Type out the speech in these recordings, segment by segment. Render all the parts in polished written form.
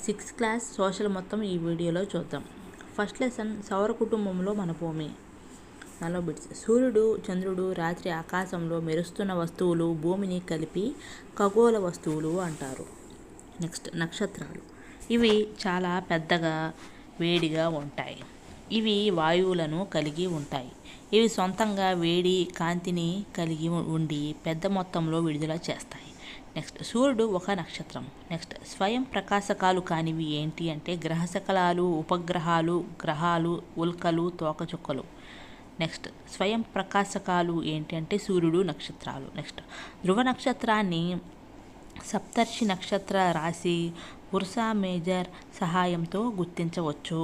Sixth class social మొత్తం ఈ వీడియోలో చూద్దాం. ఫస్ట్ లెసన్ సౌర కుటుంబంలో మన భూమి. నలో బిట్స్. సూర్యుడు, చంద్రుడు, రాత్రి ఆకాశంలో మెరుస్తున్న వస్తువులు భూమిని కలిపి ఖగోళ వస్తువులు అంటారు. నెక్స్ట్ నక్షత్రాలు. ఇవి చాలా పెద్దగా వేడిగా ఉంటాయి. ఇవి వాయువులను కలిగి ఉంటాయి. ఇవి సొంతంగా వేడి కాంతిని కలిగి ఉండి పెద్ద మొత్తంలో విడుదల చేస్తాయి. నెక్స్ట్ సూర్యుడు ఒక నక్షత్రం. నెక్స్ట్ స్వయం ప్రకాశకాలు కానివి ఏంటి అంటే గ్రహశకలాలు, ఉపగ్రహాలు, గ్రహాలు, ఉల్కలు, తోకచుక్కలు. నెక్స్ట్ స్వయం ప్రకాశకాలు ఏంటి అంటే సూర్యుడు, నక్షత్రాలు. నెక్స్ట్ ధ్రువ నక్షత్రాన్ని సప్తర్షి నక్షత్ర రాశి ఉర్సా మేజర్ సహాయంతో గుర్తించవచ్చు.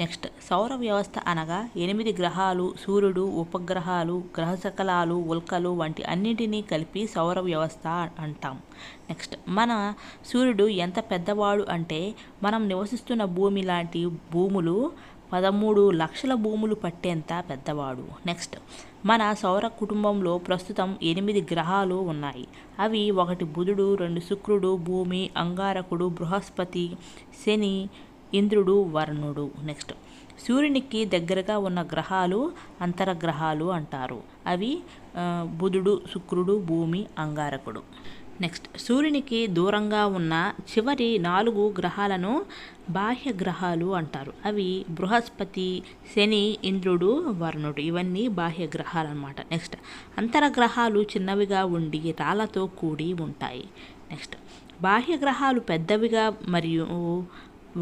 నెక్స్ట్ సౌర వ్యవస్థ అనగా 8 గ్రహాలు, సూర్యుడు, ఉపగ్రహాలు, గ్రహశకలాలు, ఉల్కలు వంటి అన్నింటినీ కలిపి సౌర వ్యవస్థ అంటాం. నెక్స్ట్ మన సూర్యుడు ఎంత పెద్దవాడు అంటే మనం నివసిస్తున్న భూమి లాంటి భూములు 13 లక్షల భూములు పట్టేంత పెద్దవాడు. నెక్స్ట్ మన సౌర కుటుంబంలో ప్రస్తుతం 8 గ్రహాలు ఉన్నాయి. అవి 1 బుధుడు, 2 శుక్రుడు, భూమి, అంగారకుడు, బృహస్పతి, శని, ఇంద్రుడు, వరుణుడు. నెక్స్ట్ సూర్యునికి దగ్గరగా ఉన్న గ్రహాలు అంతరగ్రహాలు అంటారు. అవి బుధుడు, శుక్రుడు, భూమి, అంగారకుడు. నెక్స్ట్ సూర్యునికి దూరంగా ఉన్న చివరి 4 గ్రహాలను బాహ్య గ్రహాలు అంటారు. అవి బృహస్పతి, శని, ఇంద్రుడు, వరుణుడు. ఇవన్నీ బాహ్య గ్రహాలు అన్నమాట. నెక్స్ట్ అంతరగ్రహాలు చిన్నవిగా ఉండి రాళ్లతో కూడి ఉంటాయి. నెక్స్ట్ బాహ్య గ్రహాలు పెద్దవిగా మరియు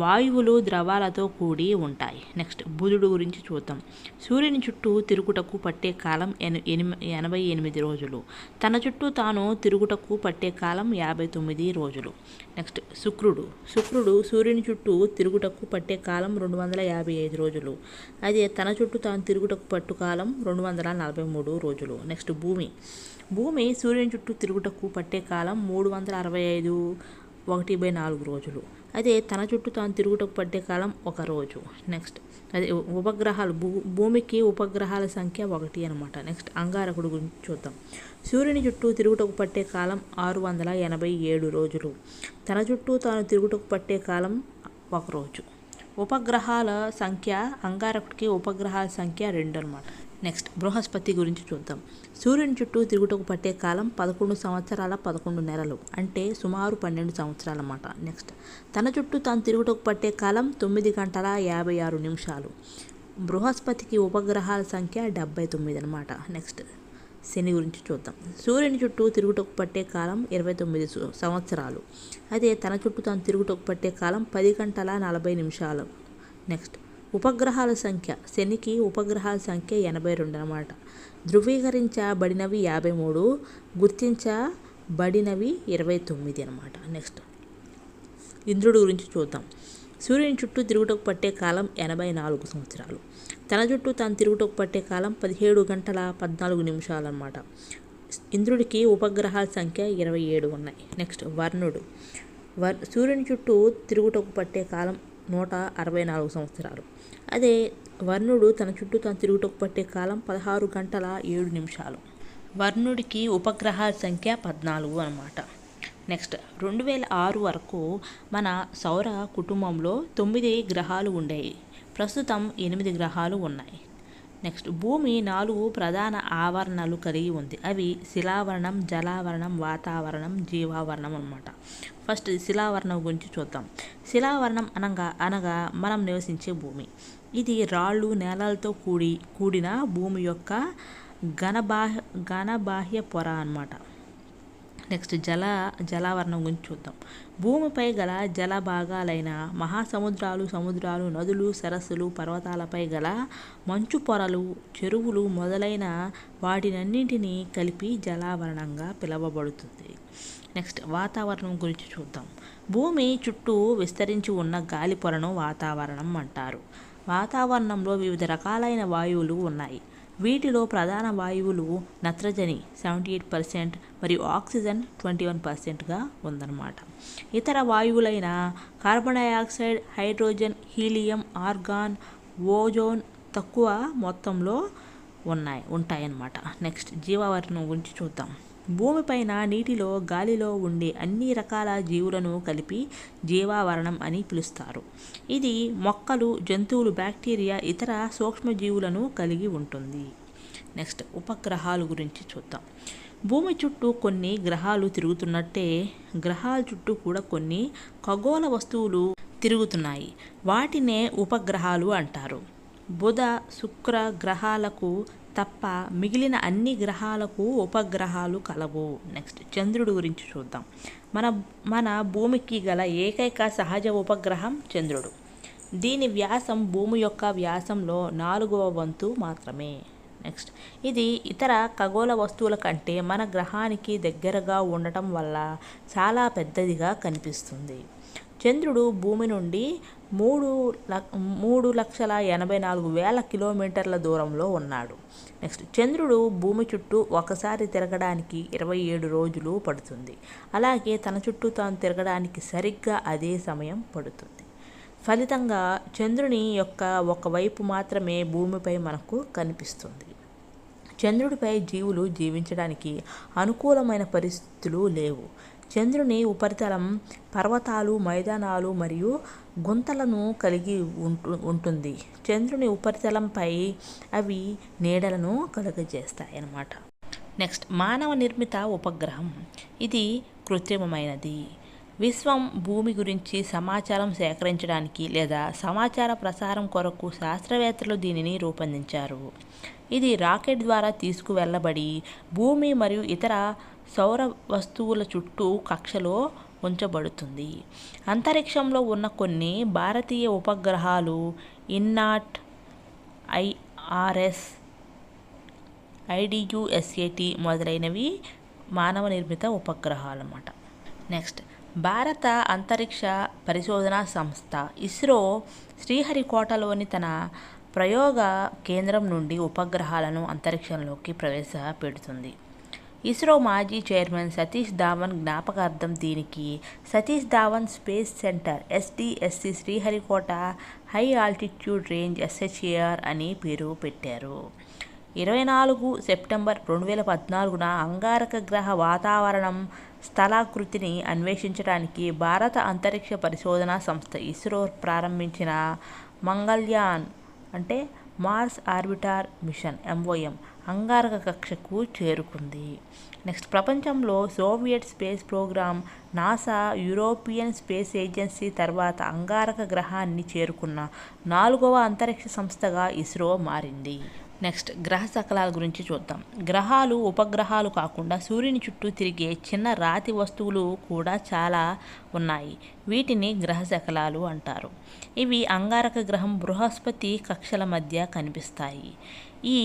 వాయువులు, ద్రవాలతో కూడి ఉంటాయి. నెక్స్ట్ బుధుడు గురించి చూద్దాం. సూర్యుని చుట్టూ తిరుగుటకు పట్టే కాలం 88 రోజులు. తన చుట్టూ తాను తిరుగుటకు పట్టే కాలం 59 రోజులు. నెక్స్ట్ శుక్రుడు సూర్యుని చుట్టూ తిరుగుటకు పట్టే కాలం 255 రోజులు. అదే తన చుట్టూ తాను తిరుగుటకు పట్టు కాలం 243 రోజులు. నెక్స్ట్ భూమి సూర్యుని చుట్టూ తిరుగుటకు పట్టే కాలం 365 1/4 రోజులు. అదే తన చుట్టూ తాను తిరుగుటకు పట్టే కాలం 1 రోజు. నెక్స్ట్ అదే ఉపగ్రహాలు భూమికి ఉపగ్రహాల సంఖ్య 1 అనమాట. నెక్స్ట్ అంగారకుడు గురించి చూద్దాం. సూర్యుని చుట్టూ తిరుగుటకు పట్టే కాలం 687 రోజులు. తన చుట్టూ తాను తిరుగుటకు పట్టే కాలం 1 రోజు. ఉపగ్రహాల సంఖ్య అంగారకుడికి ఉపగ్రహాల సంఖ్య 2 అనమాట. నెక్స్ట్ బృహస్పతి గురించి చూద్దాం. సూర్యుని చుట్టూ తిరుగుటకు పట్టే కాలం 11 సంవత్సరాల 11 నెలలు, అంటే సుమారు 12 సంవత్సరాలు అన్నమాట. నెక్స్ట్ తన చుట్టూ తాను తిరుగుటకు పట్టే కాలం 9 గంటల 56 నిమిషాలు. బృహస్పతికి ఉపగ్రహాల సంఖ్య 79 అనమాట. నెక్స్ట్ శని గురించి చూద్దాం. సూర్యుని చుట్టూ తిరుగుటకు పట్టే కాలం 29 సంవత్సరాలు. అదే తన చుట్టూ తాను తిరుగుటకు పట్టే కాలం 10 గంటల 40 నిమిషాలు. నెక్స్ట్ ఉపగ్రహాల సంఖ్య శనికి ఉపగ్రహాల సంఖ్య 82 అనమాట. ధృవీకరించబడినవి 53, గుర్తించబడినవి 29 అనమాట. నెక్స్ట్ ఇంద్రుడు గురించి చూద్దాం. సూర్యుని చుట్టూ తిరుగుటకు పట్టే కాలం 84 సంవత్సరాలు. తన చుట్టూ తాను తిరుగుటకు పట్టే కాలం 17 గంటల 14 నిమిషాలు అనమాట. ఇంద్రుడికి ఉపగ్రహాల సంఖ్య 27 ఉన్నాయి. నెక్స్ట్ వరుణుడు. సూర్యుని చుట్టూ తిరుగుటకు పట్టే కాలం 164 సంవత్సరాలు. అదే వరుణుడు తన చుట్టూ తాను తిరుగుటకు పట్టే కాలం 16 గంటల 7 నిమిషాలు. వరుణుడికి ఉపగ్రహాల సంఖ్య 14 అనమాట. నెక్స్ట్ 2006 వరకు మన సౌర కుటుంబంలో 9 గ్రహాలు ఉండేవి. ప్రస్తుతం 8 గ్రహాలు ఉన్నాయి. నెక్స్ట్ భూమి 4 ప్రధాన ఆవరణలు కలిగి ఉంది. అవి శిలావరణం, జలావరణం, వాతావరణం, జీవావరణం అన్నమాట. ఫస్ట్ శిలావరణం గురించి చూద్దాం. శిలావరణం అనగా మనం నివసించే భూమి. ఇది రాళ్ళు, నేలలతో కూడిన భూమి యొక్క ఘనబాహ్య పొర అన్నమాట. నెక్స్ట్ జలావరణం గురించి చూద్దాం. భూమిపై గల జల భాగాలైన మహాసముద్రాలు, సముద్రాలు, నదులు, సరస్సులు, పర్వతాలపై గల మంచు పొరలు, చెరువులు మొదలైన వాటినన్నింటినీ కలిపి జలావరణంగా పిలువబడుతుంది. నెక్స్ట్ వాతావరణం గురించి చూద్దాం. భూమి చుట్టూ విస్తరించి ఉన్న గాలి పొరను వాతావరణం అంటారు. వాతావరణంలో వివిధ రకాలైన వాయువులు ఉన్నాయి. వీటిలో ప్రధాన వాయువులు నత్రజని 78% మరియు ఆక్సిజన్ 21%గా ఉందన్నమాట. ఇతర వాయువులైన carbon dioxide, hydrogen, helium, argon, ozone తక్కువ మొత్తంలో ఉంటాయన్నమాట. నెక్స్ట్ జీవావరణం గురించి చూద్దాం. భూమిపైన, నీటిలో, గాలిలో ఉండే అన్ని రకాల జీవులను కలిపి జీవావరణం అని పిలుస్తారు. ఇది మొక్కలు, జంతువులు, బ్యాక్టీరియా, ఇతర సూక్ష్మజీవులను కలిగి ఉంటుంది. నెక్స్ట్ ఉపగ్రహాల గురించి చూద్దాం. భూమి చుట్టూ కొన్ని గ్రహాలు తిరుగుతున్నట్టే గ్రహాల చుట్టూ కూడా కొన్ని ఖగోళ వస్తువులు తిరుగుతున్నాయి. వాటినే ఉపగ్రహాలు అంటారు. బుధ, శుక్ర గ్రహాలకు తప్ప మిగిలిన అన్ని గ్రహాలకు ఉపగ్రహాలు కలవు. నెక్స్ట్ చంద్రుడి గురించి చూద్దాం. మన భూమికి గల ఏకైక సహజ ఉపగ్రహం చంద్రుడు. దీని వ్యాసం భూమి యొక్క వ్యాసంలో 4వ వంతు మాత్రమే. నెక్స్ట్ ఇది ఇతర ఖగోళ వస్తువుల కంటే మన గ్రహానికి దగ్గరగా ఉండటం వల్ల చాలా పెద్దదిగా కనిపిస్తుంది. చంద్రుడు భూమి నుండి 3,84,000 కిలోమీటర్ల దూరంలో ఉన్నాడు. నెక్స్ట్ చంద్రుడు భూమి చుట్టూ ఒకసారి తిరగడానికి 27 రోజులు పడుతుంది. అలాగే తన చుట్టూ తాను తిరగడానికి సరిగ్గా అదే సమయం పడుతుంది. ఫలితంగా చంద్రుని యొక్క ఒకవైపు మాత్రమే భూమిపై మనకు కనిపిస్తుంది. చంద్రుడిపై జీవులు జీవించడానికి అనుకూలమైన పరిస్థితులు లేవు. చంద్రుని ఉపరితలం పర్వతాలు, మైదానాలు మరియు గుంతలను కలిగి ఉంటుంది. చంద్రుని ఉపరితలంపై అవి నీడలను కలుగజేస్తాయి అన్నమాట. నెక్స్ట్ మానవ నిర్మిత ఉపగ్రహం. ఇది కృత్రిమమైనది. విశ్వం, భూమి గురించి సమాచారం సేకరించడానికి లేదా సమాచార ప్రసారం కొరకు శాస్త్రవేత్తలు దీనిని రూపొందించారు. ఇది రాకెట్ ద్వారా తీసుకువెళ్ళబడి భూమి మరియు ఇతర సౌర వస్తువుల చుట్టూ కక్షలో ఉంచబడుతుంది. అంతరిక్షంలో ఉన్న కొన్ని భారతీయ ఉపగ్రహాలు ఇన్నాట్, IRS, IDUSAT మొదలైనవి మానవ నిర్మిత ఉపగ్రహాలు అన్నమాట. నెక్స్ట్ భారత అంతరిక్ష పరిశోధనా సంస్థ ఇస్రో శ్రీహరికోటలోని తన ప్రయోగ కేంద్రం నుండి ఉపగ్రహాలను అంతరిక్షంలోకి ప్రవేశపెడుతుంది. ఇస్రో మాజీ చైర్మన్ సతీష్ ధావన్ జ్ఞాపకార్థం దీనికి Satish Dhawan space centre SDSC Sriharikota high altitude range SHAR అని పేరు పెట్టారు. 24 సెప్టెంబర్ 2014న అంగారక గ్రహ వాతావరణం స్థలాకృతిని అన్వేషించడానికి భారత అంతరిక్ష పరిశోధనా సంస్థ ఇస్రో ప్రారంభించిన మంగళ్యాన్ అంటే మార్స్ ఆర్బిటర్ మిషన్ MOM అంగారక కక్షకు చేరుకుంది. నెక్స్ట్ ప్రపంచంలో Soviet space program, NASA, European space agency తర్వాత అంగారక గ్రహాన్ని చేరుకున్న 4వ అంతరిక్ష సంస్థగా ఇస్రో మారింది. నెక్స్ట్ గ్రహ శకలాల గురించి చూద్దాం. గ్రహాలు, ఉపగ్రహాలు కాకుండా సూర్యుని చుట్టూ తిరిగే చిన్న రాతి వస్తువులు కూడా చాలా ఉన్నాయి. వీటిని గ్రహ శకలాలు అంటారు. ఇవి అంగారక గ్రహం, బృహస్పతి కక్షల మధ్య కనిపిస్తాయి. ఈ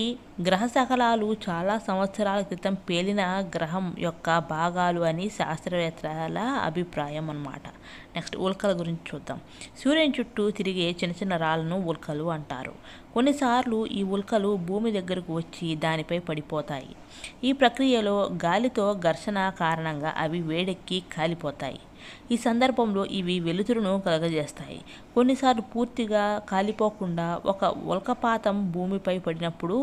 గ్రహ శకలాలు చాలా సంవత్సరాల క్రితం పేలిన గ్రహం యొక్క భాగాలు అని శాస్త్రవేత్తల అభిప్రాయం అన్నమాట. నెక్స్ట్ ఉల్కల గురించి చూద్దాం. సూర్యుని చుట్టూ తిరిగే చిన్న చిన్న రాళ్లను ఉల్కలు అంటారు. కొన్నిసార్లు ఈ ఉల్కలు భూమి దగ్గరకు వచ్చి దానిపై పడిపోతాయి. ఈ ప్రక్రియలో గాలితో ఘర్షణ కారణంగా అవి వేడెక్కి కాలిపోతాయి. ఈ సందర్భంలో ఇవి వెలుతురును కలుగజేస్తాయి. కొన్నిసార్లు పూర్తిగా కాలిపోకుండా ఒక ఉల్కపాతం భూమిపై పడినప్పుడు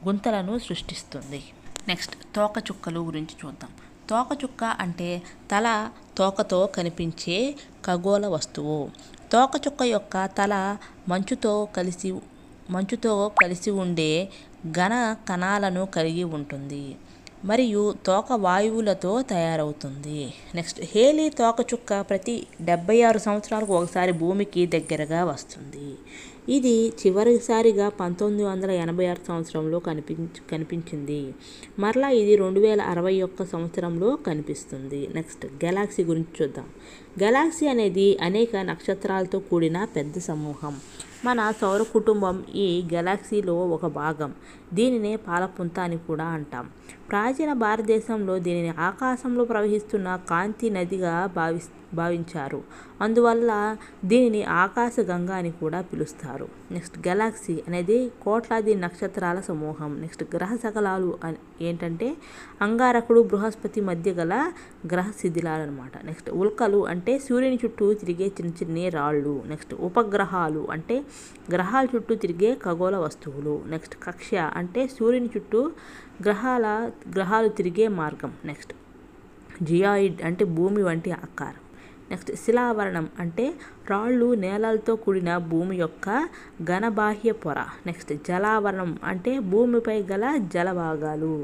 గుంతలను సృష్టిస్తుంది. నెక్స్ట్ తోకచుక్కలు గురించి చూద్దాం. తోకచుక్క అంటే తల తోకతో కనిపించే ఖగోళ వస్తువు. తోకచుక్క యొక్క తల మంచుతో కలిసి ఉండే ఘన కణాలను కలిగి ఉంటుంది మరియు తోక వాయువులతో తయారవుతుంది. నెక్స్ట్ హేలీ తోకచుక్క ప్రతి 76 సంవత్సరాలకు ఒకసారి భూమికి దగ్గరగా వస్తుంది. ఇది చివరిసారిగా 1986 సంవత్సరంలో కనిపించింది. మరలా ఇది 2061 సంవత్సరంలో కనిపిస్తుంది. నెక్స్ట్ గెలాక్సీ గురించి చూద్దాం. గెలాక్సీ అనేది అనేక నక్షత్రాలతో కూడిన పెద్ద సమూహం. మన సౌర కుటుంబం ఈ గెలాక్సీలో ఒక భాగం. దీనినే పాలపుంత అని కూడా అంటాం. ప్రాచీన భారతదేశంలో దీనిని ఆకాశంలో ప్రవహిస్తున్న కాంతి నదిగా భావించారు. అందువల్ల దీనిని ఆకాశగంగా అని కూడా పిలుస్తారు. నెక్స్ట్ గెలాక్సీ అనేది కోట్లాది నక్షత్రాల సమూహం. నెక్స్ట్ గ్రహ శకలాలు ఏంటంటే అంగారకుడు, బృహస్పతి మధ్య గల గ్రహ శిథిలాలు అనమాట. నెక్స్ట్ ఉల్కలు అంటే సూర్యుని చుట్టూ తిరిగే చిన్న చిన్న రాళ్ళు. నెక్స్ట్ ఉపగ్రహాలు అంటే గ్రహాల చుట్టూ తిరిగే ఖగోళ వస్తువులు. నెక్స్ట్ కక్ష్య అంటే సూర్యుని చుట్టూ గ్రహాలు తిరిగే మార్గం. నెక్స్ట్ జియాయిడ్ అంటే భూమి వంటి ఆకారం. నెక్స్ట్ శిలావరణం అంటే రాళ్ళు నేలలతో కూడిన భూమి యొక్క ఘనబాహ్య పొర. నెక్స్ట్ జలావరణం అంటే భూమిపై గల జలభాగాలు.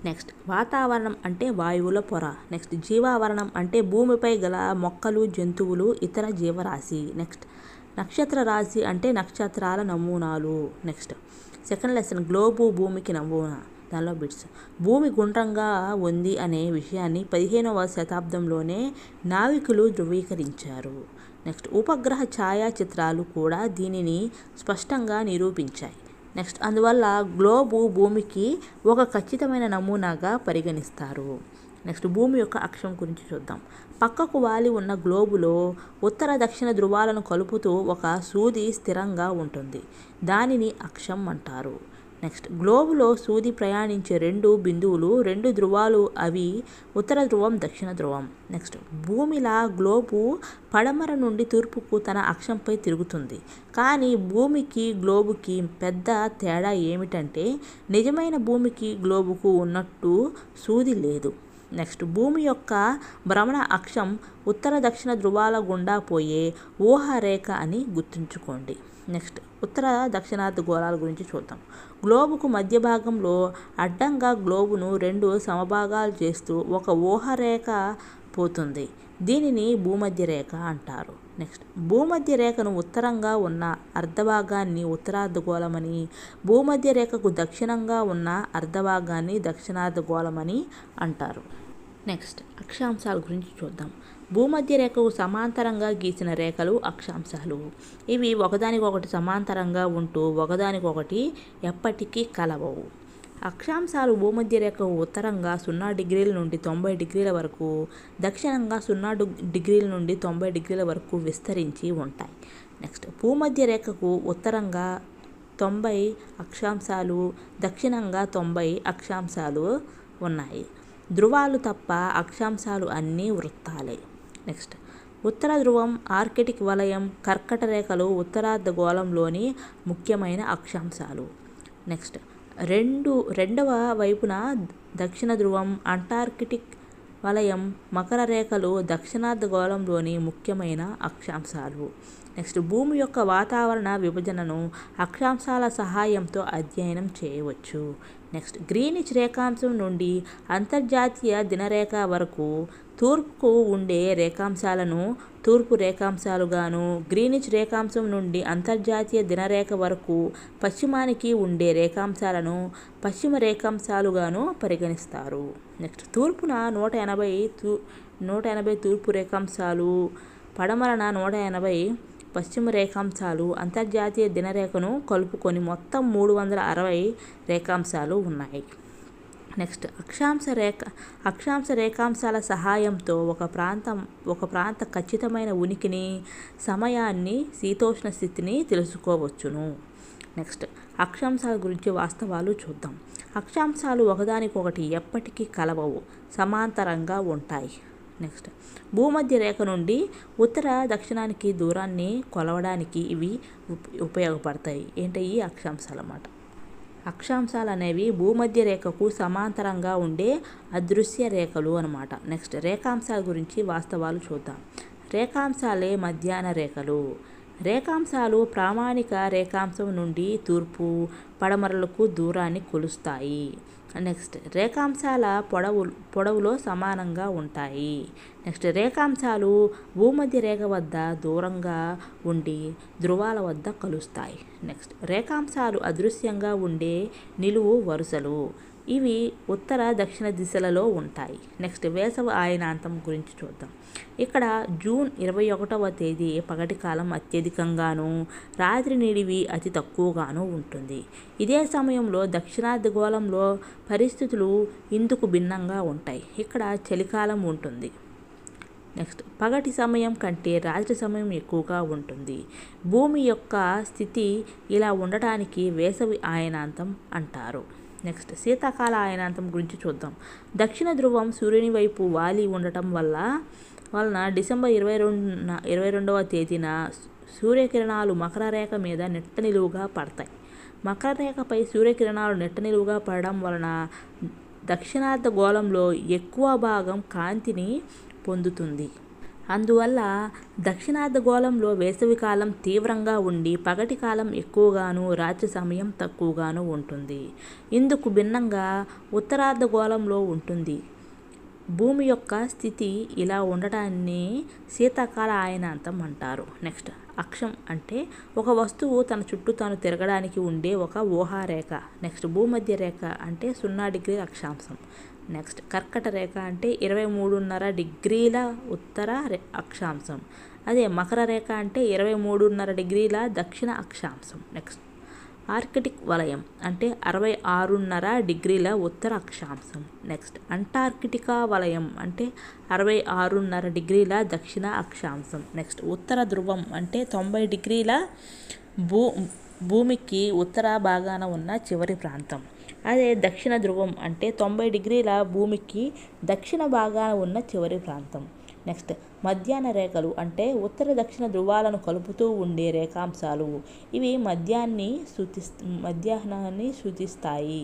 నెక్స్ట్ వాతావరణం అంటే వాయువుల పొర. నెక్స్ట్ జీవావరణం అంటే భూమిపై గల మొక్కలు, జంతువులు, ఇతర జీవరాశి. నెక్స్ట్ నక్షత్ర రాశి అంటే నక్షత్రాల నమూనాలు. నెక్స్ట్ సెకండ్ లెసన్ గ్లోబు భూమికి నమూనా. దానిలో బిట్స్. భూమి గుండ్రంగా ఉంది అనే విషయాన్ని 15వ శతాబ్దంలోనే నావికులు ధృవీకరించారు. నెక్స్ట్ ఉపగ్రహ ఛాయాచిత్రాలు కూడా దీనిని స్పష్టంగా నిరూపించాయి. నెక్స్ట్ అందువల్ల గ్లోబు భూమికి ఒక ఖచ్చితమైన నమూనాగా పరిగణిస్తారు. నెక్స్ట్ భూమి యొక్క అక్షం గురించి చూద్దాం. పక్కకు వాలి ఉన్న గ్లోబులో ఉత్తర దక్షిణ ధృవాలను కలుపుతూ ఒక సూది స్థిరంగా ఉంటుంది. దానిని అక్షం అంటారు. నెక్స్ట్ గ్లోబులో సూది ప్రయాణించే 2 బిందువులు, 2 ధృవాలు, అవి ఉత్తర ధ్రువం, దక్షిణ ధ్రువం. నెక్స్ట్ భూమిలా గ్లోబు పడమర నుండి తూర్పుకు తన అక్షంపై తిరుగుతుంది. కానీ భూమికి గ్లోబుకి పెద్ద తేడా ఏమిటంటే నిజమైన భూమికి గ్లోబుకు ఉన్నట్టు సూది లేదు. నెక్స్ట్ భూమి యొక్క భ్రమణ అక్షం ఉత్తర దక్షిణ ధృవాల గుండా పోయే ఊహారేఖ అని గుర్తుంచుకోండి. నెక్స్ట్ ఉత్తర దక్షిణార్ధగోళాల గురించి చూద్దాం. గ్లోబుకు మధ్య భాగంలో అడ్డంగా గ్లోబును 2 సమభాగాలు చేస్తూ ఒక ఊహారేఖ పోతుంది. దీనిని భూమధ్య రేఖ అంటారు. నెక్స్ట్ భూమధ్య రేఖను ఉత్తరంగా ఉన్న అర్ధభాగాన్ని ఉత్తరార్ధగోళమని, భూమధ్య రేఖకు దక్షిణంగా ఉన్న అర్ధభాగాన్ని దక్షిణార్ధగోళమని అంటారు. నెక్స్ట్ అక్షాంశాల గురించి చూద్దాం. భూమధ్య రేఖకు సమాంతరంగా గీసిన రేఖలు అక్షాంశాలు. ఇవి ఒకదానికొకటి సమాంతరంగా ఉంటూ ఒకదానికొకటి ఎప్పటికీ కలవవు. అక్షాంశాలు భూమధ్య రేఖకు ఉత్తరంగా 0 డిగ్రీల నుండి 90 డిగ్రీల వరకు, దక్షిణంగా 0 డిగ్రీల నుండి 90 డిగ్రీల వరకు విస్తరించి ఉంటాయి. నెక్స్ట్ భూమధ్య రేఖకు ఉత్తరంగా 90 అక్షాంశాలు, దక్షిణంగా 90 అక్షాంశాలు ఉన్నాయి. ధృవాలు తప్ప అక్షాంశాలు అన్నీ వృత్తాలే. నెక్స్ట్ ఉత్తర ధ్రువం, ఆర్కిటిక్ వలయం, కర్కట రేఖలు ఉత్తరార్ధగోళంలోని ముఖ్యమైన అక్షాంశాలు. నెక్స్ట్ రెండవ వైపున దక్షిణ ధ్రువం, అంటార్కిటిక్ వలయం, మకర రేఖలు దక్షిణార్ధగోళంలోని ముఖ్యమైన అక్షాంశాలు. నెక్స్ట్ భూమి యొక్క వాతావరణ విభజనను అక్షాంశాల సహాయంతో అధ్యయనం చేయవచ్చు. నెక్స్ట్ గ్రీనిచ్ రేఖాంశం నుండి అంతర్జాతీయ దినరేఖ వరకు తూర్పుకు ఉండే రేఖాంశాలను తూర్పు రేఖాంశాలుగాను, గ్రీనిచ్ రేఖాంశం నుండి అంతర్జాతీయ దినరేఖ వరకు పశ్చిమానికి ఉండే రేఖాంశాలను పశ్చిమ రేఖాంశాలుగాను పరిగణిస్తారు. నెక్స్ట్ తూర్పున 180 తూర్పు రేఖాంశాలు, పడమరన 180 పశ్చిమ రేఖాంశాలు, అంతర్జాతీయ దినరేఖను కలుపుకొని మొత్తం 360 రేఖాంశాలు ఉన్నాయి. నెక్స్ట్ అక్షాంశ రేఖాంశాల సహాయంతో ఒక ప్రాంత ఖచ్చితమైన ఉనికిని, సమయాన్ని, శీతోష్ణ స్థితిని తెలుసుకోవచ్చును. నెక్స్ట్ అక్షాంశాల గురించి వాస్తవాలు చూద్దాం. అక్షాంశాలు ఒకదానికొకటి ఎప్పటికీ కలవవు, సమాంతరంగా ఉంటాయి. నెక్స్ట్ భూమధ్య రేఖ నుండి ఉత్తర దక్షిణానికి దూరాన్ని కొలవడానికి ఇవి ఉపయోగపడతాయి. ఈ అక్షాంశాలు అన్నమాట. అక్షాంశాలు అనేవి భూమధ్య రేఖకు సమాంతరంగా ఉండే అదృశ్య రేఖలు అన్నమాట. నెక్స్ట్ రేఖాంశాల గురించి వాస్తవాలు చూద్దాం. రేఖాంశాలే మధ్యాహ్న రేఖలు. రేఖాంశాలు ప్రామాణిక రేఖాంశం నుండి తూర్పు, పడమరలకు దూరాన్ని కొలుస్తాయి. నెక్స్ట్ రేఖాంశాల పొడవులో సమానంగా ఉంటాయి. నెక్స్ట్ రేఖాంశాలు భూమధ్య రేఖ వద్ద దూరంగా ఉండి ధృవాల వద్ద కలుస్తాయి. నెక్స్ట్ రేఖాంశాలు అదృశ్యంగా ఉండే నిలువు వరుసలు. ఇవి ఉత్తర దక్షిణ దిశలలో ఉంటాయి. నెక్స్ట్ వేసవి అయనాంతం గురించి చూద్దాం. ఇక్కడ జూన్ 21వ తేదీ పగటి కాలం అత్యధికంగాను, రాత్రి నిడివి అతి తక్కువగాను ఉంటుంది. ఇదే సమయంలో దక్షిణార్ధగోళంలో పరిస్థితులు ఇందుకు భిన్నంగా ఉంటాయి. ఇక్కడ చలికాలం ఉంటుంది. నెక్స్ట్ పగటి సమయం కంటే రాత్రి సమయం ఎక్కువగా ఉంటుంది. భూమి యొక్క స్థితి ఇలా ఉండటానికి వేసవి అయనాంతం అంటారు. నెక్స్ట్ శీతాకాల అయనాంతం గురించి చూద్దాం. దక్షిణ ధ్రువం సూర్యుని వైపు వాలి ఉండటం వలన డిసెంబర్ 22వ తేదీన సూర్యకిరణాలు మకర రేఖ మీద నిట్ట నిలువుగా పడతాయి. మకర రేఖపై సూర్యకిరణాలు నిట్ట నిలువుగా పడడం వలన దక్షిణార్ధగోళంలో ఎక్కువ భాగం కాంతిని పొందుతుంది. అందువల్ల దక్షిణార్ధగోళంలో వేసవికాలం తీవ్రంగా ఉండి పగటి కాలం ఎక్కువగాను రాత్రి సమయం తక్కువగాను ఉంటుంది. ఇందుకు భిన్నంగా ఉత్తరార్ధగోళంలో ఉంటుంది. భూమి యొక్క స్థితి ఇలా ఉండటాన్ని శీతాకాల అయనాంతం అంటారు. నెక్స్ట్ అక్షం అంటే ఒక వస్తువు తన చుట్టూ తాను తిరగడానికి ఉండే ఒక ఊహారేఖ. నెక్స్ట్ భూమధ్య రేఖ అంటే 0 డిగ్రీల అక్షాంశం. నెక్స్ట్ కర్కట రేఖ అంటే 23.5 డిగ్రీల ఉత్తర అక్షాంశం. అదే మకర రేఖ అంటే 23.5 డిగ్రీల దక్షిణ అక్షాంశం. నెక్స్ట్ ఆర్కిటిక్ వలయం అంటే 66.5 డిగ్రీల ఉత్తర అక్షాంశం. నెక్స్ట్ అంటార్కిటికా వలయం అంటే 66.5 డిగ్రీల దక్షిణ అక్షాంశం. నెక్స్ట్ ఉత్తర ధ్రువం అంటే 90 డిగ్రీల భూమికి ఉత్తర భాగాన ఉన్న చివరి ప్రాంతం. అదే దక్షిణ ధ్రువం అంటే 90 డిగ్రీల భూమికి దక్షిణ భాగాన ఉన్న చివరి ప్రాంతం. నెక్స్ట్ మధ్యాహ్న రేఖలు అంటే ఉత్తర దక్షిణ ధ్రువాలను కలుపుతూ ఉండే రేఖాంశాలు. ఇవి మధ్యాహ్నాన్ని సూచిస్తాయి.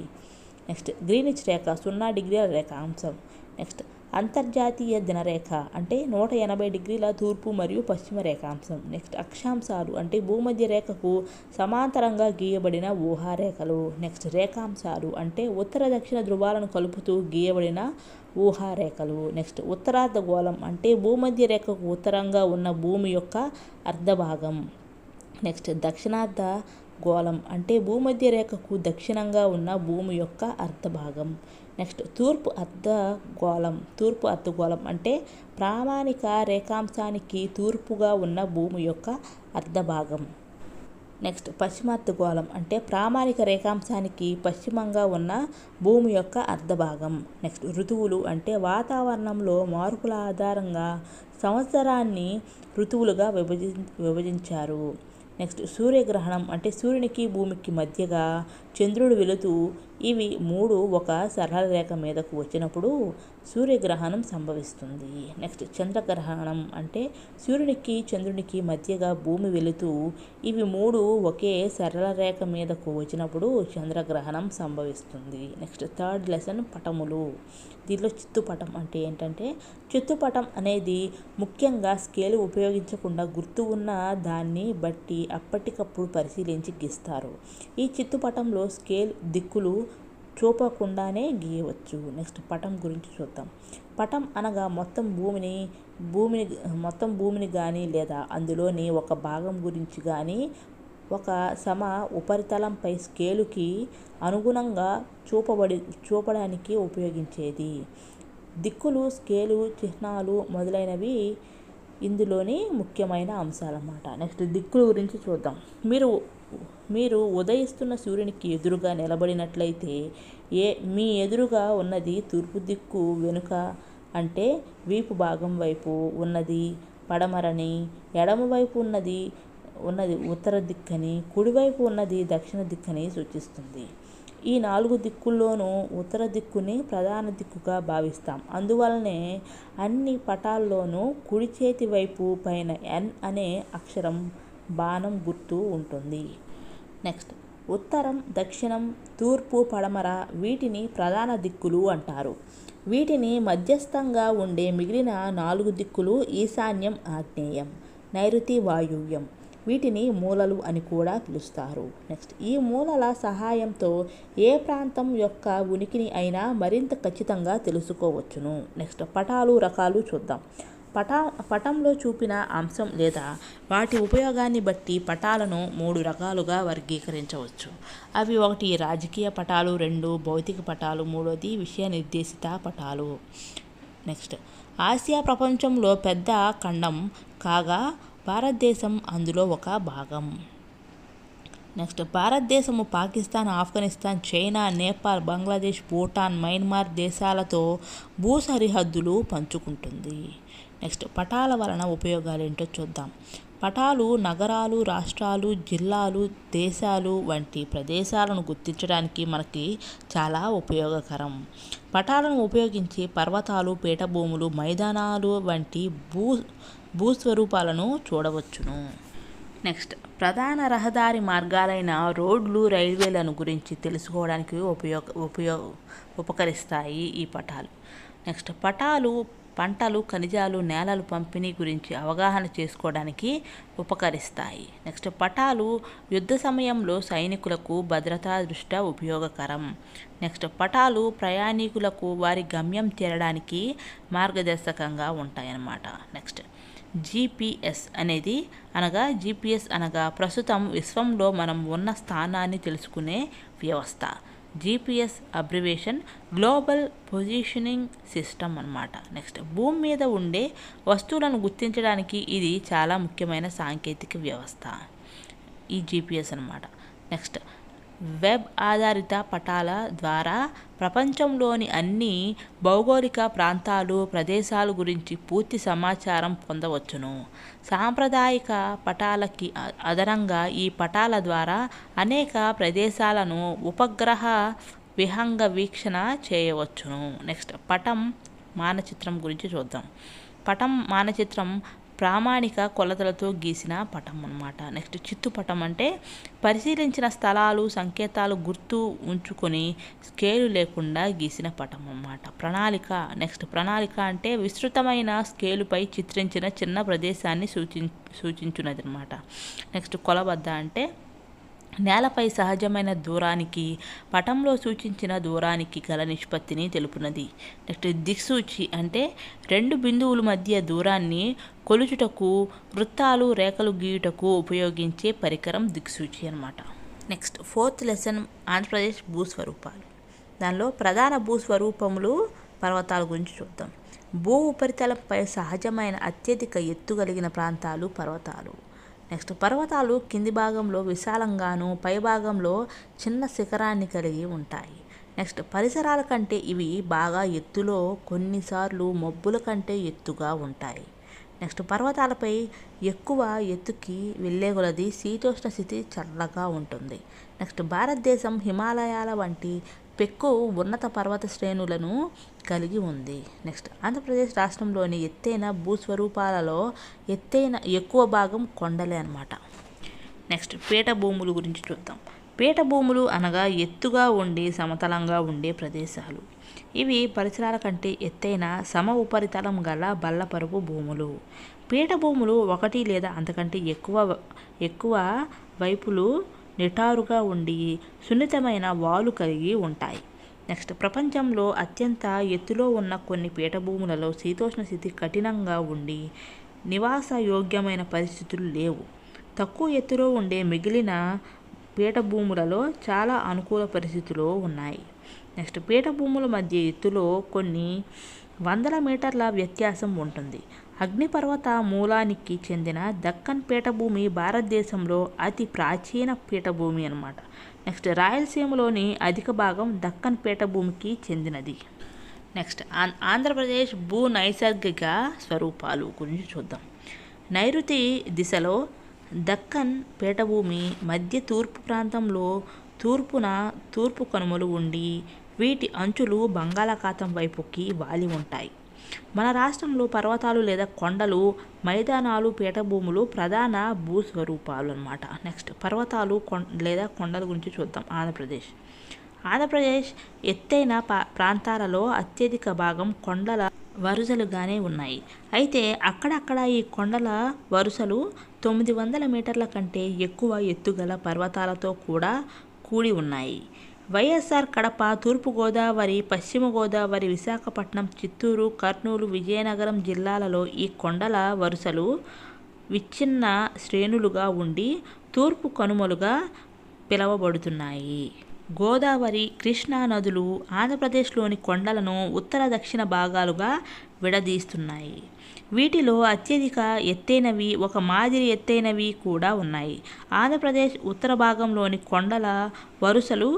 నెక్స్ట్ గ్రీనిచ్ రేఖ 0 డిగ్రీల రేఖాంశం. నెక్స్ట్ అంతర్జాతీయ దినరేఖ అంటే 180 డిగ్రీల తూర్పు మరియు పశ్చిమ రేఖాంశం. నెక్స్ట్ అక్షాంశాలు అంటే భూమధ్య రేఖకు సమాంతరంగా గీయబడిన ఊహారేఖలు. నెక్స్ట్ రేఖాంశాలు అంటే ఉత్తర దక్షిణ ధ్రువాలను కలుపుతూ గీయబడిన ఊహారేఖలు. నెక్స్ట్ ఉత్తరార్ధగోళం అంటే భూమధ్య రేఖకు ఉత్తరంగా ఉన్న భూమి యొక్క అర్ధభాగం. నెక్స్ట్ దక్షిణార్ధ గోళం అంటే భూమధ్య రేఖకు దక్షిణంగా ఉన్న భూమి యొక్క అర్ధభాగం. నెక్స్ట్ తూర్పు అర్ధగోళం అంటే ప్రామాణిక రేఖాంశానికి తూర్పుగా ఉన్న భూమి యొక్క అర్ధభాగం. నెక్స్ట్ పశ్చిమార్ధగోళం అంటే ప్రామాణిక రేఖాంశానికి పశ్చిమంగా ఉన్న భూమి యొక్క అర్ధభాగం. నెక్స్ట్ ఋతువులు అంటే వాతావరణంలో మార్పుల ఆధారంగా సంవత్సరాన్ని ఋతువులుగా విభజించారు. నెక్స్ట్ సూర్యగ్రహణం అంటే సూర్యునికి భూమికి మధ్యగా చంద్రుడు వెళుతూ ఇవి 3 ఒక సరళ రేఖ మీదకు వచ్చినప్పుడు సూర్యగ్రహణం సంభవిస్తుంది. నెక్స్ట్ చంద్రగ్రహణం అంటే సూర్యునికి చంద్రునికి మధ్యగా భూమి వెళుతూ ఇవి 3 ఒకే సరళ రేఖ మీదకు వచ్చినప్పుడు చంద్రగ్రహణం సంభవిస్తుంది. నెక్స్ట్ థర్డ్ లెసన్ పటములు. దీనిలో చిత్తుపటం అంటే ఏంటంటే చిత్తుపటం అనేది ముఖ్యంగా స్కేలు ఉపయోగించకుండా గుర్తు ఉన్న దాన్ని బట్టి అప్పటికప్పుడు పరిశీలించి గీస్తారు. ఈ చిత్తుపటంలో స్కేల్ దిక్కులు చూపకుండానే గీయవచ్చు. నెక్స్ట్ పటం గురించి చూద్దాం. పటం అనగా మొత్తం భూమిని కానీ లేదా అందులోని ఒక భాగం గురించి కానీ ఒక సమ ఉపరితలంపై స్కేలుకి అనుగుణంగా చూపడానికి ఉపయోగించేది. దిక్కులు, స్కేలు, చిహ్నాలు మొదలైనవి ఇందులోని ముఖ్యమైన అంశాలన్నమాట. నెక్స్ట్ దిక్కుల గురించి చూద్దాం. మీరు ఉదయిస్తున్న సూర్యునికి ఎదురుగా నిలబడినట్లయితే మీ ఎదురుగా ఉన్నది తూర్పు దిక్కు, వెనుక అంటే వీపు భాగం వైపు ఉన్నది పడమరని, ఎడమవైపు ఉన్నది ఉత్తర దిక్కని, కుడివైపు ఉన్నది దక్షిణ దిక్కని సూచిస్తుంది. ఈ 4 దిక్కుల్లోనూ ఉత్తర దిక్కుని ప్రధాన దిక్కుగా భావిస్తాం. అందువలనే అన్ని పటాల్లోనూ కుడి చేతి వైపు పైన N అనే అక్షరం బాణం గుర్తు ఉంటుంది. నెక్స్ట్ ఉత్తరం, దక్షిణం, తూర్పు, పడమర వీటిని ప్రధాన దిక్కులు అంటారు. వీటిని మధ్యస్థంగా ఉండే మిగిలిన 4 దిక్కులు ఈశాన్యం, ఆగ్నేయం, నైరుతి, వాయువ్యం వీటిని మూలలు అని కూడా పిలుస్తారు. నెక్స్ట్ ఈ మూలల సహాయంతో ఏ ప్రాంతం యొక్క ఉనికిని అయినా మరింత ఖచ్చితంగా తెలుసుకోవచ్చును. నెక్స్ట్ పటాలు రకాలు చూద్దాం. పటంలో చూపిన అంశం లేదా వాటి ఉపయోగాన్ని బట్టి పటాలను 3 రకాలుగా వర్గీకరించవచ్చు. అవి 1 రాజకీయ పటాలు, 2 భౌతిక పటాలు, 3వది విషయ నిర్దేశిత పటాలు. నెక్స్ట్ ఆసియా ప్రపంచంలో పెద్ద ఖండం కాగా భారతదేశం అందులో ఒక భాగం. నెక్స్ట్ భారతదేశము పాకిస్తాన్, ఆఫ్ఘనిస్తాన్, చైనా, నేపాల్, బంగ్లాదేశ్, భూటాన్, మయన్మార్ దేశాలతో భూ సరిహద్దులు పంచుకుంటుంది. నెక్స్ట్ పటాల వలన ఉపయోగాలు ఏంటో చూద్దాం. పటాలు నగరాలు, రాష్ట్రాలు, జిల్లాలు, దేశాలు వంటి ప్రదేశాలను గుర్తించడానికి మనకి చాలా ఉపయోగకరం. పటాలను ఉపయోగించి పర్వతాలు, పీఠభూములు, మైదానాలు వంటి భూస్వరూపాలను చూడవచ్చును. నెక్స్ట్ ప్రధాన రహదారి మార్గాలైన రోడ్లు, రైల్వేలను గురించి తెలుసుకోవడానికి ఉపకరిస్తాయి ఈ పటాలు. నెక్స్ట్ పటాలు పంటలు, ఖనిజాలు, నేలలు పంపిణీ గురించి అవగాహన చేసుకోవడానికి ఉపకరిస్తాయి. నెక్స్ట్ పటాలు యుద్ధ సమయంలో సైనికులకు భద్రతా దృష్ట్యా ఉపయోగకరం. నెక్స్ట్ పటాలు ప్రయాణికులకు వారి గమ్యం చేరడానికి మార్గదర్శకంగా ఉంటాయన్నమాట. నెక్స్ట్ జీపీఎస్ అనగా ప్రస్తుతం విశ్వంలో మనం ఉన్న స్థానాన్ని తెలుసుకునే వ్యవస్థ. GPS abbreviation global positioning system అన్నమాట. నెక్స్ట్ భూమి మీద ఉండే వస్తువులను గుర్తించడానికి ఇది చాలా ముఖ్యమైన సాంకేతిక వ్యవస్థ ఈ జీపీఎస్ అన్నమాట. నెక్స్ట్ వెబ్ ఆధారిత పటాల ద్వారా ప్రపంచంలోని అన్ని భౌగోళిక ప్రాంతాలు, ప్రదేశాల గురించి పూర్తి సమాచారం పొందవచ్చును. సాంప్రదాయిక పటాలకి అదనంగా ఈ పటాల ద్వారా అనేక ప్రదేశాలను ఉపగ్రహ విహంగ వీక్షణ చేయవచ్చును. నెక్స్ట్ పటం మానచిత్రం గురించి చూద్దాం. పటం మానచిత్రం ప్రామాణిక కొలతలతో గీసిన పటం అన్నమాట. నెక్స్ట్ చిత్తుపటం అంటే పరిశీలించిన స్థలాలు, సంకేతాలు గుర్తు ఉంచుకొని స్కేలు లేకుండా గీసిన పటం అన్నమాట. ప్రణాళిక. నెక్స్ట్ ప్రణాళిక అంటే విస్తృతమైన స్కేలుపై చిత్రించిన చిన్న ప్రదేశాన్ని సూచించున్నది అన్నమాట. నెక్స్ట్ కొలబద్ద అంటే నేలపై సహజమైన దూరానికి పటంలో సూచించిన దూరానికి గల నిష్పత్తిని తెలుపునది. నెక్స్ట్ దిక్సూచి అంటే రెండు బిందువుల మధ్య దూరాన్ని కొలుచుటకు వృత్తాలు, రేఖలు గీయుటకు ఉపయోగించే పరికరం దిక్సూచి అన్నమాట. నెక్స్ట్ ఫోర్త్ లెసన్ ఆంధ్రప్రదేశ్ భూస్వరూపాలు. దానిలో ప్రధాన భూస్వరూపములు పర్వతాల గురించి చూద్దాం. భూ ఉపరితలంపై సహజమైన అత్యధిక ఎత్తు కలిగిన ప్రాంతాలు పర్వతాలు. నెక్స్ట్ పర్వతాలు కింది భాగంలో విశాలంగాను, పై భాగంలో చిన్న శిఖరాన్ని కలిగి ఉంటాయి. నెక్స్ట్ పరిసరాల కంటే ఇవి బాగా ఎత్తులో, కొన్నిసార్లు మబ్బుల కంటే ఎత్తుగా ఉంటాయి. నెక్స్ట్ పర్వతాలపై ఎక్కువ ఎత్తుకి వెళ్ళే కొలది శీతోష్ణ స్థితి చల్లగా ఉంటుంది. నెక్స్ట్ భారతదేశం హిమాలయాల వంటి పెక్కు ఉన్నత పర్వత శ్రేణులను కలిగి ఉంది. నెక్స్ట్ ఆంధ్రప్రదేశ్ రాష్ట్రంలోని ఎత్తైన భూస్వరూపాలలో ఎక్కువ భాగం కొండలే అన్నమాట. నెక్స్ట్ పీఠభూములు గురించి చూద్దాం. పీఠభూములు అనగా ఎత్తుగా ఉండి సమతలంగా ఉండే ప్రదేశాలు. ఇవి పరిసరాల కంటే ఎత్తైన సమ ఉపరితలం గల బల్లపరుపు భూములు. పీఠభూములు ఒకటి లేదా అంతకంటే ఎక్కువ వైపులు నిటారుగా ఉండి సున్నితమైన వాలు కలిగి ఉంటాయి. నెక్స్ట్ ప్రపంచంలో అత్యంత ఎత్తులో ఉన్న కొన్ని పీఠభూములలో శీతోష్ణ స్థితి కఠినంగా ఉండి నివాస యోగ్యమైన పరిస్థితులు లేవు. తక్కువ ఎత్తులో ఉండే మిగిలిన పీఠభూములలో చాలా అనుకూల పరిస్థితులు ఉన్నాయి. నెక్స్ట్ పీఠభూముల మధ్య ఎత్తులో కొన్ని వందల మీటర్ల వ్యత్యాసం ఉంటుంది. అగ్నిపర్వత మూలానికి చెందిన దక్కన్ పీఠభూమి భారతదేశంలో అతి ప్రాచీన పీఠభూమి అన్నమాట. నెక్స్ట్ రాయలసీమలోని అధిక భాగం దక్కన్ పీఠభూమికి చెందినది. నెక్స్ట్ ఆంధ్రప్రదేశ్ భూ నైసర్గిక స్వరూపాలు గురించి చూద్దాం. నైరుతి దిశలో దక్కన్ పీఠభూమి మధ్య తూర్పు ప్రాంతంలో తూర్పు కనుమలు ఉండి వీటి అంచులు బంగాళాఖాతం వైపుకి వాలి ఉంటాయి. మన రాష్ట్రంలో పర్వతాలు లేదా కొండలు, మైదానాలు, పీఠభూములు ప్రధాన భూస్వరూపాలు అన్నమాట. నెక్స్ట్ పర్వతాలు లేదా కొండల గురించి చూద్దాం. ఆంధ్రప్రదేశ్ ఎత్తైన ప్రాంతాలలో అత్యధిక భాగం కొండల వరుసలుగానే ఉన్నాయి. అయితే అక్కడక్కడ ఈ కొండల వరుసలు 900 మీటర్ల కంటే ఎక్కువ ఎత్తుగల పర్వతాలతో కూడా కూడి ఉన్నాయి. వైఎస్ఆర్ కడప, తూర్పుగోదావరి, పశ్చిమ గోదావరి, విశాఖపట్నం, చిత్తూరు, కర్నూలు, విజయనగరం జిల్లాలలో ఈ కొండల వరుసలు విచ్ఛిన్న శ్రేణులుగా ఉండి తూర్పు కనుమలుగా పిలువబడుతున్నాయి. గోదావరి, కృష్ణా నదులు ఆంధ్రప్రదేశ్లోని కొండలను ఉత్తర, దక్షిణ భాగాలుగా విడదీస్తున్నాయి. వీటిలో అత్యధిక ఎత్తైనవి, ఒక మాదిరి ఎత్తైనవి కూడా ఉన్నాయి. ఆంధ్రప్రదేశ్ ఉత్తర భాగంలోని కొండల వరుసలు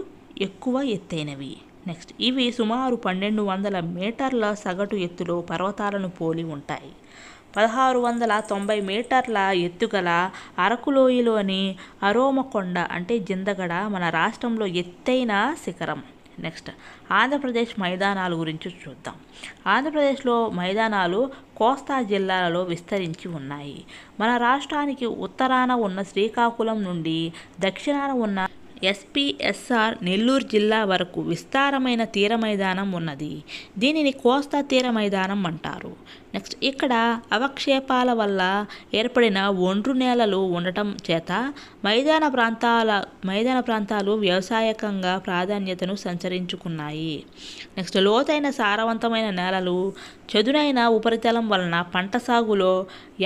ఎక్కువ ఎత్తైనవి. నెక్స్ట్ ఇవి సుమారు 1200 మీటర్ల సగటు ఎత్తులో పర్వతాలను పోలి ఉంటాయి. 1690 మీటర్ల ఎత్తుగల అరకులోయలోని అరోమకొండ అంటే జిందగడ మన రాష్ట్రంలో ఎత్తైన శిఖరం. నెక్స్ట్ ఆంధ్రప్రదేశ్ మైదానాల గురించి చూద్దాం. ఆంధ్రప్రదేశ్లో మైదానాలు కోస్తా జిల్లాలలో విస్తరించి ఉన్నాయి. మన రాష్ట్రానికి ఉత్తరాన ఉన్న శ్రీకాకుళం నుండి దక్షిణాన ఉన్న ఎస్పీఎస్ఆర్ నెల్లూరు జిల్లా వరకు విస్తారమైన తీర మైదానం ఉన్నది. దీనిని కోస్తా తీర మైదానం అంటారు. నెక్స్ట్ ఇక్కడ అవక్షేపాల వల్ల ఏర్పడిన ఒండ్రు నేలలు ఉండటం చేత మైదాన ప్రాంతాలు వ్యవసాయకంగా ప్రాధాన్యతను సంతరించుకున్నాయి. నెక్స్ట్ లోతైన సారవంతమైన నేలలు, చదునైన ఉపరితలం వలన పంట సాగులో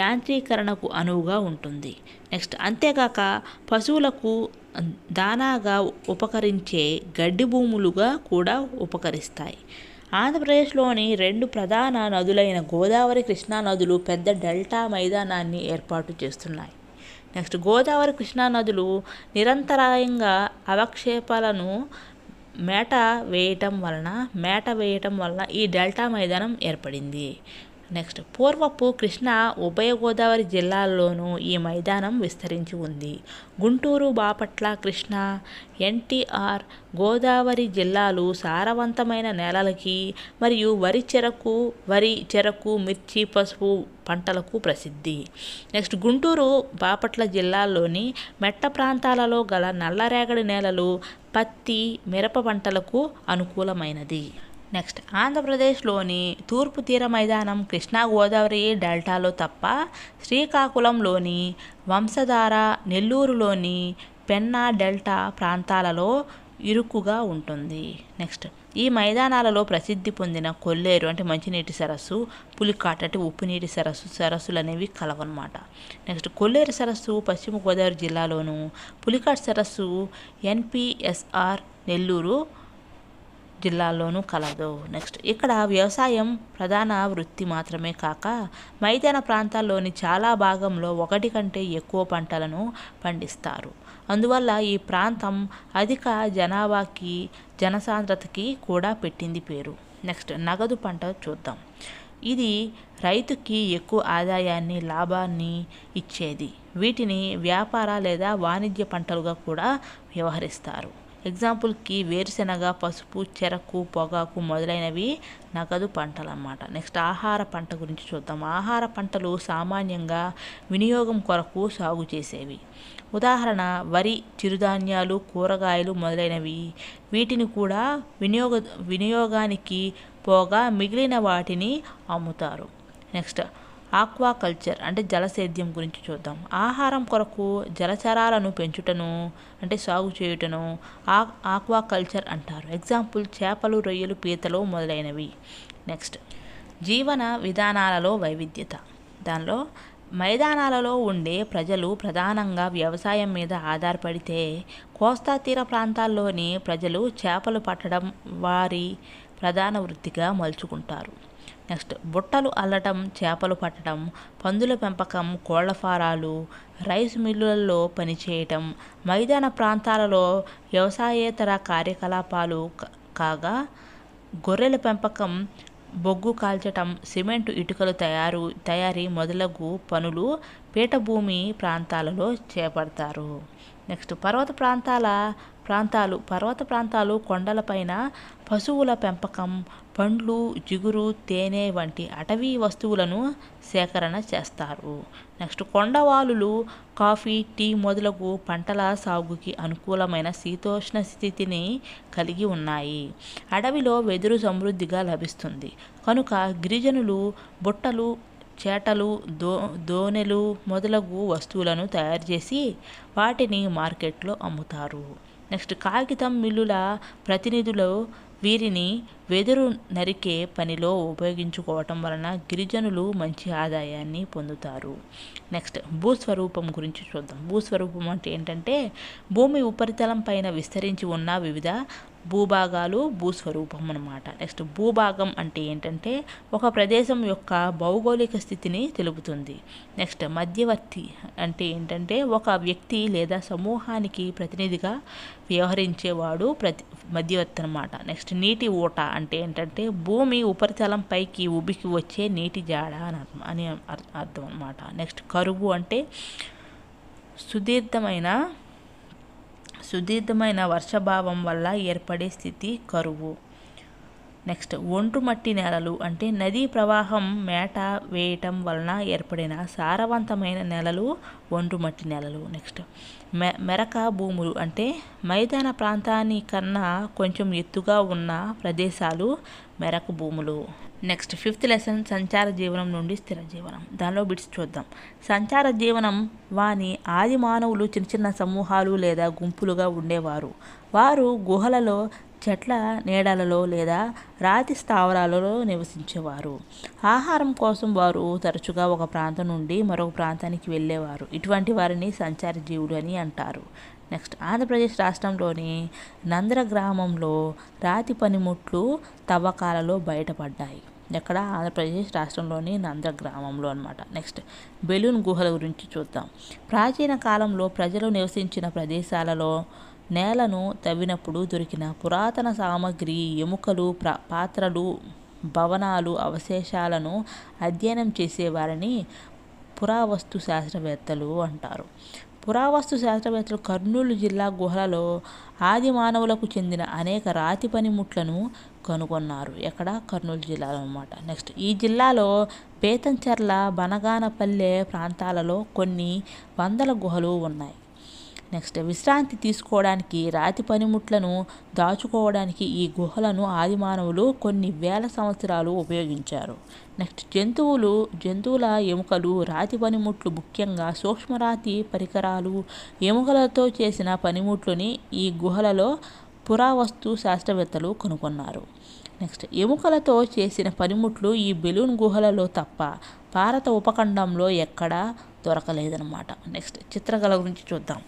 యాంత్రీకరణకు అనువుగా ఉంటుంది. నెక్స్ట్ అంతేకాక పశువులకు దానాగా ఉపకరించే గడ్డి భూములుగా కూడా ఉపకరిస్తాయి. ఆంధ్రప్రదేశ్లోని 2 ప్రధాన నదులైన గోదావరి, కృష్ణా నదులు పెద్ద డెల్టా మైదానాన్ని ఏర్పాటు చేస్తున్నాయి. నెక్స్ట్ గోదావరి, కృష్ణా నదులు నిరంతరాయంగా అవక్షేపాలను మేట వేయటం వలన ఈ డెల్టా మైదానం ఏర్పడింది. నెక్స్ట్ పూర్వపు కృష్ణా, ఉభయ గోదావరి జిల్లాల్లోనూ ఈ మైదానం విస్తరించి ఉంది. గుంటూరు, బాపట్ల, కృష్ణా, ఎన్టీఆర్, గోదావరి జిల్లాలు సారవంతమైన నేలలకి మరియు వరి, చెరకు, మిర్చి, పసుపు పంటలకు ప్రసిద్ధి. నెక్స్ట్ గుంటూరు, బాపట్ల జిల్లాల్లోని మెట్ట ప్రాంతాలలో గల నల్లరేగడి నేలలు పత్తి, మిరప పంటలకు అనుకూలమైనది. నెక్స్ట్ ఆంధ్రప్రదేశ్లోని తూర్పు తీర మైదానం కృష్ణా, గోదావరి డెల్టాలో తప్ప శ్రీకాకుళంలోని వంశధార, నెల్లూరులోని పెన్నా డెల్టా ప్రాంతాలలో ఇరుకుగా ఉంటుంది. నెక్స్ట్ ఈ మైదానాలలో ప్రసిద్ధి పొందిన కొల్లేరు అంటే మంచినీటి సరస్సు, పులికాట్ అంటే ఉప్పునీటి సరస్సులు అనేవి కలవన్నమాట. నెక్స్ట్ కొల్లేరు సరస్సు పశ్చిమ గోదావరి జిల్లాలోను, పులికాట్ సరస్సు ఎన్పీఎస్ఆర్ నెల్లూరు జిల్లాల్లోనూ కలదు. నెక్స్ట్ ఇక్కడ వ్యవసాయం ప్రధాన వృత్తి మాత్రమే కాక మైదాన ప్రాంతాల్లోని చాలా భాగంలో 1 కంటే ఎక్కువ పంటలను పండిస్తారు. అందువల్ల ఈ ప్రాంతం అధిక జనాభాకి, జనసాంద్రతకి కూడా పెట్టింది పేరు. నెక్స్ట్ నగదు పంట చూద్దాం. ఇది రైతుకి ఎక్కువ ఆదాయాన్ని, లాభాన్ని ఇచ్చేది. వీటిని వ్యాపార లేదా వాణిజ్య పంటలుగా కూడా వ్యవహరిస్తారు. ఎగ్జాంపుల్కి వేరుశెనగ, పసుపు, చెరకు, పొగాకు మొదలైనవి నగదు పంటలు అన్నమాట. నెక్స్ట్ ఆహార పంట గురించి చూద్దాం. ఆహార పంటలు సామాన్యంగా వినియోగం కొరకు సాగు చేసేవి. ఉదాహరణ వరి, చిరుధాన్యాలు, కూరగాయలు మొదలైనవి. వీటిని కూడా వినియోగానికి పోగా మిగిలిన వాటిని అమ్ముతారు. నెక్స్ట్ ఆక్వాకల్చర్ అంటే జలసేద్యం గురించి చూద్దాం. ఆహారం కొరకు జలచరాలను పెంచుటను అంటే సాగు చేయుటను ఆక్వాకల్చర్ అంటారు. ఎగ్జాంపుల్ చేపలు, రొయ్యలు, పీతలు మొదలైనవి. నెక్స్ట్ జీవన విధానాలలో వైవిధ్యత. దానిలో మైదానాలలో ఉండే ప్రజలు ప్రధానంగా వ్యవసాయం మీద ఆధారపడితే కోస్తా తీర ప్రాంతాల్లోని ప్రజలు చేపలు పట్టడం వారి ప్రధాన వృత్తిగా మలుచుకుంటారు. నెక్స్ట్ బుట్టలు అల్లటం, చేపలు పట్టడం, పందుల పెంపకం, కోళ్ల ఫారాలు, రైస్ మిల్లులలో పనిచేయటం మైదాన ప్రాంతాలలో వ్యవసాయేతర కార్యకలాపాలు కాగా గొర్రెల పెంపకం, బొగ్గు కాల్చటం, సిమెంటు ఇటుకలు తయారీ మొదలగు పనులు పీఠభూమి ప్రాంతాలలో చేపడతారు. నెక్స్ట్ పర్వత ప్రాంతాలు కొండలపైన పశువుల పెంపకం, పండ్లు, జిగురు, తేనె వంటి అటవీ వస్తువులను సేకరణ చేస్తారు. నెక్స్ట్ కొండవాలులు కాఫీ, టీ మొదలగు పంటల సాగుకి అనుకూలమైన శీతోష్ణ స్థితిని కలిగి ఉన్నాయి. అడవిలో వెదురు సమృద్ధిగా లభిస్తుంది కనుక గిరిజనులు బుట్టలు, చేటలు, దోనెలు మొదలగు వస్తువులను తయారు చేసి వాటిని మార్కెట్లో అమ్ముతారు. నెక్స్ట్ కాగితం మిల్లుల ప్రతినిధులు వీరిని వెదురు నరికే పనిలో ఉపయోగించుకోవటం వలన గిరిజనులు మంచి ఆదాయాన్ని పొందుతారు. నెక్స్ట్ భూస్వరూపం గురించి చూద్దాం. భూస్వరూపం అంటే ఏంటంటే భూమి ఉపరితలం పైన విస్తరించి ఉన్న వివిధ భూభాగాలు భూస్వరూపం అన్నమాట. నెక్స్ట్ భూభాగం అంటే ఏంటంటే ఒక ప్రదేశం యొక్క భౌగోళిక స్థితిని తెలుపుతుంది. నెక్స్ట్ మధ్యవర్తి అంటే ఏంటంటే ఒక వ్యక్తి లేదా సమూహానికి ప్రతినిధిగా వ్యవహరించేవాడు మధ్యవర్తి అన్నమాట. నెక్స్ట్ నీటి ఊట అంటే ఏంటంటే భూమి ఉపరితలం పైకి ఉబికి వచ్చే నీటి జాడ అని అర్థం అన్నమాట. నెక్స్ట్ కరువు అంటే సుదీర్ఘమైన వర్షాభావం వల్ల ఏర్పడే స్థితి కరువు. నెక్స్ట్ ఒండ్రుమట్టి నేలలు అంటే నదీ ప్రవాహం మేట వేయటం వలన ఏర్పడిన సారవంతమైన నేలలు ఒండ్రుమట్టి నేలలు. నెక్స్ట్ మెరక భూములు అంటే మైదాన ప్రాంతానికన్నా కొంచెం ఎత్తుగా ఉన్న ప్రదేశాలు మెరక భూములు. నెక్స్ట్ 5th లెసన్ సంచార జీవనం నుండి స్థిర జీవనం. దానిలో బిట్స్ చూద్దాం. సంచార జీవనం వాని ఆది మానవులు చిన్న చిన్న సమూహాలు లేదా గుంపులుగా ఉండేవారు. వారు గుహలలో, చెట్ల నీడలలో లేదా రాతి స్థావరాలలో నివసించేవారు. ఆహారం కోసం వారు తరచుగా ఒక ప్రాంతం నుండి మరొక ప్రాంతానికి వెళ్ళేవారు. ఇటువంటి వారిని సంచార జీవులు అని అంటారు. నెక్స్ట్ ఆంధ్రప్రదేశ్ రాష్ట్రంలోని నంద్ర గ్రామంలో రాతి పనిముట్లు తవ్వకాలలో బయటపడ్డాయి. ఎక్కడ? ఆంధ్రప్రదేశ్ రాష్ట్రంలోని నంద్ర గ్రామంలో అనమాట. నెక్స్ట్ బెలూన్ గుహల గురించి చూద్దాం. ప్రాచీన కాలంలో ప్రజలు నివసించిన ప్రదేశాలలో నేలను తవ్వినప్పుడు దొరికిన పురాతన సామగ్రి, ఎముకలు, పాత్రలు, భవనాలు అవశేషాలను అధ్యయనం చేసేవారని పురావస్తు శాస్త్రవేత్తలు అంటారు. పురావస్తు శాస్త్రవేత్తలు కర్నూలు జిల్లా గుహలలో ఆది మానవులకు చెందిన అనేక రాతి పనిముట్లను కనుగొన్నారు. ఎక్కడ? కర్నూలు జిల్లాలో అన్నమాట. నెక్స్ట్ ఈ జిల్లాలో పేతంచెర్ల, బనగానపల్లె ప్రాంతాలలో కొన్ని వందల గుహలు ఉన్నాయి. నెక్స్ట్ విశ్రాంతి తీసుకోవడానికి, రాతి పనిముట్లను దాచుకోవడానికి ఈ గుహలను ఆది మానవులు కొన్ని వేల సంవత్సరాలు ఉపయోగించారు. నెక్స్ట్ జంతువుల ఎముకలు, రాతి పనిముట్లు, ముఖ్యంగా సూక్ష్మరాతి పరికరాలు, ఎముకలతో చేసిన పనిముట్లని ఈ గుహలలో పురావస్తు శాస్త్రవేత్తలు కనుగొన్నారు. నెక్స్ట్ ఎముకలతో చేసిన పనిముట్లు ఈ బెలూన్ గుహలలో తప్ప భారత ఉపఖండంలో ఎక్కడా దొరకలేదన్నమాట. నెక్స్ట్ చిత్రకళ గురించి చూద్దాం.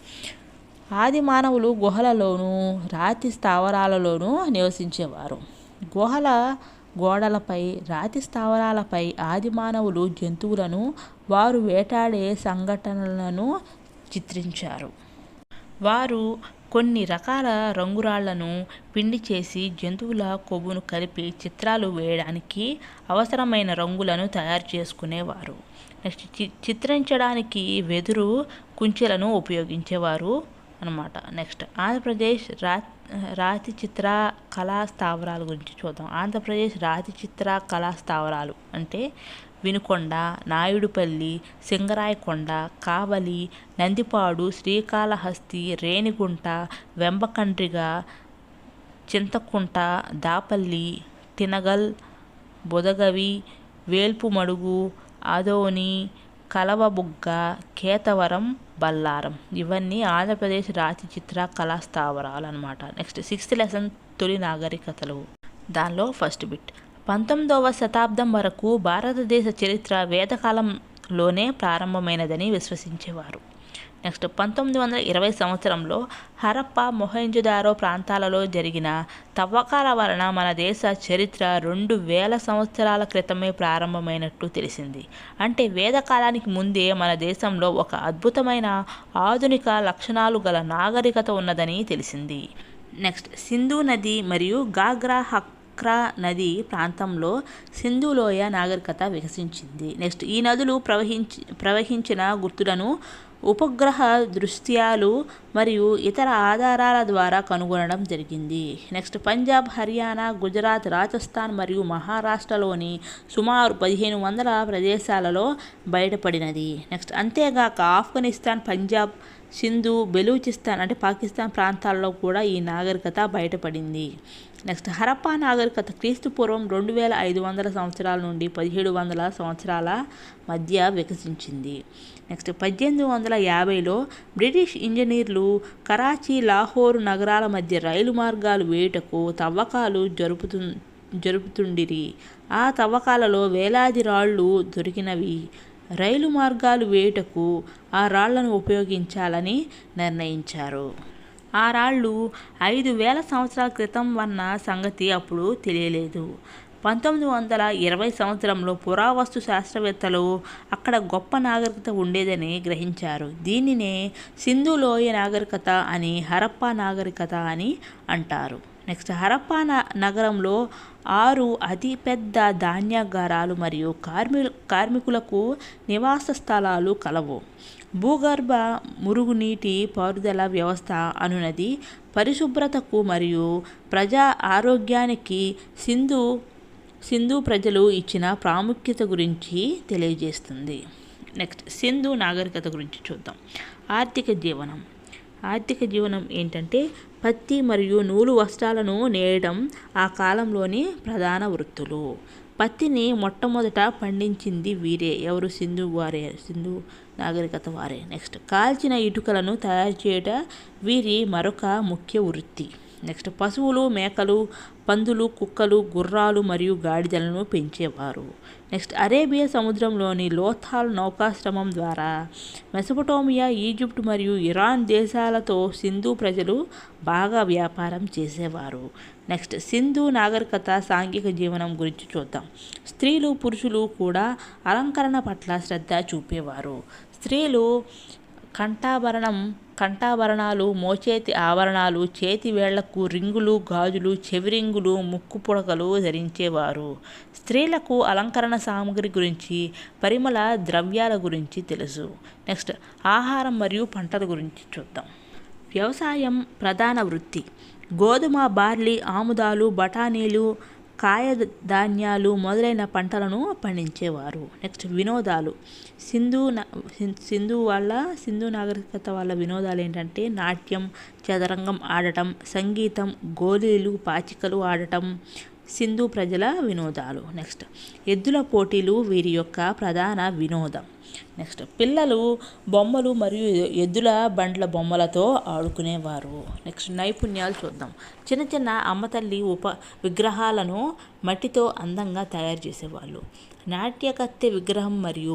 ఆది మానవులు గుహలలోనూ రాతి స్థావరాలలోనూ నివసించేవారు. గుహల గోడలపై, రాతి స్థావరాలపై ఆది మానవులు జంతువులను, వారు వేటాడే సంఘటనలను చిత్రించారు. వారు కొన్ని రకాల రంగురాళ్లను పిండి చేసి జంతువుల కొవ్వును కలిపి చిత్రాలు వేయడానికి అవసరమైన రంగులను తయారు చేసుకునేవారు. నెక్స్ట్ చిత్రించడానికి వెదురు కుంచెలను ఉపయోగించేవారు అనమాట. నెక్స్ట్ ఆంధ్రప్రదేశ్ రాతి చిత్ర కళా స్థావరాల గురించి చూద్దాం. ఆంధ్రప్రదేశ్ రాతి చిత్ర కళా స్థావరాలు అంటే వినుకొండ, నాయుడుపల్లి, సింగరాయకొండ, కావలి, నందిపాడు, శ్రీకాళహస్తి, రేణిగుంట, వెంబకండ్రిగ, చింతకుంట, దాపల్లి, తినగల్, బుదగవి, వేల్పుమడుగు, ఆదోని, కలవబుగ్గ, కేతవరం, బల్లారం ఇవన్నీ ఆంధ్రప్రదేశ్ రాతి చిత్ర కళా స్థావరాలు అనమాట. నెక్స్ట్ 6th లెసన్ తొలి నాగరికతలు. దానిలో ఫస్ట్ బిట్. 19వ శతాబ్దం వరకు భారతదేశ చరిత్ర వేదకాలంలోనే ప్రారంభమైనదని విశ్వసించేవారు. నెక్స్ట్ 1920 సంవత్సరంలో హరప్ప, మొహంజదారో ప్రాంతాలలో జరిగిన తవ్వకాల వలన మన దేశ చరిత్ర 2000 సంవత్సరాల క్రితమే ప్రారంభమైనట్టు తెలిసింది. అంటే వేదకాలానికి ముందే మన దేశంలో ఒక అద్భుతమైన ఆధునిక లక్షణాలు గల నాగరికత ఉన్నదని తెలిసింది. నెక్స్ట్ సింధు నది మరియు గాగ్రా నది ప్రాంతంలో సింధు లోయ నాగరికత వికసించింది. నెక్స్ట్ ఈ నదులు ప్రవహించిన గుర్తులను ఉపగ్రహ దృశ్యాలు మరియు ఇతర ఆధారాల ద్వారా కనుగొనడం జరిగింది. నెక్స్ట్ పంజాబ్, హర్యానా, గుజరాత్, రాజస్థాన్ మరియు మహారాష్ట్రలోని సుమారు 1500 ప్రదేశాలలో బయటపడినది. నెక్స్ట్ అంతేగాక ఆఫ్ఘనిస్తాన్, పంజాబ్, సింధు, బెలూచిస్తాన్ అంటే పాకిస్తాన్ ప్రాంతాల్లో కూడా ఈ నాగరికత బయటపడింది. నెక్స్ట్ హరప్పా నాగరికత క్రీస్తుపూర్వం 2500 సంవత్సరాల నుండి 1700 సంవత్సరాల మధ్య వికసించింది. నెక్స్ట్ 1850లో బ్రిటిష్ ఇంజనీర్లు కరాచీ, లాహోర్ నగరాల మధ్య రైలు మార్గాలు వేయుటకు తవ్వకాలు జరుపుతుండిరి. ఆ తవ్వకాలలో వేలాది రాళ్లు దొరికినవి. రైలు మార్గాలు వేయుటకు ఆ రాళ్లను ఉపయోగించాలని నిర్ణయించారు. ఆ రాళ్ళు 5000 సంవత్సరాల క్రితం వన్న సంగతి అప్పుడు తెలియలేదు. 1920 సంవత్సరంలో పురావస్తు శాస్త్రవేత్తలు అక్కడ గొప్ప నాగరికత ఉండేదని గ్రహించారు. దీనినే సింధు లోయ నాగరికత అని, హరప్పా నాగరికత అని అంటారు. నెక్స్ట్ హరప్పా నగరంలో 6 అతిపెద్ద ధాన్యాగారాలు మరియు కార్మికులకు నివాస స్థలాలు కలవు. భూగర్భ మురుగునీటి పారుదల వ్యవస్థ అనునది పరిశుభ్రతకు మరియు ప్రజా ఆరోగ్యానికి సింధు ప్రజలు ఇచ్చిన ప్రాముఖ్యత గురించి తెలియజేస్తుంది. నెక్స్ట్ సింధు నాగరికత గురించి చూద్దాం. ఆర్థిక జీవనం ఏంటంటే పత్తి మరియు నూలు వస్త్రాలను నేయడం ఆ కాలంలోని ప్రధాన వృత్తులు. పత్తిని మొట్టమొదట పండించింది వీరే. ఎవరు? సింధు నాగరికత వారే. నెక్స్ట్ కాల్చిన ఇటుకలను తయారు చేయట వీరి మరొక ముఖ్య వృత్తి. నెక్స్ట్ పశువులు, మేకలు, పందులు, కుక్కలు, గుర్రాలు మరియు గాడిదలను పెంచేవారు. నెక్స్ట్ అరేబియా సముద్రంలోని లోథాల్ నౌకాశ్రమం ద్వారా మెసొపొటేమియా, ఈజిప్ట్ మరియు ఇరాన్ దేశాలతో సింధు ప్రజలు బాగా వ్యాపారం చేసేవారు. నెక్స్ట్ సింధు నాగరికత సాంఘిక జీవనం గురించి చూద్దాం. స్త్రీలు, పురుషులు కూడా అలంకరణ పట్ల శ్రద్ధ చూపేవారు. స్త్రీలు కంఠాభరణాలు, మోచేతి ఆభరణాలు, చేతి వేళ్లకు రింగులు, గాజులు, చెవిరింగులు, ముక్కు పుడకలు ధరించేవారు. స్త్రీలకు అలంకరణ సామగ్రి గురించి, పరిమళ ద్రవ్యాల గురించి తెలుసు. నెక్స్ట్ ఆహారం మరియు పంటల గురించి చూద్దాం. వ్యవసాయం ప్రధాన వృత్తి. గోధుమ, బార్లీ, ఆముదాలు, బఠానీలు, కాయధాన్యాలు మొదలైన పంటలను పండించేవారు. నెక్స్ట్ వినోదాలు. సింధు నాగరికత వాళ్ళ వినోదాలు ఏంటంటే నాట్యం, చదరంగం ఆడటం, సంగీతం, గోలీలు, పాచికలు ఆడటం సింధు ప్రజల వినోదాలు. నెక్స్ట్ ఎద్దుల పోటీలు వీరి యొక్క ప్రధాన వినోదం. నెక్స్ట్ పిల్లలు బొమ్మలు మరియు ఎద్దుల బండ్ల బొమ్మలతో ఆడుకునేవారు. నెక్స్ట్ నైపుణ్యాలు చూద్దాం. చిన్న చిన్న అమ్మతల్లి విగ్రహాలను మట్టితో అందంగా తయారు చేసేవాళ్ళు. నాట్యకత్తె విగ్రహం మరియు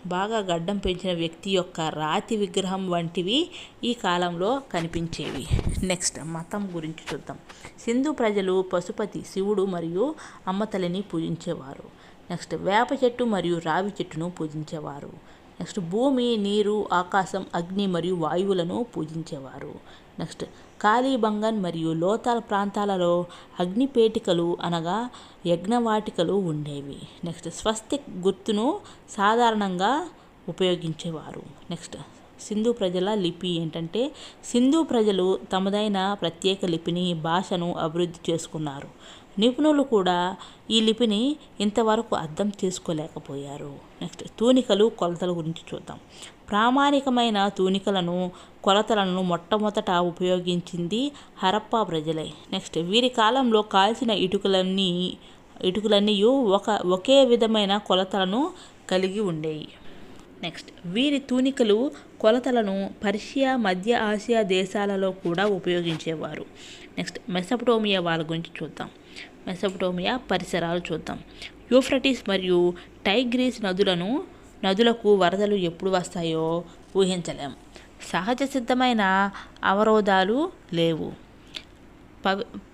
బాగా గడ్డం పెంచిన వ్యక్తి యొక్క రాతి విగ్రహం వంటివి ఈ కాలంలో కనిపించేవి. నెక్స్ట్ మతం గురించి చూద్దాం. సింధు ప్రజలు పశుపతి శివుడు మరియు అమ్మతల్లిని పూజించేవారు. నెక్స్ట్ వేప చెట్టు మరియు రావి చెట్టును పూజించేవారు. నెక్స్ట్ భూమి, నీరు, ఆకాశం, అగ్ని మరియు వాయువులను పూజించేవారు. నెక్స్ట్ కాళీబంగన్ మరియు లోతాల్ ప్రాంతాలలో అగ్నిపేటికలు అనగా యజ్ఞవాటికలు ఉండేవి. నెక్స్ట్ స్వస్తిక్ గుర్తును సాధారణంగా ఉపయోగించేవారు. నెక్స్ట్ సింధు ప్రజల లిపి ఏంటంటే సింధు ప్రజలు తమదైన ప్రత్యేక లిపిని, భాషను అభివృద్ధి చేసుకున్నారు. నిపుణులు కూడా ఈ లిపిని ఇంతవరకు అర్థం చేసుకోలేకపోయారు. నెక్స్ట్ తూనికలు, కొలతల గురించి చూద్దాం. ప్రామాణికమైన తూనికలను, కొలతలను మొట్టమొదట ఉపయోగించింది హరప్పా ప్రజలే. నెక్స్ట్ వీరి కాలంలో కాల్చిన ఇటుకలన్నీ ఒకే విధమైన కొలతలను కలిగి ఉండేవి. నెక్స్ట్ వీరి తూనికలు, కొలతలను పర్షియా, మధ్య ఆసియా దేశాలలో కూడా ఉపయోగించేవారు. నెక్స్ట్ మెసొపొటేమియా వాళ్ళ గురించి చూద్దాం. మెసొపొటేమియా పరిసరాలు చూద్దాం. యూఫ్రటీస్ మరియు టైగ్రీస్ నదులకు వరదలు ఎప్పుడు వస్తాయో ఊహించలేం. సహజ సిద్ధమైన అవరోధాలు లేవు.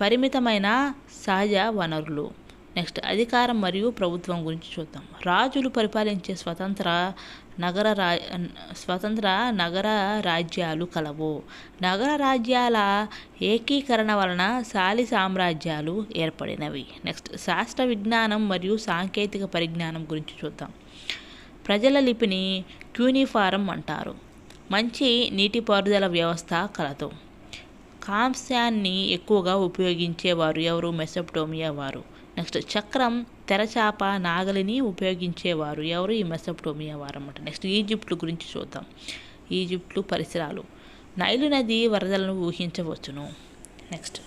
పరిమితమైన సహజ వనరులు. నెక్స్ట్ అధికారం మరియు ప్రభుత్వం గురించి చూద్దాం. రాజులు పరిపాలించే స్వతంత్ర నగర రాజ్యాలు కలవు. నగర రాజ్యాల ఏకీకరణ వలన శాలి సామ్రాజ్యాలు ఏర్పడినవి. నెక్స్ట్ శాస్త్ర విజ్ఞానం మరియు సాంకేతిక పరిజ్ఞానం గురించి చూద్దాం. ప్రజల లిపిని క్యూనిఫారం అంటారు. మంచి నీటిపారుదల వ్యవస్థ కలదు. కాంస్యాన్ని ఎక్కువగా ఉపయోగించేవారు. ఎవరు? మెసొపొటేమియా వారు. నెక్స్ట్ చక్రం, తెరచాప, నాగలిని ఉపయోగించేవారు. ఎవరు? ఈ మెసొపొటేమియా వారు అన్నమాట. నెక్స్ట్ ఈజిప్ట్ గురించి చూద్దాం. ఈజిప్టు పరిసరాలు. నైలు నది వరదలను ఊహించవచ్చును. నెక్స్ట్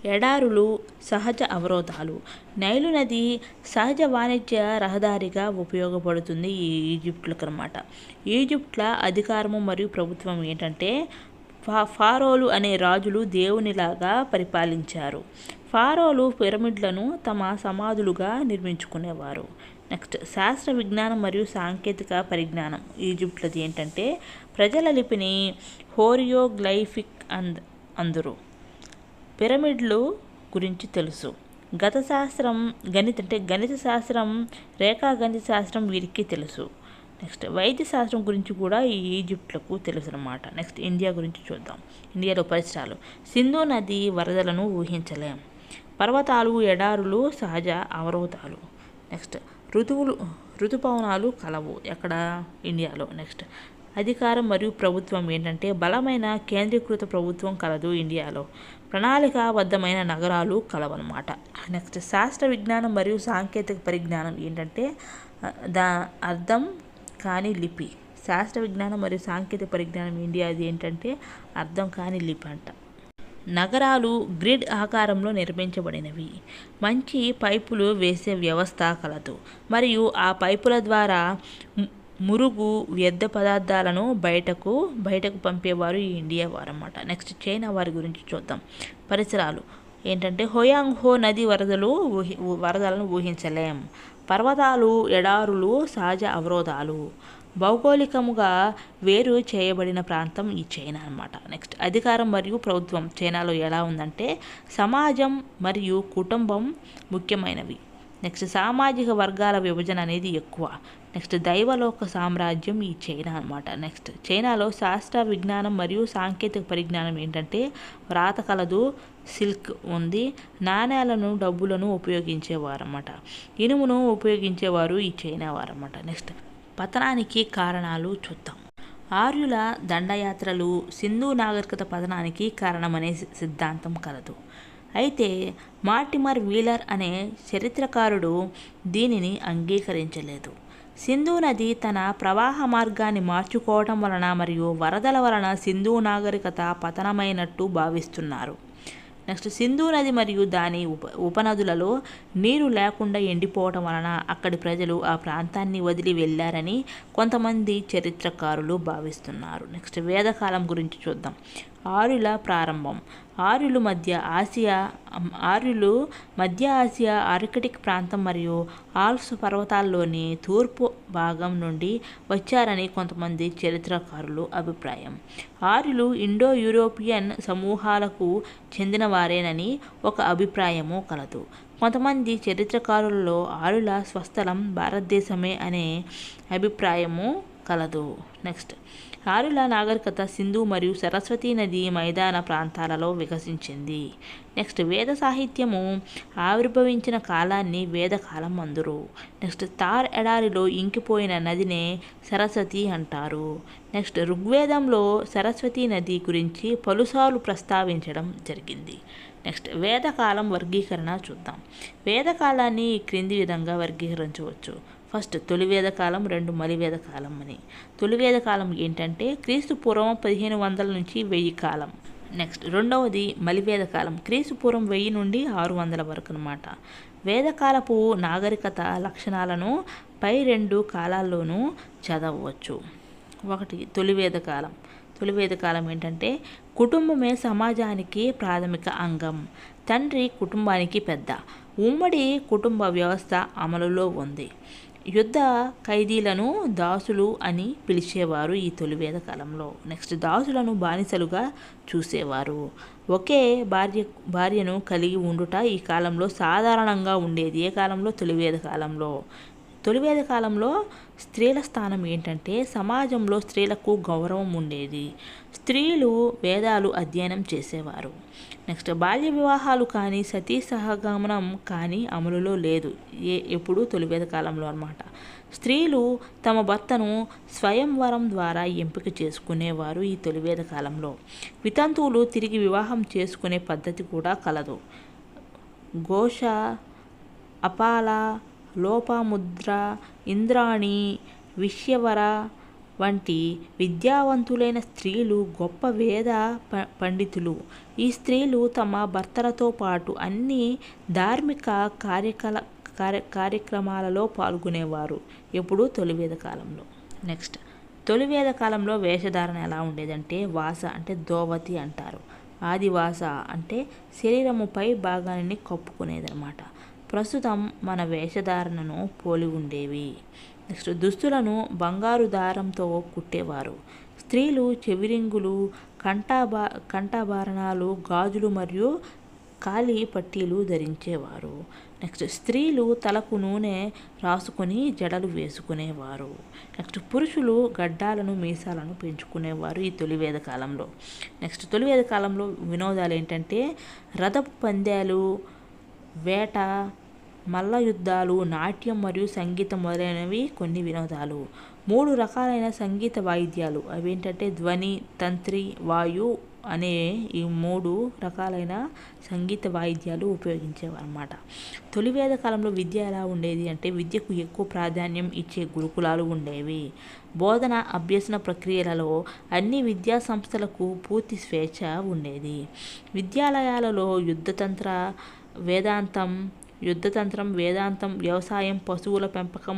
ఎడారులు, సహజ అవరోధాలు. నైలు నది సహజ వాణిజ్య రహదారిగా ఉపయోగపడుతుంది ఈ ఈజిప్టులకు అన్నమాట. ఈజిప్ట్ల అధికారము మరియు ప్రభుత్వం ఏంటంటే ఫారోలు అనే రాజులు దేవునిలాగా పరిపాలించారు. ఫారోలు పిరమిడ్లను తమ సమాధులుగా నిర్మించుకునేవారు. నెక్స్ట్ శాస్త్ర విజ్ఞానం మరియు సాంకేతిక పరిజ్ఞానం. ఈజిప్ట్లది ఏంటంటే ప్రజల లిపిని హోరియోగ్లైఫిక్ అందరు. పిరమిడ్లు గురించి తెలుసు. గణిత శాస్త్రం, రేఖాగణిత శాస్త్రం వీరికి తెలుసు. నెక్స్ట్ వైద్య శాస్త్రం గురించి కూడా ఈ ఈజిప్ట్లకు తెలుసు అన్నమాట. నెక్స్ట్ ఇండియా గురించి చూద్దాం. ఇండియాలో పరిసరాలు. సింధు నది వరదలను ఊహించలేం. పర్వతాలు, ఎడారులు, సహజ అవరోధాలు. నెక్స్ట్ ఋతుపవనాలు కలవు ఎక్కడ? ఇండియాలో. నెక్స్ట్ అధికారం మరియు ప్రభుత్వం ఏంటంటే బలమైన కేంద్రీకృత ప్రభుత్వం కలదు ఇండియాలో. ప్రణాళికాబద్ధమైన నగరాలు కలవన్నమాట. నెక్స్ట్ శాస్త్ర విజ్ఞానం మరియు సాంకేతిక పరిజ్ఞానం ఏంటంటే అర్థం కాని లిపి. శాస్త్ర విజ్ఞానం మరియు సాంకేతిక పరిజ్ఞానం ఇండియాది ఏంటంటే అర్థం కాని లిపి అంట. నగరాలు గ్రిడ్ ఆకారంలో నిర్మించబడినవి. మంచి పైపులు వేసే వ్యవస్థ కలదు మరియు ఆ పైపుల ద్వారా మురుగు వ్యర్థ పదార్థాలను బయటకు పంపేవారు ఈ ఇండియా వారు అన్నమాట. నెక్స్ట్ చైనా వారి గురించి చూద్దాం. పరిసరాలు ఏంటంటే హోయాంగ్హో నది వరదలను ఊహించలేం. పర్వతాలు, ఎడారులు, సహజ అవరోధాలు. భౌగోళికముగా వేరు చేయబడిన ప్రాంతం ఈ చైనా అన్నమాట. నెక్స్ట్ అధికారం మరియు ప్రభుత్వం చైనాలో ఎలా ఉందంటే సమాజం మరియు కుటుంబం ముఖ్యమైనవి. నెక్స్ట్ సామాజిక వర్గాల విభజన అనేది ఎక్కువ. నెక్స్ట్ దైవలోక సామ్రాజ్యం ఈ చైనా అన్నమాట. నెక్స్ట్ చైనాలో శాస్త్ర విజ్ఞానం మరియు సాంకేతిక పరిజ్ఞానం ఏంటంటే వ్రాత కలదు, సిల్క్ ఉంది, నాణేలను డబ్బులను ఉపయోగించేవారు అన్నమాట. ఇనుమును ఉపయోగించేవారు ఈ చైనా వారు అన్నమాట. నెక్స్ట్ పతనానికి కారణాలు చూద్దాం. ఆర్యుల దండయాత్రలు సింధు నాగరికత పతనానికి కారణమనే సిద్ధాంతం కలదు. అయితే మార్టిమర్ వీలర్ అనే చరిత్రకారుడు దీనిని అంగీకరించలేదు. సింధు నది తన ప్రవాహ మార్గాన్ని మార్చుకోవటం వలన మరియు వరదల వలన సింధు నాగరికత పతనమైనట్టు భావిస్తున్నారు. నెక్స్ట్ సింధు నది మరియు దాని ఉపనదులలో నీరు లేకుండా ఎండిపోవటం వలన అక్కడి ప్రజలు ఆ ప్రాంతాన్ని వదిలి వెళ్ళారని కొంతమంది చరిత్రకారులు భావిస్తున్నారు. నెక్స్ట్ వేదకాలం గురించి చూద్దాం. ఆర్యుల ప్రారంభం. ఆర్యులు మధ్య ఆసియా ఆర్కిటిక్ ప్రాంతం మరియు ఆల్ప్స్ పర్వతాల్లోని తూర్పు భాగం నుండి వచ్చారని కొంతమంది చరిత్రకారులు అభిప్రాయం. ఆర్యులు ఇండో యూరోపియన్ సమూహాలకు చెందినవారేనని ఒక అభిప్రాయము కలదు. కొంతమంది చరిత్రకారులలో ఆర్యుల స్వస్థలం భారతదేశమే అనే అభిప్రాయము కలదు. నెక్స్ట్ ఆర్యుల నాగరికత సింధు మరియు సరస్వతీ నది మైదాన ప్రాంతాలలో వికసించింది. నెక్స్ట్ వేద సాహిత్యము ఆవిర్భవించిన కాలాన్ని వేదకాలం అందురు. నెక్స్ట్ తార్ ఎడారిలో ఇంకిపోయిన నదినే సరస్వతి అంటారు. నెక్స్ట్ ఋగ్వేదంలో సరస్వతీ నది గురించి పలుసార్లు ప్రస్తావించడం జరిగింది. నెక్స్ట్ వేదకాలం వర్గీకరణ చూద్దాం. వేదకాలాన్ని క్రింది విధంగా వర్గీకరించవచ్చు. ఫస్ట్ తొలి వేదకాలం, 2 మలి వేదకాలం అని. తొలి వేదకాలం ఏంటంటే క్రీస్తు పూర్వం 1500 నుంచి 1000 కాలం. నెక్స్ట్ రెండవది మలి వేదకాలం, క్రీస్తు పూర్వం 1000 నుండి 600 వరకు అనమాట. వేదకాలపు నాగరికత లక్షణాలను పై 2 కాలాల్లోనూ చదవవచ్చు. ఒకటి తొలి వేదకాలం. తొలి వేదకాలం ఏంటంటే కుటుంబమే సమాజానికి ప్రాథమిక అంగం. తండ్రి కుటుంబానికి పెద్ద. ఉమ్మడి కుటుంబ వ్యవస్థ అమలులో ఉంది. యుద్ధ ఖైదీలను దాసులు అని పిలిచేవారు ఈ తొలి వేదకాలంలో. నెక్స్ట్ దాసులను బానిసలుగా చూసేవారు. ఒకే భార్యను కలిగి ఉండుట ఈ కాలంలో సాధారణంగా ఉండేది. ఏ కాలంలో? తొలి వేదకాలంలో. తొలి వేదకాలంలో స్త్రీల స్థానం ఏంటంటే సమాజంలో స్త్రీలకు గౌరవం ఉండేది. స్త్రీలు వేదాలు అధ్యయనం చేసేవారు. నెక్స్ట్ బాల్య వివాహాలు కానీ సతీ సహగమనం కానీ అమలులో లేదు. ఎప్పుడు? తొలి వేదకాలంలో అన్నమాట. స్త్రీలు తమ భర్తను స్వయంవరం ద్వారా ఎంపిక చేసుకునేవారు ఈ తొలి వేదకాలంలో. వితంతువులు తిరిగి వివాహం చేసుకునే పద్ధతి కూడా కలదు. ఘోష, అపాల, లోపాముద్ర, ఇంద్రాణి, విశ్యవర వంటి విద్యావంతులైన స్త్రీలు గొప్ప వేద పండితులు. ఈ స్త్రీలు తమ భర్తలతో పాటు అన్ని ధార్మిక కార్యక్రమాలలో పాల్గొనేవారు. ఎప్పుడు? తొలి వేదకాలంలో. నెక్స్ట్ తొలి వేదకాలంలో వేషధారణ ఎలా ఉండేదంటే వాస అంటే దోవతి అంటారు. ఆదివాస అంటే శరీరముపై భాగాన్ని కప్పుకునేదన్నమాట. ప్రస్తుతం మన వేషధారణను పోలి ఉండేవి. నెక్స్ట్ దుస్తులను బంగారు దారంతో కుట్టేవారు. స్త్రీలు చెవిరింగులు, కంఠాభరణాలు, గాజులు మరియు కాలి పట్టీలు ధరించేవారు. నెక్స్ట్ స్త్రీలు తలకు నూనె రాసుకొని జడలు వేసుకునేవారు. నెక్స్ట్ పురుషులు గడ్డాలను, మీసాలను పెంచుకునేవారు ఈ తొలి వేదకాలంలో. నెక్స్ట్ తొలి వేదకాలంలో వినోదాలు ఏంటంటే రథపు పందాలు, వేట, మల్ల యుద్ధాలు, నాట్యం మరియు సంగీతం మొదలైనవి కొన్ని వినోదాలు. 3 రకాలైన సంగీత వాయిద్యాలు అవేంటంటే ధ్వని, తంత్రి, వాయు అనే ఈ 3 రకాలైన సంగీత వాయిద్యాలు ఉపయోగించేవారు అన్నమాట. తొలి వేద కాలంలో విద్య ఎలా ఉండేది అంటే విద్యకు ఎక్కువ ప్రాధాన్యం ఇచ్చే గురుకులాలు ఉండేవి. బోధన అభ్యసన ప్రక్రియలలో అన్ని విద్యా సంస్థలకు పూర్తి స్వేచ్ఛ ఉండేది. విద్యాలయాలలో యుద్ధతంత్రం, వేదాంతం, వ్యవసాయం, పశువుల పెంపకం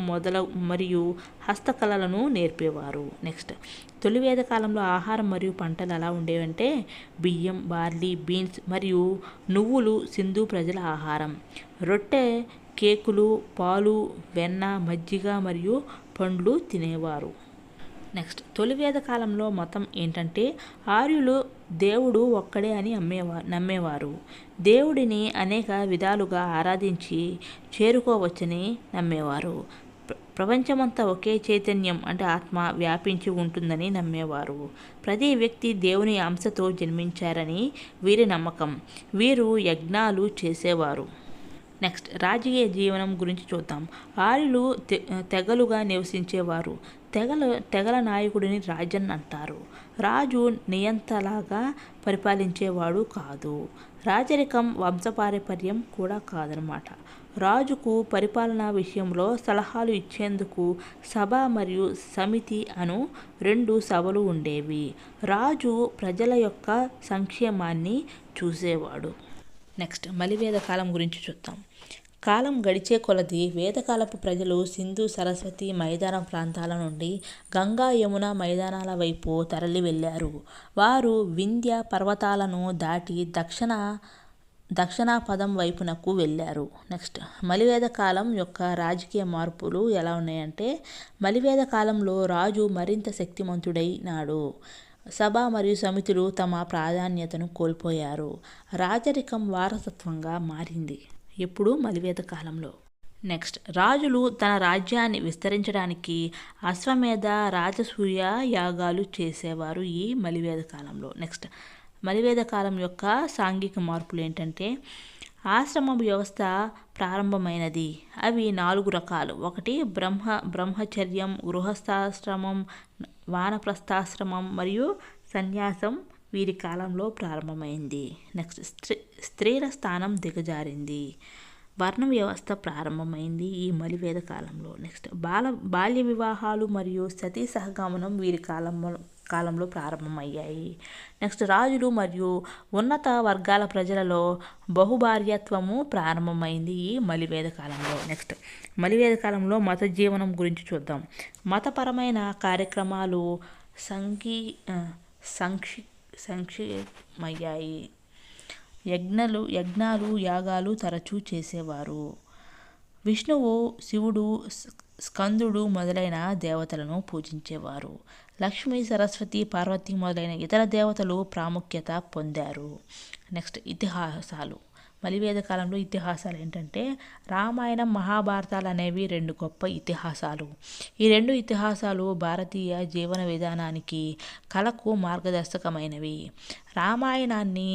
మరియు హస్తకళలను నేర్పేవారు. నెక్స్ట్, తొలి వేద కాలంలో ఆహారం మరియు పంటలు ఎలా ఉండేవంటే బియ్యం, బార్లీ, బీన్స్ మరియు నువ్వులు సింధు ప్రజల ఆహారం. రొట్టె, కేకులు, పాలు, వెన్న, మజ్జిగ మరియు పండ్లు తినేవారు. నెక్స్ట్, తొలి వేద కాలంలో మతం ఏంటంటే ఆర్యులు దేవుడు ఒక్కడే అని నమ్మేవారు. దేవుడిని అనేక విధాలుగా ఆరాధించి చేరుకోవచ్చని నమ్మేవారు. ప్రపంచమంతా ఒకే చైతన్యం అంటే ఆత్మ వ్యాపించి ఉంటుందని నమ్మేవారు. ప్రతి వ్యక్తి దేవుని అంశతో జన్మించారని వీరి నమ్మకం. వీరు యజ్ఞాలు చేసేవారు. నెక్స్ట్, రాజకీయ జీవనం గురించి చూద్దాం. ఆర్యులు తెగలుగా నివసించేవారు. తెగల నాయకుడిని రాజన్ అంటారు. రాజు నియంతలాగా పరిపాలించేవాడు కాదు. రాజరికం వంశపారంపర్యం కూడా కాదనమాట. రాజుకు పరిపాలనా విషయంలో సలహాలు ఇచ్చేందుకు సభ మరియు సమితి అను 2 సభలు ఉండేవి. రాజు ప్రజల యొక్క సంక్షేమాన్ని చూసేవాడు. నెక్స్ట్, మలివేద కాలం గురించి చూద్దాం. కాలం గడిచే కొలది వేదకాలపు ప్రజలు సింధు, సరస్వతి మైదాన ప్రాంతాల నుండి గంగా, యమున మైదానాల వైపు తరలి వెళ్ళారు. వారు వింధ్య పర్వతాలను దాటి దక్షిణాపథం వైపునకు వెళ్ళారు. నెక్స్ట్, మలివేద కాలం యొక్క రాజకీయ మార్పులు ఎలా ఉన్నాయంటే మలివేద కాలంలో రాజు మరింత శక్తిమంతుడైనాడు. సభ మరియు సమితులు తమ ప్రాధాన్యతను కోల్పోయారు. రాజరికం వారసత్వంగా మారింది. ఎప్పుడు? మలివేద కాలంలో. నెక్స్ట్, రాజులు తన రాజ్యాన్ని విస్తరించడానికి అశ్వమేధ, రాజసూయ యాగాలు చేసేవారు ఈ మలివేద కాలంలో. నెక్స్ట్, మలివేద కాలం యొక్క సాంఘిక మార్పులు ఏంటంటే ఆశ్రమ వ్యవస్థ ప్రారంభమైనది. అవి 4 రకాలు. 1 బ్రహ్మచర్యం, గృహస్థాశ్రమం, వానప్రస్థాశ్రమం మరియు సన్యాసం వీరి కాలంలో ప్రారంభమైంది. నెక్స్ట్, స్త్రీల స్థానం దిగజారింది. వర్ణ వ్యవస్థ ప్రారంభమైంది ఈ మలివేద కాలంలో. నెక్స్ట్, బాల్య వివాహాలు మరియు సతీ సహగమనం వీరి కాలంలో ప్రారంభమయ్యాయి. నెక్స్ట్, రాజులు మరియు ఉన్నత వర్గాల ప్రజలలో బహుభార్యత్వము ప్రారంభమైంది ఈ మలివేద కాలంలో. నెక్స్ట్, మలివేద కాలంలో మత జీవనం గురించి చూద్దాం. మతపరమైన కార్యక్రమాలు సంక్షిప్తమయ్యాయి. యజ్ఞాలు, యాగాలు తరచూ చేసేవారు. విష్ణువు, శివుడు, స్కందుడు మొదలైన దేవతలను పూజించేవారు. లక్ష్మి, సరస్వతి, పార్వతి మొదలైన ఇతర దేవతలు ప్రాముఖ్యత పొందారు. నెక్స్ట్, ఇతిహాసాలు. మలివేద కాలంలో ఇతిహాసాలు ఏంటంటే రామాయణం, మహాభారతాలు అనేవి 2 గొప్ప ఇతిహాసాలు. ఈ 2 ఇతిహాసాలు భారతీయ జీవన విధానానికి, కళకు మార్గదర్శకమైనవి. రామాయణాన్ని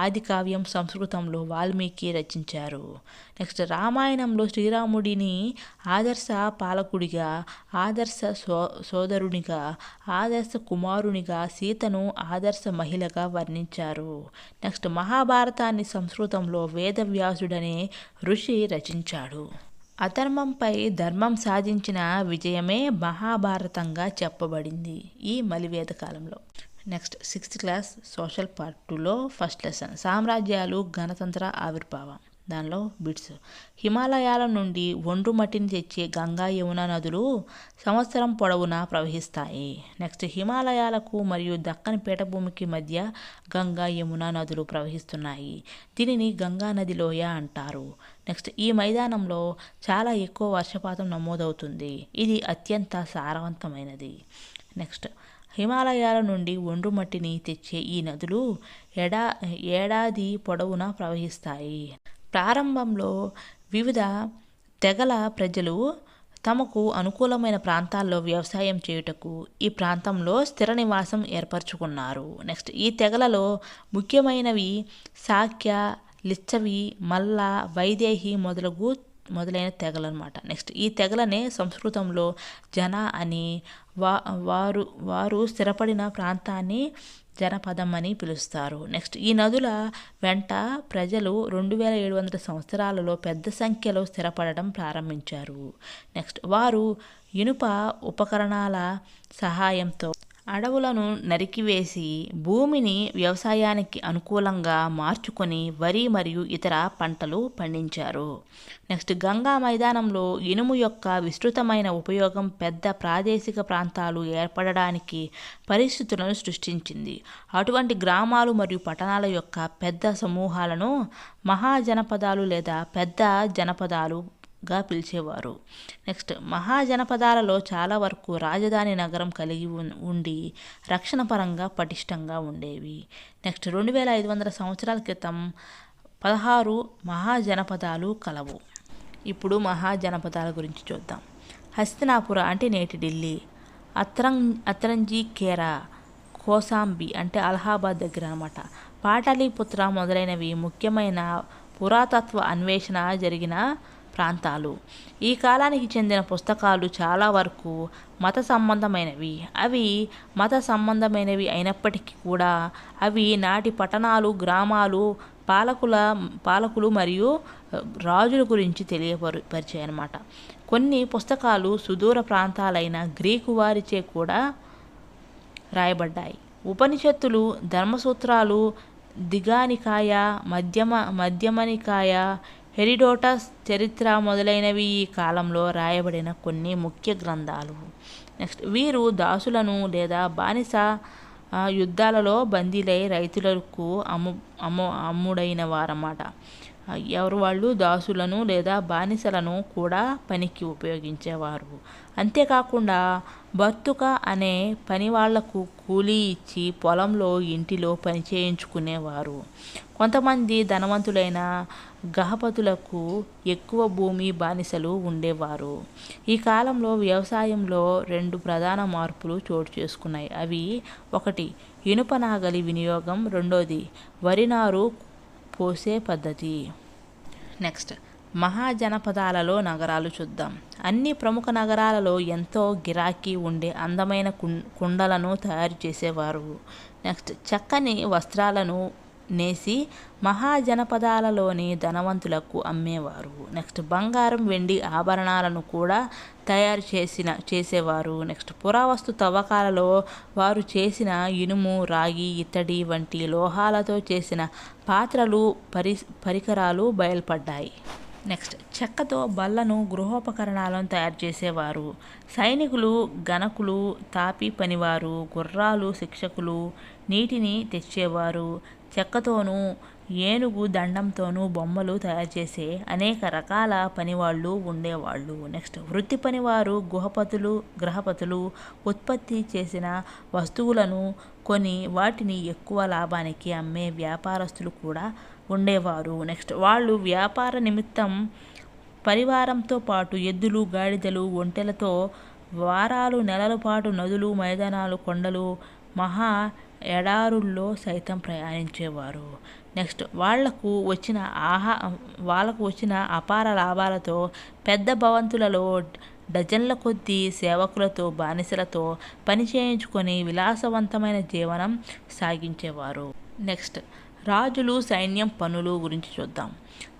ఆదికావ్యం సంస్కృతంలో వాల్మీకి రచించారు. నెక్స్ట్, రామాయణంలో శ్రీరాముడిని ఆదర్శ పాలకుడిగా, ఆదర్శ సోదరునిగా, ఆదర్శ కుమారునిగా, సీతను ఆదర్శ మహిళగా వర్ణించారు. నెక్స్ట్, మహాభారతాన్ని సంస్కృతంలో వేదవ్యాసుడనే ఋషి రచించాడు. అధర్మంపై ధర్మం సాధించిన విజయమే మహాభారతంగా చెప్పబడింది ఈ మలివేద కాలంలో. Next, 6th class social part 2లో ఫస్ట్ లెసన్ సామ్రాజ్యాలు, గణతంత్ర ఆవిర్భావం. దానిలో బిట్స్. హిమాలయాల నుండి ఒండ్రు మట్టిని తెచ్చే గంగా, యమున నదులు సంవత్సరం పొడవునా ప్రవహిస్తాయి. నెక్స్ట్, హిమాలయాలకు మరియు దక్కన్ పీఠభూమికి మధ్య గంగా, యమున నదులు ప్రవహిస్తున్నాయి. దీనిని గంగా నది లోయ అంటారు. నెక్స్ట్, ఈ మైదానంలో చాలా ఎక్కువ వర్షపాతం నమోదవుతుంది. ఇది అత్యంత సారవంతమైనది. నెక్స్ట్, హిమాలయాల నుండి ఒండ్రు మట్టిని తెచ్చే ఈ నదులు ఏడాది పొడవునా ప్రవహిస్తాయి. ప్రారంభంలో వివిధ తెగల ప్రజలు తమకు అనుకూలమైన ప్రాంతాల్లో వ్యవసాయం చేయుటకు ఈ ప్రాంతంలో స్థిర నివాసం ఏర్పరచుకున్నారు. నెక్స్ట్, ఈ తెగలలో ముఖ్యమైనవి శాక్య, లిచ్చవి, మల్ల, వైదేహి మొదలగు మొదలైన తెగలు అనమాట. నెక్స్ట్ ఈ తెగలనే సంస్కృతంలో జన అని, వారు స్థిరపడిన ప్రాంతాన్ని జనపదం అని పిలుస్తారు. నెక్స్ట్ ఈ నదుల వెంట ప్రజలు 2700 సంవత్సరాలలో పెద్ద సంఖ్యలో స్థిరపడడం ప్రారంభించారు. నెక్స్ట్ వారు ఇనుప ఉపకరణాల సహాయంతో అడవులను నరికివేసి భూమిని వ్యవసాయానికి అనుకూలంగా మార్చుకొని వరి మరియు ఇతర పంటలు పండించారు. నెక్స్ట్ గంగా మైదానంలో ఇనుము యొక్క విస్తృతమైన ఉపయోగం పెద్ద ప్రాదేశిక ప్రాంతాలు ఏర్పడడానికి పరిస్థితులను సృష్టించింది. అటువంటి గ్రామాలు మరియు పట్టణాల యొక్క పెద్ద సమూహాలను మహాజనపదాలు లేదా పెద్ద జనపదాలు గా పిలిచేవారు. నెక్స్ట్ మహాజనపదాలలో చాలా వరకు రాజధాని నగరం కలిగి ఉండి రక్షణ పరంగా పటిష్టంగా ఉండేవి. నెక్స్ట్ 2500 సంవత్సరాల క్రితం 16 మహాజనపదాలు కలవు. ఇప్పుడు మహాజనపదాల గురించి చూద్దాం. హస్తినాపుర అంటే నేటి ఢిల్లీ, అత్రంజీ ఖేరా, కోసాంబి అంటే అలహాబాద్ దగ్గర అనమాట, పాటలీపుత్ర మొదలైనవి ముఖ్యమైన పురాతత్వ అన్వేషణ జరిగిన ప్రాంతాలు. ఈ కాలానికి చెందిన పుస్తకాలు చాలా వరకు మత సంబంధమైనవి అయినప్పటికీ కూడా అవి నాటి పట్టణాలు, గ్రామాలు, పాలకులు మరియు రాజుల గురించి తెలియపరిచాయి అన్నమాట. కొన్ని పుస్తకాలు సుదూర ప్రాంతాలైన గ్రీకు వారిచే కూడా రాయబడ్డాయి. ఉపనిషత్తులు, ధర్మసూత్రాలు, దిగానికాయ, మధ్యమనికాయ, హెరోడోటస్ చరిత్ర మొదలైనవి ఈ కాలంలో రాయబడిన కొన్ని ముఖ్య గ్రంథాలు. నెక్స్ట్ వీరు దాసులను లేదా బానిస యుద్ధాలలో బందీలై రైతులకు అమ్ముడైన వారన్నమాట. ఎవరు వాళ్ళు? దాసులను లేదా బానిసలను కూడా పనికి ఉపయోగించేవారు. అంతేకాకుండా బర్తుక అనే పని వాళ్లకు కూలీ ఇచ్చి పొలంలో, ఇంటిలో పని చేయించుకునేవారు. కొంతమంది ధనవంతులైన గహపతులకు ఎక్కువ భూమి బానిసలు ఉండేవారు. ఈ కాలంలో వ్యవసాయంలో 2 ప్రధాన మార్పులు చోటు చేసుకున్నాయి. అవి 1 ఇనుప నాగలి వినియోగం, 2 వరి నారు పోసే పద్ధతి. నెక్స్ట్ మహాజనపదాలలో నగరాలు చూద్దాం. అన్ని ప్రముఖ నగరాలలో ఎంతో గిరాకీ ఉండే అందమైన కుండలను తయారు చేసేవారు. నెక్స్ట్ చక్కని వస్త్రాలను నేసి మహాజనపదాలలోని ధనవంతులకు అమ్మేవారు. నెక్స్ట్ బంగారం, వెండి ఆభరణాలను కూడా తయారు చేసేవారు. నెక్స్ట్ పురావస్తు తవ్వకాలలో వారు చేసిన ఇనుము, రాగి, ఇత్తడి వంటి లోహాలతో చేసిన పాత్రలు, పరికరాలు బయల్పడ్డాయి. నెక్స్ట్ చెక్కతో బల్లను, గృహోపకరణాలను తయారు చేసేవారు. సైనికులు, గణకులు, తాపీ పనివారు, గుర్రాలు, శిక్షకులు నీటిని తెచ్చేవారు. చెక్కతోనూ, ఏనుగు దండంతోనూ బొమ్మలు తయారు చేసే అనేక రకాల పనివాళ్ళు ఉండేవాళ్ళు. నెక్స్ట్ వృత్తి పనివారు, గృహపతులు ఉత్పత్తి చేసిన వస్తువులను కొని వాటిని ఎక్కువ లాభానికి అమ్మే వ్యాపారస్తులు కూడా ఉండేవారు. నెక్స్ట్ వాళ్ళు వ్యాపార నిమిత్తం పరివారంతో పాటు ఎద్దులు, గాడిదలు, ఒంటెలతో వారాలు, నెలల పాటు నదులు, మైదానాలు, కొండలు, మహా ఎడారుల్లో సైతం ప్రయాణించేవారు. నెక్స్ట్ వాళ్లకు వచ్చిన అపార లాభాలతో పెద్ద భవంతులలో డజన్ల కొద్దీ సేవకులతో, బానిసలతో పని చేయించుకొని విలాసవంతమైన జీవనం సాగించేవారు. నెక్స్ట్ రాజులు, సైన్యం, పనులు గురించి చూద్దాం.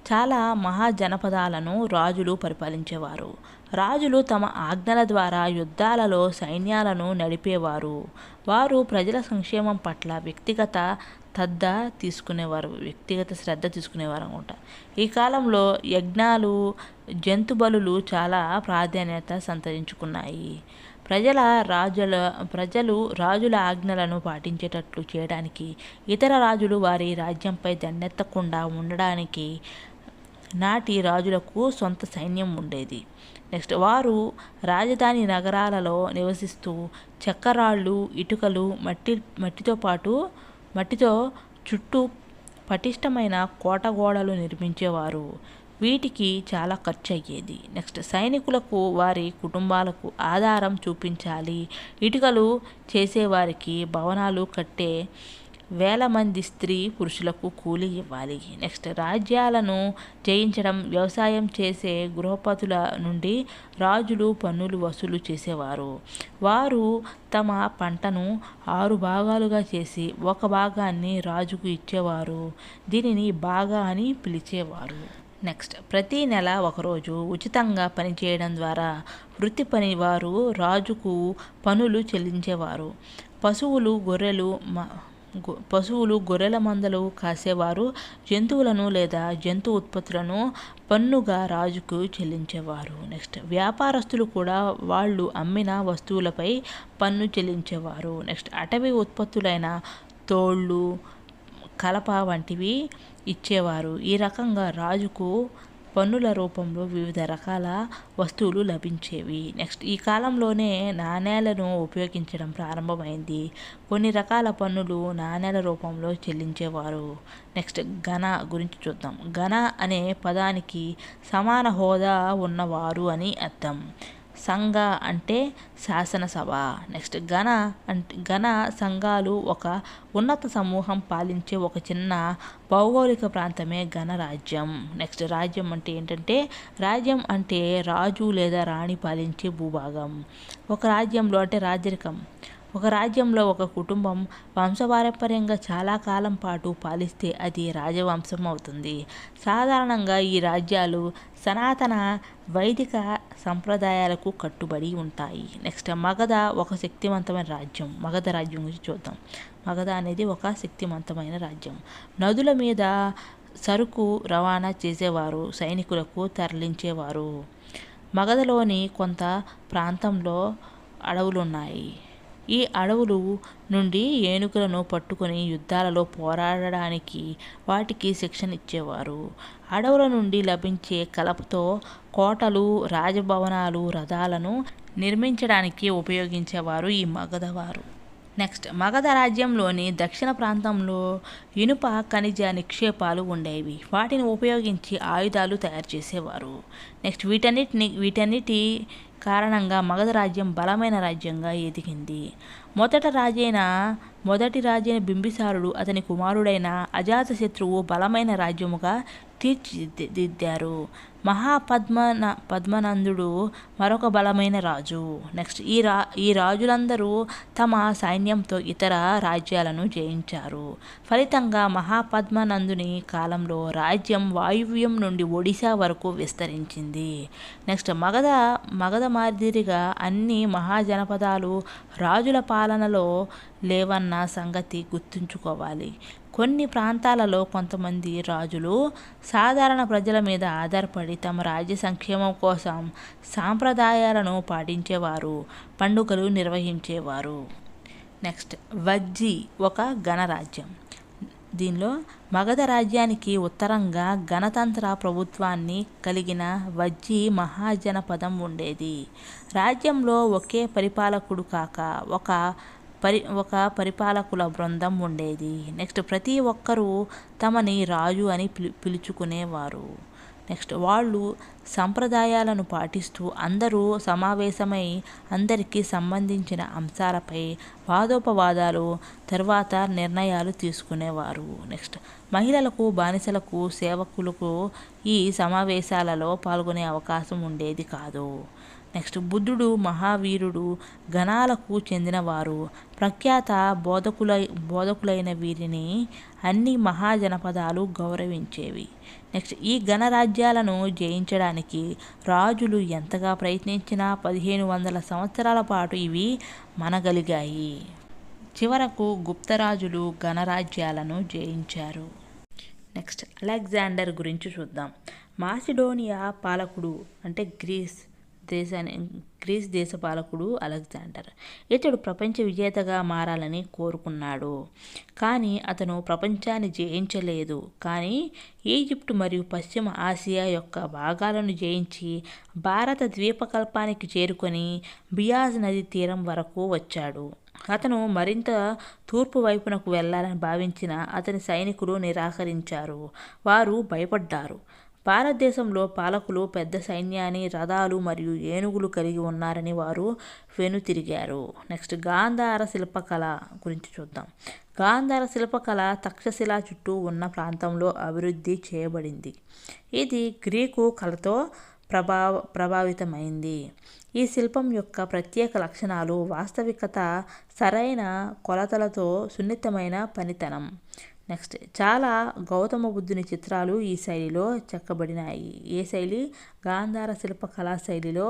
చాలా మహాజనపదాలను రాజులు పరిపాలించేవారు. రాజులు తమ ఆజ్ఞల ద్వారా యుద్ధాలలో సైన్యాలను నడిపేవారు. వారు ప్రజల సంక్షేమం పట్ల వ్యక్తిగత శ్రద్ధ తీసుకునేవారు అనమాట. ఈ కాలంలో యజ్ఞాలు, జంతు బలులు చాలా ప్రాధాన్యత సంతరించుకున్నాయి. ప్రజలు రాజుల ఆజ్ఞలను పాటించేటట్లు చేయడానికి, ఇతర రాజులు వారి రాజ్యంపై దండెత్తకుండా ఉండడానికి నాటి రాజులకు సొంత సైన్యం ఉండేది. నెక్స్ట్ వారు రాజధాని నగరాలలో నివసిస్తూ చెక్కరాళ్ళు, ఇటుకలు, మట్టితో చుట్టూ పటిష్టమైన కోటగోడలు నిర్మించేవారు. వీటికి చాలా ఖర్చు అయ్యేది. నెక్స్ట్ సైనికులకు, వారి కుటుంబాలకు ఆధారం చూపించాలి. ఇటుకలు చేసేవారికి భవనాలు కట్టే వేల మంది స్త్రీ పురుషులకు కూలి ఇవ్వాలి. నెక్స్ట్ రాజ్యాలను జయించడం. వ్యవసాయం చేసే గృహపతుల నుండి రాజులు పన్నులు వసూలు చేసేవారు. వారు తమ పంటను 6 భాగాలుగా చేసి ఒక భాగాన్ని రాజుకు ఇచ్చేవారు. దీనిని బాగా అని పిలిచేవారు. నెక్స్ట్ ప్రతి నెల ఒకరోజు ఉచితంగా పనిచేయడం ద్వారా వృత్తి పని వారు రాజుకు పన్నులు చెల్లించేవారు. పశువులు గొర్రెల మందలు కాసేవారు జంతువులను లేదా జంతు ఉత్పత్తులను పన్నుగా రాజుకు చెల్లించేవారు. నెక్స్ట్ వ్యాపారస్తులు కూడా వాళ్ళు అమ్మిన వస్తువులపై పన్ను చెల్లించేవారు. నెక్స్ట్ అటవీ ఉత్పత్తులైన తోళ్ళు, కలప వంటివి ఇచ్చేవారు. ఈ రకంగా రాజుకు పన్నుల రూపంలో వివిధ రకాల వస్తువులు లభించేవి. నెక్స్ట్ ఈ కాలంలోనే నాణేలను ఉపయోగించడం ప్రారంభమైంది. కొన్ని రకాల పన్నులు నాణేల రూపంలో చెల్లించేవారు. నెక్స్ట్ ఘన గురించి చూద్దాం. ఘన అనే పదానికి సమాన హోదా ఉన్నవారు అని అర్థం. సంఘ అంటే శాసనసభ. నెక్స్ట్ ఘన సంఘాలు ఒక ఉన్నత సమూహం పాలించే ఒక చిన్న భౌగోళిక ప్రాంతమే ఘన రాజ్యం. నెక్స్ట్ రాజ్యం అంటే ఏంటంటే, రాజ్యం అంటే రాజు లేదా రాణి పాలించే భూభాగం. ఒక రాజ్యంలో అంటే రాజరికం. ఒక రాజ్యంలో ఒక కుటుంబం వంశపారంపర్యంగా చాలా కాలం పాటు పాలిస్తే అది రాజవంశం అవుతుంది. సాధారణంగా ఈ రాజ్యాలు సనాతన వైదిక సంప్రదాయాలకు కట్టుబడి ఉంటాయి. నెక్స్ట్ మగధ ఒక శక్తివంతమైన రాజ్యం. మగధ రాజ్యం గురించి చూద్దాం. మగధ అనేది ఒక శక్తివంతమైన రాజ్యం. నదుల మీద సరుకు రవాణా చేసేవారు, సైనికులకు తరలించేవారు. మగధలోని కొంత ప్రాంతంలో అడవులున్నాయి. ఈ అడవులు నుండి ఏనుగులను పట్టుకొని యుద్ధాలలో పోరాడడానికి వాటికి శిక్షణ ఇచ్చేవారు. అడవుల నుండి లభించే కలపతో కోటలు, రాజభవనాలు, రథాలను నిర్మించడానికి ఉపయోగించేవారు ఈ మగధవారు. నెక్స్ట్ మగధ రాజ్యంలోని దక్షిణ ప్రాంతంలో ఇనుప ఖనిజ నిక్షేపాలు ఉండేవి. వాటిని ఉపయోగించి ఆయుధాలు తయారు చేసేవారు. నెక్స్ట్ వీటన్నిటి కారణంగా మగధ రాజ్యం బలమైన రాజ్యంగా ఎదిగింది. మొదటి రాజైన బింబిసారుడు అతని కుమారుడైన అజాతశత్రువు బలమైన రాజ్యముగా తీర్చిదిద్దారు. పద్మనందుడు మరొక బలమైన రాజు. నెక్స్ట్ ఈ రాజులందరూ తమ సైన్యంతో ఇతర రాజ్యాలను జయించారు. ఫలితంగా మహాపద్మనందుని కాలంలో రాజ్యం వాయువ్యం నుండి ఒడిశా వరకు విస్తరించింది. నెక్స్ట్ మగధ మాదిరిగా అన్ని మహాజనపదాలు రాజుల పాలనలో లేవన్న సంగతి గుర్తుంచుకోవాలి. కొన్ని ప్రాంతాలలో కొంతమంది రాజులు సాధారణ ప్రజల మీద ఆధారపడి తమ రాజ్య సంక్షేమం కోసం సాంప్రదాయాలను పాటించేవారు, పండుగలు నిర్వహించేవారు. నెక్స్ట్ వజ్జి ఒక గణరాజ్యం. దీనిలో మగధ రాజ్యానికి ఉత్తరంగా గణతంత్ర ప్రభుత్వాన్ని కలిగిన వజ్జి మహాజనపదం ఉండేది. రాజ్యంలో ఒకే పరిపాలకుడు కాక ఒక పరిపాలకుల బృందం ఉండేది. నెక్స్ట్ ప్రతి ఒక్కరూ తమని రాజు అని పిలుచుకునేవారు. నెక్స్ట్ వాళ్ళు సంప్రదాయాలను పాటిస్తూ అందరూ సమావేశమై అందరికీ సంబంధించిన అంశాలపై వాదోపవాదాలు తర్వాత నిర్ణయాలు తీసుకునేవారు. నెక్స్ట్ మహిళలకు, బానిసలకు, సేవకులకు ఈ సమావేశాలలో పాల్గొనే అవకాశం ఉండేది కాదు. నెక్స్ట్ బుద్ధుడు, మహావీరుడు గణాలకు చెందినవారు. ప్రఖ్యాత బోధకులైన వీరిని అన్ని మహాజనపదాలు గౌరవించేవి. నెక్స్ట్ ఈ గణరాజ్యాలను జయించడానికి రాజులు ఎంతగా ప్రయత్నించినా 1500 సంవత్సరాల పాటు ఇవి మనగలిగాయి. చివరకు గుప్తరాజులు గణరాజ్యాలను జయించారు. నెక్స్ట్ అలెగ్జాండర్ గురించి చూద్దాం. మాసిడోనియా పాలకుడు అంటే గ్రీస్ దేశ పాలకుడు అలెగ్జాండర్. ఇతడు ప్రపంచ విజేతగా మారాలని కోరుకున్నాడు. కానీ అతను ప్రపంచాన్ని జయించలేదు. కానీ ఈజిప్టు మరియు పశ్చిమ ఆసియా యొక్క భాగాలను జయించి భారత ద్వీపకల్పానికి చేరుకొని బియాజ్ నది తీరం వరకు వచ్చాడు. అతను మరింత తూర్పు వైపునకు వెళ్ళాలని భావించిన అతని సైనికులు నిరాకరించారు. వారు భయపడ్డారు. భారతదేశంలో పాలకులు పెద్ద సైన్యాన్ని, రథాలు మరియు ఏనుగులు కలిగి ఉన్నారని వారు వెనుతిరిగారు. నెక్స్ట్ గాంధార శిల్పకళ గురించి చూద్దాం. గాంధార శిల్పకళ తక్షశిల చుట్టూ ఉన్న ప్రాంతంలో అభివృద్ధి చేయబడింది. ఇది గ్రీకు కళతో ప్రభావితమైంది. ఈ శిల్పం యొక్క ప్రత్యేక లక్షణాలు వాస్తవికత, సరైన కొలతలతో సున్నితమైన పనితనం. నెక్స్ట్ చాలా గౌతమ బుద్ధుని చిత్రాలు ఈ శైలిలో చెక్కబడినాయి. ఏ శైలి? గాంధార శిల్పకళా శైలిలో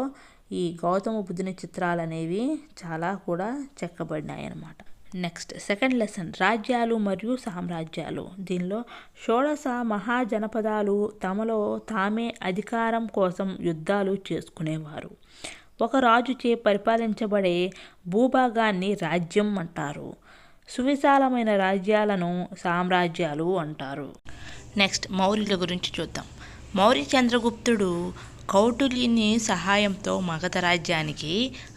ఈ గౌతమ బుద్ధుని చిత్రాలు అనేవి చాలా కూడా చెక్కబడినాయి అన్నమాట. నెక్స్ట్ సెకండ్ లెసన్, రాజ్యాలు మరియు సామ్రాజ్యాలు. దీనిలో షోడశ మహాజనపదాలు తమలో తామే అధికారం కోసం యుద్ధాలు చేసుకునేవారు. ఒక రాజుచే పరిపాలించబడే భూభాగాన్ని రాజ్యం అంటారు. సువిశాలమైన రాజ్యాలను సామ్రాజ్యాలు అంటారు. నెక్స్ట్ మౌర్యుల గురించి చూద్దాం. మౌర్య చంద్రగుప్తుడు కౌటిల్యుని సహాయంతో మగధ రాజ్యానికి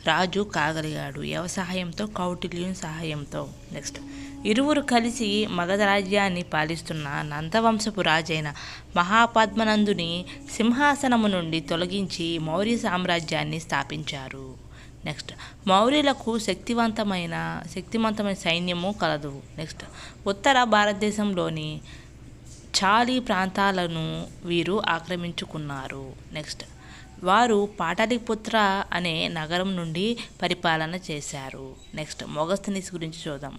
రాజు కాగలిగాడు. ఎవరి సహాయంతో? కౌటిల్యుని సహాయంతో. నెక్స్ట్ ఇరువురు కలిసి మగధ రాజ్యాన్ని పాలిస్తున్న నందవంశపు రాజైన మహాపద్మనందుని సింహాసనము నుండి తొలగించి మౌర్య సామ్రాజ్యాన్ని స్థాపించారు. నెక్స్ట్ మౌర్యులకు శక్తివంతమైన సైన్యము కలదు. నెక్స్ట్ ఉత్తర భారతదేశంలోని చాలి ప్రాంతాలను వీరు ఆక్రమించుకున్నారు. నెక్స్ట్ వారు పాటలిపుత్ర అనే నగరం నుండి పరిపాలన చేశారు. నెక్స్ట్ మొగస్తనీస్ గురించి చూద్దాం.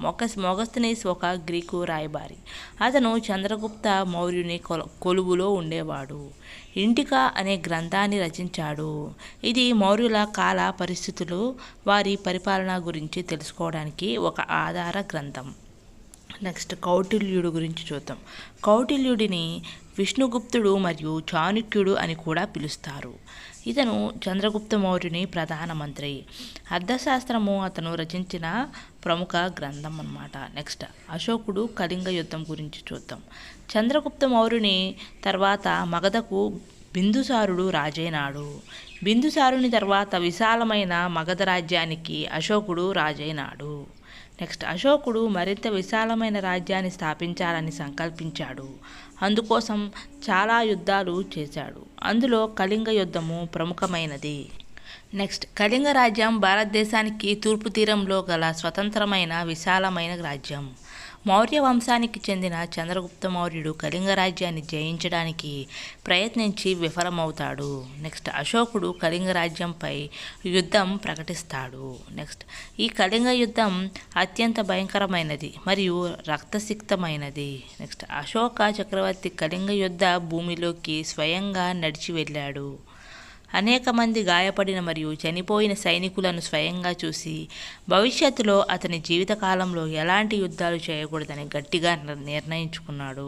మొగస్తనీస్ ఒక గ్రీకు రాయబారి. అతను చంద్రగుప్త మౌర్యుని కొలువులో ఉండేవాడు. ఇండికా అనే గ్రంథాన్ని రచించాడు. ఇది మౌర్యుల కాల పరిస్థితులు, వారి పరిపాలన గురించి తెలుసుకోవడానికి ఒక ఆధార గ్రంథం. నెక్స్ట్ కౌటిల్యుడు గురించి చూద్దాం. కౌటిల్యుడిని విష్ణుగుప్తుడు మరియు చాణక్యుడు అని కూడా పిలుస్తారు. ఇతను చంద్రగుప్త మౌర్యుని ప్రధానమంత్రి. అర్థశాస్త్రము అతను రచించిన ప్రముఖ గ్రంథం అన్నమాట. నెక్స్ట్ అశోకుడు కళింగ యుద్ధం గురించి చూద్దాం. చంద్రగుప్త మౌర్యుని తర్వాత మగధకు బిందుసారుడు రాజైనాడు. బిందుసారుని తర్వాత విశాలమైన మగధ రాజ్యానికి అశోకుడు రాజైనాడు. నెక్స్ట్ అశోకుడు మరింత విశాలమైన రాజ్యాన్ని స్థాపించాలని సంకల్పించాడు. అందుకోసం చాలా యుద్ధాలు చేశాడు. అందులో కళింగ యుద్ధము ప్రముఖమైనది. నెక్స్ట్ కళింగ రాజ్యం భారతదేశానికి తూర్పు తీరంలో గల స్వతంత్రమైన విశాలమైన రాజ్యం. మౌర్య వంశానికి చెందిన చంద్రగుప్త మౌర్యుడు కళింగ రాజ్యాన్ని జయించడానికి ప్రయత్నించి విఫలమవుతాడు. నెక్స్ట్ అశోకుడు కళింగ రాజ్యంపై యుద్ధం ప్రకటిస్తాడు. నెక్స్ట్ ఈ కళింగ యుద్ధం అత్యంత భయంకరమైనది మరియు రక్తసిక్తమైనది. నెక్స్ట్ అశోక చక్రవర్తి కళింగ యుద్ధ భూమిలోకి స్వయంగా నడిచి వెళ్ళాడు. అనేక మంది గాయపడిన మరియు చనిపోయిన సైనికులను స్వయంగా చూసి భవిష్యత్తులో అతని జీవితకాలంలో ఎలాంటి యుద్ధాలు చేయకూడదని గట్టిగా నిర్ణయించుకున్నాడు.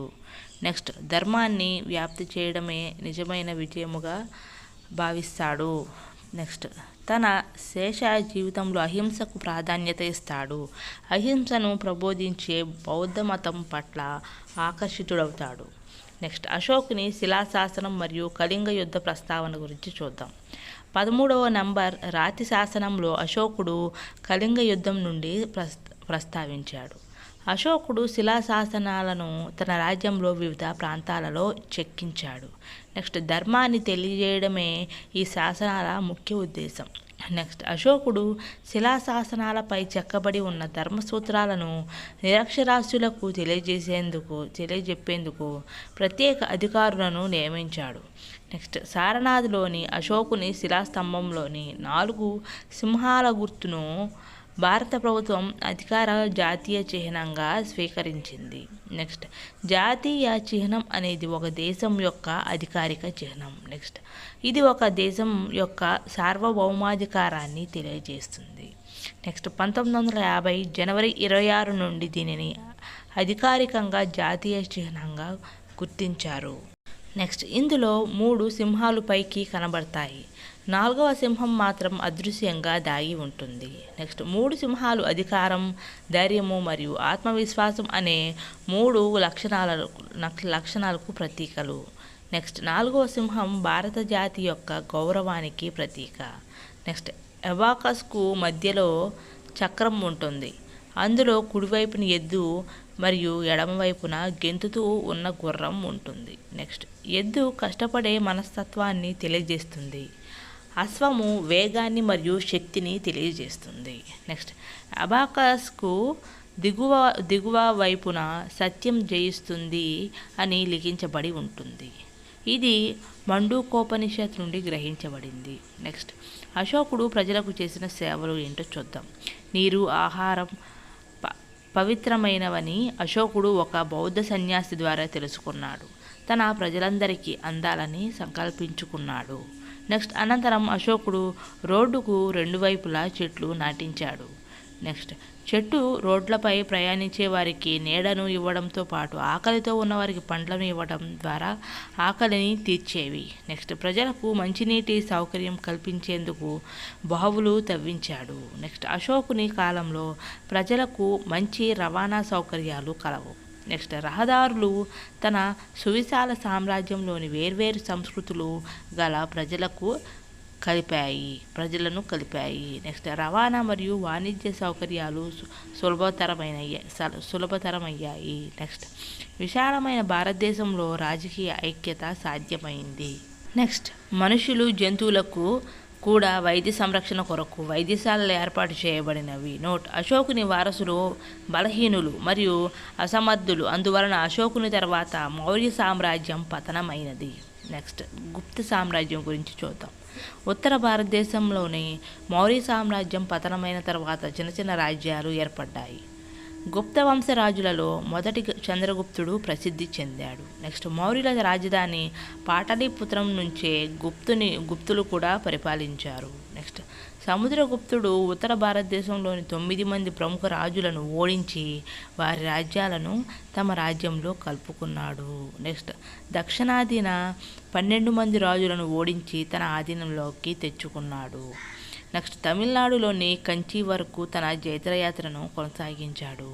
నెక్స్ట్ ధర్మాన్ని వ్యాప్తి చేయడమే నిజమైన విజయముగా భావిస్తాడు. నెక్స్ట్ తన శేష జీవితంలో అహింసకు ప్రాధాన్యత ఇస్తాడు. అహింసను ప్రబోధించే బౌద్ధ మతం పట్ల ఆకర్షితుడవుతాడు. నెక్స్ట్ అశోకుని శిలాశాసనం మరియు కళింగ యుద్ధ ప్రస్తావన గురించి చూద్దాం. 13వ నంబర్ రాతి శాసనంలో అశోకుడు కళింగ యుద్ధం నుండి ప్రస్తావించాడు. అశోకుడు శిలాశాసనాలను తన రాజ్యంలో వివిధ ప్రాంతాలలో చెక్కించాడు. నెక్స్ట్ ధర్మాన్ని తెలియజేయడమే ఈ శాసనాల ముఖ్య ఉద్దేశం. నెక్స్ట్ అశోకుడు శిలాశాసనాలపై చెక్కబడి ఉన్న ధర్మసూత్రాలను నిరక్షరాస్యులకు తెలియజెప్పేందుకు ప్రత్యేక అధికారులను నియమించాడు. నెక్స్ట్ సారనాథ్లోని అశోకుని శిలాస్తంభంలోని 4 సింహాల గుర్తును భారత ప్రభుత్వం అధికార జాతీయ చిహ్నంగా స్వీకరించింది. నెక్స్ట్ జాతీయ చిహ్నం అనేది ఒక దేశం యొక్క అధికారిక చిహ్నం. నెక్స్ట్ ఇది ఒక దేశం యొక్క సార్వభౌమాధికారాన్ని తెలియజేస్తుంది. నెక్స్ట్ 1950 జనవరి 26 నుండి దీనిని అధికారికంగా జాతీయ చిహ్నంగా గుర్తించారు. నెక్స్ట్ ఇందులో 3 సింహాలు పైకి కనబడతాయి. 4వ సింహం మాత్రం అదృశ్యంగా దాగి ఉంటుంది. నెక్స్ట్ 3 సింహాలు అధికారం, ధైర్యము మరియు ఆత్మవిశ్వాసం అనే 3 లక్షణాలకు ప్రతీకలు. నెక్స్ట్ 4వ సింహం భారత జాతి యొక్క గౌరవానికి ప్రతీక. నెక్స్ట్ అబాకస్కు మధ్యలో చక్రం ఉంటుంది. అందులో కుడివైపున ఎద్దు మరియు ఎడమవైపున గెంతుతూ ఉన్న గుర్రం ఉంటుంది. నెక్స్ట్, ఎద్దు కష్టపడే మనస్తత్వాన్ని తెలియజేస్తుంది. అశ్వము వేగాన్ని మరియు శక్తిని తెలియజేస్తుంది. నెక్స్ట్, అబాకస్కు దిగువ వైపున సత్యం జయిస్తుంది అని లిఖించబడి ఉంటుంది. ఇది మండూకోపనిషత్ నుండి గ్రహించబడింది. నెక్స్ట్, అశోకుడు ప్రజలకు చేసిన సేవలు ఏంటో చూద్దాం. నీరు, ఆహారం పవిత్రమైనవని అశోకుడు ఒక బౌద్ధ సన్యాసి ద్వారా తెలుసుకున్నాడు. తన ప్రజలందరికీ అందాలని సంకల్పించుకున్నాడు. నెక్స్ట్, అనంతరం అశోకుడు రోడ్డుకు 2 వైపులా చెట్లు నాటించాడు. నెక్స్ట్, చెట్టు రోడ్లపై ప్రయాణించే వారికి నీడను ఇవ్వడంతో పాటు ఆకలితో ఉన్నవారికి పండ్లను ఇవ్వడం ద్వారా ఆకలిని తీర్చేవి. నెక్స్ట్, ప్రజలకు మంచినీటి సౌకర్యం కల్పించేందుకు బావులు తవ్వించాడు. నెక్స్ట్, అశోకుని కాలంలో ప్రజలకు మంచి రవాణా సౌకర్యాలు కలవు. నెక్స్ట్, రహదారులు తన సువిశాల సామ్రాజ్యంలోని వేర్వేరు సంస్కృతులు గల ప్రజలను కలిపాయి. నెక్స్ట్, రవాణా మరియు వాణిజ్య సౌకర్యాలు సులభతరమయ్యాయి. నెక్స్ట్, విశాలమైన భారతదేశంలో రాజకీయ ఐక్యత సాధ్యమైంది. నెక్స్ట్, మనుషులు, జంతువులకు కూడా వైద్య సంరక్షణ కొరకు వైద్యశాలలు ఏర్పాటు చేయబడినవి. నోట్: అశోకుని వారసులు బలహీనులు మరియు అసమర్థులు, అందువలన అశోకుని తర్వాత మౌర్య సామ్రాజ్యం పతనమైనది. నెక్స్ట్, గుప్త సామ్రాజ్యం గురించి చూద్దాం. ఉత్తర భారతదేశంలోని మౌర్య సామ్రాజ్యం పతనమైన తర్వాత చిన్న చిన్న రాజ్యాలు ఏర్పడ్డాయి. గుప్త వంశరాజులలో మొదటి చంద్రగుప్తుడు ప్రసిద్ధి చెందాడు. నెక్స్ట్, మౌర్యుల రాజధాని పాటలీపుత్రం నుంచే గుప్తులు కూడా పరిపాలించారు. నెక్స్ట్, సముద్రగుప్తుడు ఉత్తర భారతదేశంలోని 9 మంది ప్రముఖ రాజులను ఓడించి వారి రాజ్యాలను తమ రాజ్యంలో కలుపుకున్నాడు. నెక్స్ట్, దక్షిణాదిన 12 మంది రాజులను ఓడించి తన ఆధీనంలోకి తెచ్చుకున్నాడు. నెక్స్ట్, తమిళనాడులోని కంచి వరకు తన జైత్రయాత్రను కొనసాగించాడు.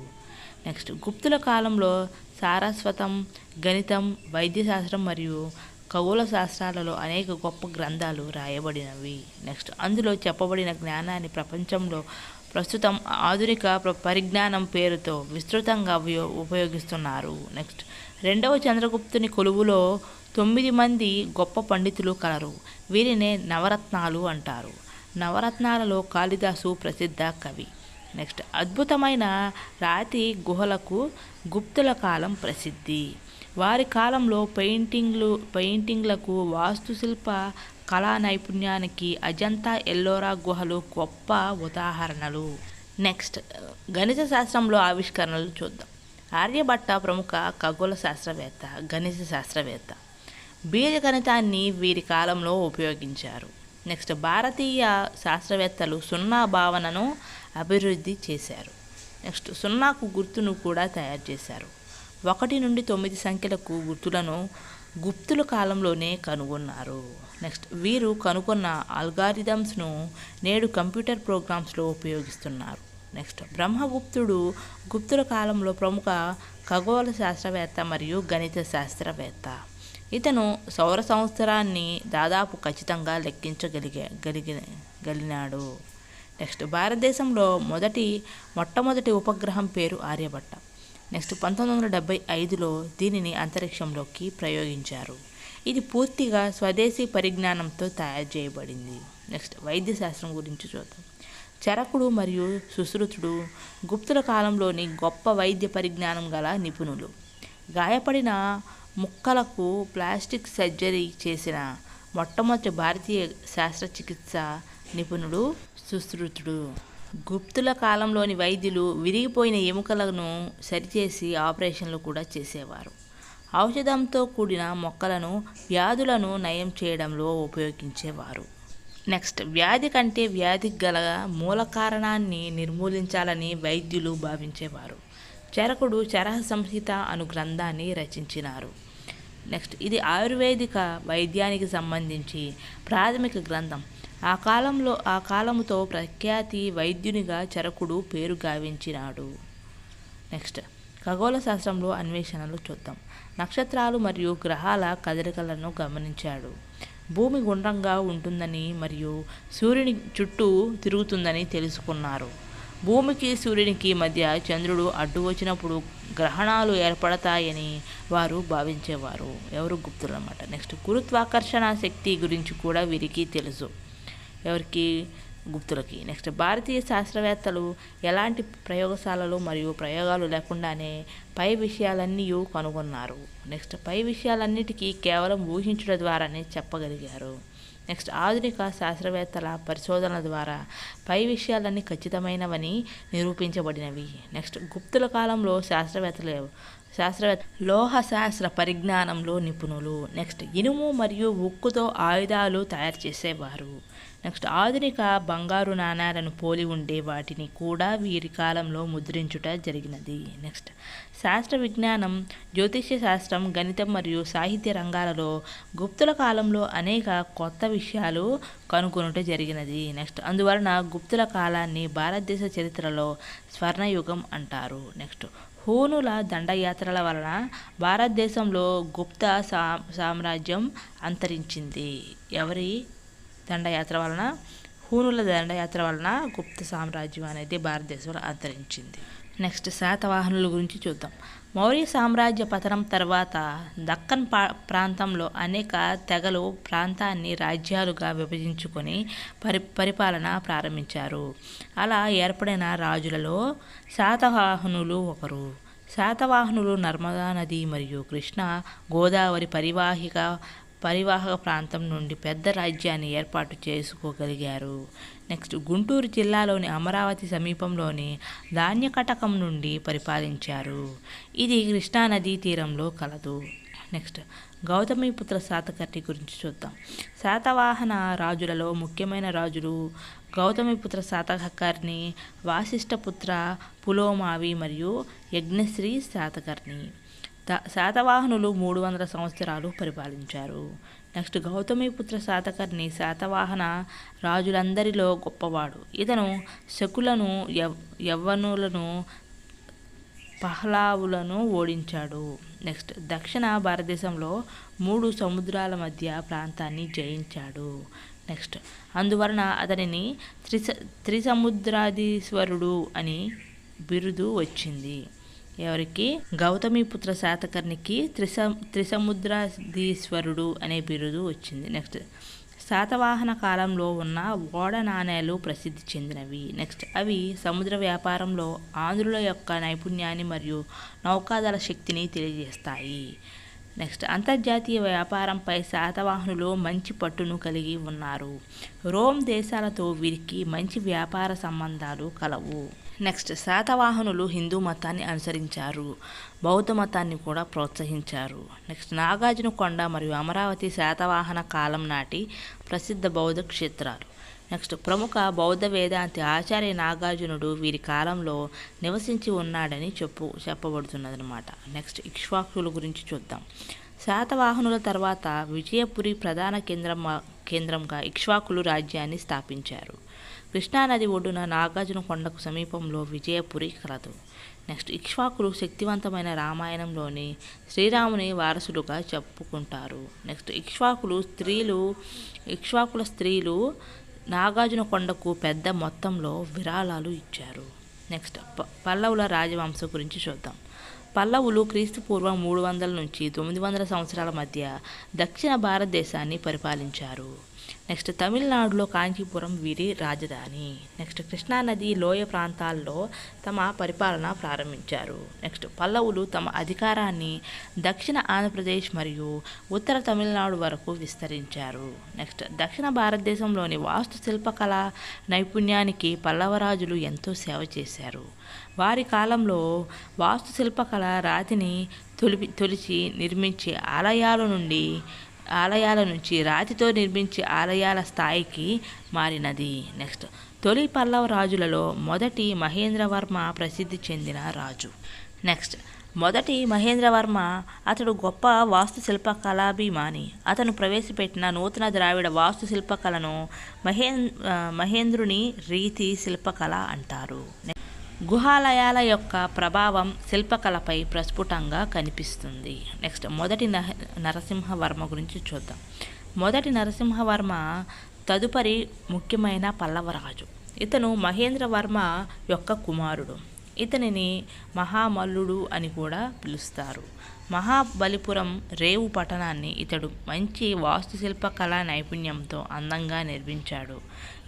నెక్స్ట్, గుప్తుల కాలంలో సారస్వతం, గణితం, వైద్యశాస్త్రం మరియు ఖగోళ శాస్త్రాలలో అనేక గొప్ప గ్రంథాలు రాయబడినవి. నెక్స్ట్, అందులో చెప్పబడిన జ్ఞానాన్ని ప్రపంచంలో ప్రస్తుతం ఆధునిక పరిజ్ఞానం పేరుతో విస్తృతంగా ఉపయోగిస్తున్నారు. నెక్స్ట్, 2వ చంద్రగుప్తుని కొలువులో 9 మంది గొప్ప పండితులు కలరు. వీరినే నవరత్నాలు అంటారు. నవరత్నాలలో కాళిదాసు ప్రసిద్ధ కవి. నెక్స్ట్, అద్భుతమైన రాతి గుహలకు గుప్తుల కాలం ప్రసిద్ధి. వారి కాలంలో పెయింటింగ్లకు, వాస్తుశిల్ప కళా నైపుణ్యానికి అజంతా, ఎల్లోరా గుహలు గొప్ప ఉదాహరణలు. నెక్స్ట్, గణిత శాస్త్రంలో ఆవిష్కరణలు చూద్దాం. ఆర్యభట్ట ప్రముఖ ఖగోళ శాస్త్రవేత్త, గణిత శాస్త్రవేత్త. బీజగణితాన్ని వీరి కాలంలో ఉపయోగించారు. నెక్స్ట్, భారతీయ శాస్త్రవేత్తలు సున్నా భావనను అభివృద్ధి చేశారు. నెక్స్ట్, సున్నాకు గుర్తును కూడా తయారు చేశారు. 1 నుండి 9 సంఖ్యలకు గుర్తులను గుప్తుల కాలంలోనే కనుగొన్నారు. నెక్స్ట్, వీరు కనుగొన్న అల్గారిథమ్స్ను నేడు కంప్యూటర్ ప్రోగ్రామ్స్లో ఉపయోగిస్తున్నారు. నెక్స్ట్, బ్రహ్మగుప్తుడు గుప్తుల కాలంలో ప్రముఖ ఖగోళ శాస్త్రవేత్త మరియు గణిత శాస్త్రవేత్త. ఇతను సౌర సంవత్సరాన్ని దాదాపు ఖచ్చితంగా లెక్కించగలిగినాడు. నెక్స్ట్, భారతదేశంలో మొట్టమొదటి ఉపగ్రహం పేరు ఆర్యభట్ట. నెక్స్ట్, 1975లో దీనిని అంతరిక్షంలోకి ప్రయోగించారు. ఇది పూర్తిగా స్వదేశీ పరిజ్ఞానంతో తయారు చేయబడింది. నెక్స్ట్, వైద్య శాస్త్రం గురించి చూద్దాం. చరకుడు మరియు సుశ్రుతుడు గుప్తుల కాలంలోని గొప్ప వైద్య పరిజ్ఞానం గల నిపుణులు. గాయపడిన ముక్కలకు ప్లాస్టిక్ సర్జరీ చేసిన మొట్టమొదటి భారతీయ శస్త్రచికిత్స నిపుణుడు సుశ్రుతుడు. గుప్తుల కాలంలోని వైద్యులు విరిగిపోయిన ఎముకలను సరిచేసి ఆపరేషన్లు కూడా చేసేవారు. ఔషధంతో కూడిన మొక్కలను వ్యాధులను నయం చేయడంలో ఉపయోగించేవారు. నెక్స్ట్, వ్యాధి కంటే వ్యాధికి గల మూల కారణాన్ని నిర్మూలించాలని వైద్యులు భావించేవారు. చరకుడు చరహ సంహిత అను గ్రంథాన్ని రచించినారు. నెక్స్ట్, ఇది ఆయుర్వేదిక వైద్యానికి సంబంధించి ప్రాథమిక గ్రంథం. ఆ కాలముతో ప్రఖ్యాతి వైద్యునిగా చరకుడు పేరు గావించినాడు. నెక్స్ట్, ఖగోళ శాస్త్రంలో అన్వేషణలు చూద్దాం. నక్షత్రాలు మరియు గ్రహాల కదలికలను గమనించాడు. భూమి గుండ్రంగా ఉంటుందని మరియు సూర్యుని చుట్టూ తిరుగుతుందని తెలుసుకున్నారు. భూమికి సూర్యునికి మధ్య చంద్రుడు అడ్డు వచ్చినప్పుడు గ్రహణాలు ఏర్పడతాయని వారు భావించేవారు. ఎవరు? గుప్తులు అన్నమాట. నెక్స్ట్ గురుత్వాకర్షణ శక్తి గురించి కూడా వీరికి తెలుసు. ఎవరికి? గుప్తులకి. నెక్స్ట్ భారతీయ శాస్త్రవేత్తలు ఎలాంటి ప్రయోగశాలలు మరియు ప్రయోగాలు లేకుండానే పై విషయాలన్నీ కనుగొన్నారు. నెక్స్ట్ పై విషయాలన్నిటికీ కేవలం ఊహించడం ద్వారానే చెప్పగలిగారు. నెక్స్ట్ ఆధునిక శాస్త్రవేత్తల పరిశోధనల ద్వారా పై విషయాలన్నీ ఖచ్చితమైనవని నిరూపించబడినవి. నెక్స్ట్ గుప్తుల కాలంలో లోహ శాస్త్ర పరిజ్ఞానంలో నిపుణులు. నెక్స్ట్ ఇనుము మరియు ఉక్కుతో ఆయుధాలు తయారు చేసేవారు. నెక్స్ట్ ఆధునిక బంగారు నాణాలను పోలి ఉండే వాటిని కూడా వీరి కాలంలో ముద్రించుట జరిగినది. నెక్స్ట్ శాస్త్ర విజ్ఞానం, జ్యోతిష్య శాస్త్రం, గణితం మరియు సాహిత్య రంగాలలో గుప్తుల కాలంలో అనేక కొత్త విషయాలు కనుగొనుట జరిగినది. నెక్స్ట్ అందువలన గుప్తుల కాలాన్ని భారతదేశ చరిత్రలో స్వర్ణయుగం అంటారు. నెక్స్ట్ హూనుల దండయాత్రల వలన భారతదేశంలో గుప్త సామ్రాజ్యం అంతరించింది. ఎవరి దండయాత్ర వలన? హూనుల దండయాత్ర వలన గుప్త సామ్రాజ్యం అనేది భారతదేశంలో అంతరించింది. నెక్స్ట్ శాతవాహనుల గురించి చూద్దాం. మౌర్య సామ్రాజ్య పతనం తర్వాత దక్కన్ ప్రాంతంలో అనేక తెగలు ప్రాంతాన్ని రాజ్యాలుగా విభజించుకొని పరిపాలన ప్రారంభించారు. అలా ఏర్పడిన రాజులలో శాతవాహనులు ఒకరు. శాతవాహనులు నర్మదా నది మరియు కృష్ణా గోదావరి పరివాహక ప్రాంతం నుండి పెద్ద రాజ్యాన్ని ఏర్పాటు చేసుకోగలిగారు. నెక్స్ట్ గుంటూరు జిల్లాలోని అమరావతి సమీపంలోని ధాన్యకటకం నుండి పరిపాలించారు. ఇది కృష్ణానదీ తీరంలో కలదు. నెక్స్ట్ గౌతమిపుత్ర శాతకర్ణి గురించి చూద్దాం. శాతవాహన రాజులలో ముఖ్యమైన రాజులు గౌతమిపుత్ర శాతకర్ణి, వాసిష్ఠపుత్ర పులోమావి మరియు యజ్ఞశ్రీ శాతకర్ణి. శాతవాహనులు 300 సంవత్సరాలు పరిపాలించారు. నెక్స్ట్ గౌతమిపుత్ర శాతకర్ణి శాతవాహన రాజులందరిలో గొప్పవాడు. ఇతను శకులను, యవ్వనులను, పహ్లావులను ఓడించాడు. నెక్స్ట్ దక్షిణ భారతదేశంలో 3 సముద్రాల మధ్య ప్రాంతాన్ని జయించాడు. నెక్స్ట్ అందువలన అతనిని త్రిసముద్రాధీశ్వరుడు అని బిరుదు వచ్చింది. ఎవరికి? గౌతమిపుత్ర శాతకర్ణికి త్రిసముద్రాధీశ్వరుడు అనే బిరుదు వచ్చింది. నెక్స్ట్ శాతవాహన కాలంలో ఉన్న ఓడ నాణేలు ప్రసిద్ధి చెందినవి. నెక్స్ట్ అవి సముద్ర వ్యాపారంలో ఆంధ్రుల యొక్క నైపుణ్యాన్ని మరియు నౌకాదళ శక్తిని తెలియజేస్తాయి. నెక్స్ట్ అంతర్జాతీయ వ్యాపారంపై శాతవాహనులు మంచి పట్టును కలిగి ఉన్నారు. రోమ్ దేశాలతో వీరికి మంచి వ్యాపార సంబంధాలు కలవు. నెక్స్ట్ శాతవాహనులు హిందూ మతాన్ని అనుసరించారు, బౌద్ధ మతాన్ని కూడా ప్రోత్సహించారు. నెక్స్ట్ నాగార్జునకొండ మరియు అమరావతి శాతవాహన కాలం నాటి ప్రసిద్ధ బౌద్ధ క్షేత్రాలు. నెక్స్ట్ ప్రముఖ బౌద్ధ వేదాంతి ఆచార్య నాగార్జునుడు వీరి కాలంలో నివసించి ఉన్నాడని చెప్పబడుతున్నదన్నమాట. నెక్స్ట్ ఇక్ష్వాకుల గురించి చూద్దాం. శాతవాహనుల తర్వాత విజయపురి ప్రధాన కేంద్రంగా ఇక్ష్వాకులు రాజ్యాన్ని స్థాపించారు. కృష్ణానది ఒడ్డున నాగార్జునకొండకు సమీపంలో విజయపురి కలదు. నెక్స్ట్ ఇక్ష్వాకులు శక్తివంతమైన రామాయణంలోని శ్రీరాముని వారసులుగా చెప్పుకుంటారు. నెక్స్ట్ ఇక్ష్వాకుల స్త్రీలు నాగార్జునకొండకు పెద్ద మొత్తంలో విరాళాలు ఇచ్చారు. నెక్స్ట్ పల్లవుల రాజవంశం గురించి చూద్దాం. పల్లవులు క్రీస్తుపూర్వం 300 నుంచి 900 సంవత్సరాల మధ్య దక్షిణ భారతదేశాన్ని పరిపాలించారు. నెక్స్ట్ తమిళనాడులో కాంచీపురం వీరి రాజధాని. నెక్స్ట్ కృష్ణానది లోయ ప్రాంతాల్లో తమ పరిపాలన ప్రారంభించారు. నెక్స్ట్ పల్లవులు తమ అధికారాన్ని దక్షిణ ఆంధ్రప్రదేశ్ మరియు ఉత్తర తమిళనాడు వరకు విస్తరించారు. నెక్స్ట్ దక్షిణ భారతదేశంలోని వాస్తు శిల్పకళ నైపుణ్యానికి పల్లవరాజులు ఎంతో సేవ చేశారు. వారి కాలంలో వాస్తు శిల్పకళ రాతిని తొలిచి నిర్మించే ఆలయాల నుంచి రాతితో నిర్మించే ఆలయాల స్థాయికి మారినది. నెక్స్ట్ తొలి పల్లవ రాజులలో మొదటి మహేంద్రవర్మ ప్రసిద్ధి చెందిన రాజు. నెక్స్ట్ మొదటి మహేంద్రవర్మ అతడు గొప్ప వాస్తు శిల్పకళాభిమాని. అతను ప్రవేశపెట్టిన నూతన ద్రావిడ వాస్తు శిల్పకళను మహేంద్రుని రీతి శిల్పకళ అంటారు. గుహాలయాల యొక్క ప్రభావం శిల్పకళపై ప్రస్ఫుటంగా కనిపిస్తుంది. నెక్స్ట్ మొదటి నరసింహవర్మ గురించి చూద్దాం. మొదటి నరసింహవర్మ తదుపరి ముఖ్యమైన పల్లవరాజు. ఇతను మహేంద్రవర్మ యొక్క కుమారుడు. ఇతనిని మహామల్లుడు అని కూడా పిలుస్తారు. మహాబలిపురం రేవు పట్టణాన్ని ఇతడు మంచి వాస్తుశిల్ప కళా నైపుణ్యంతో అందంగా నిర్మించాడు.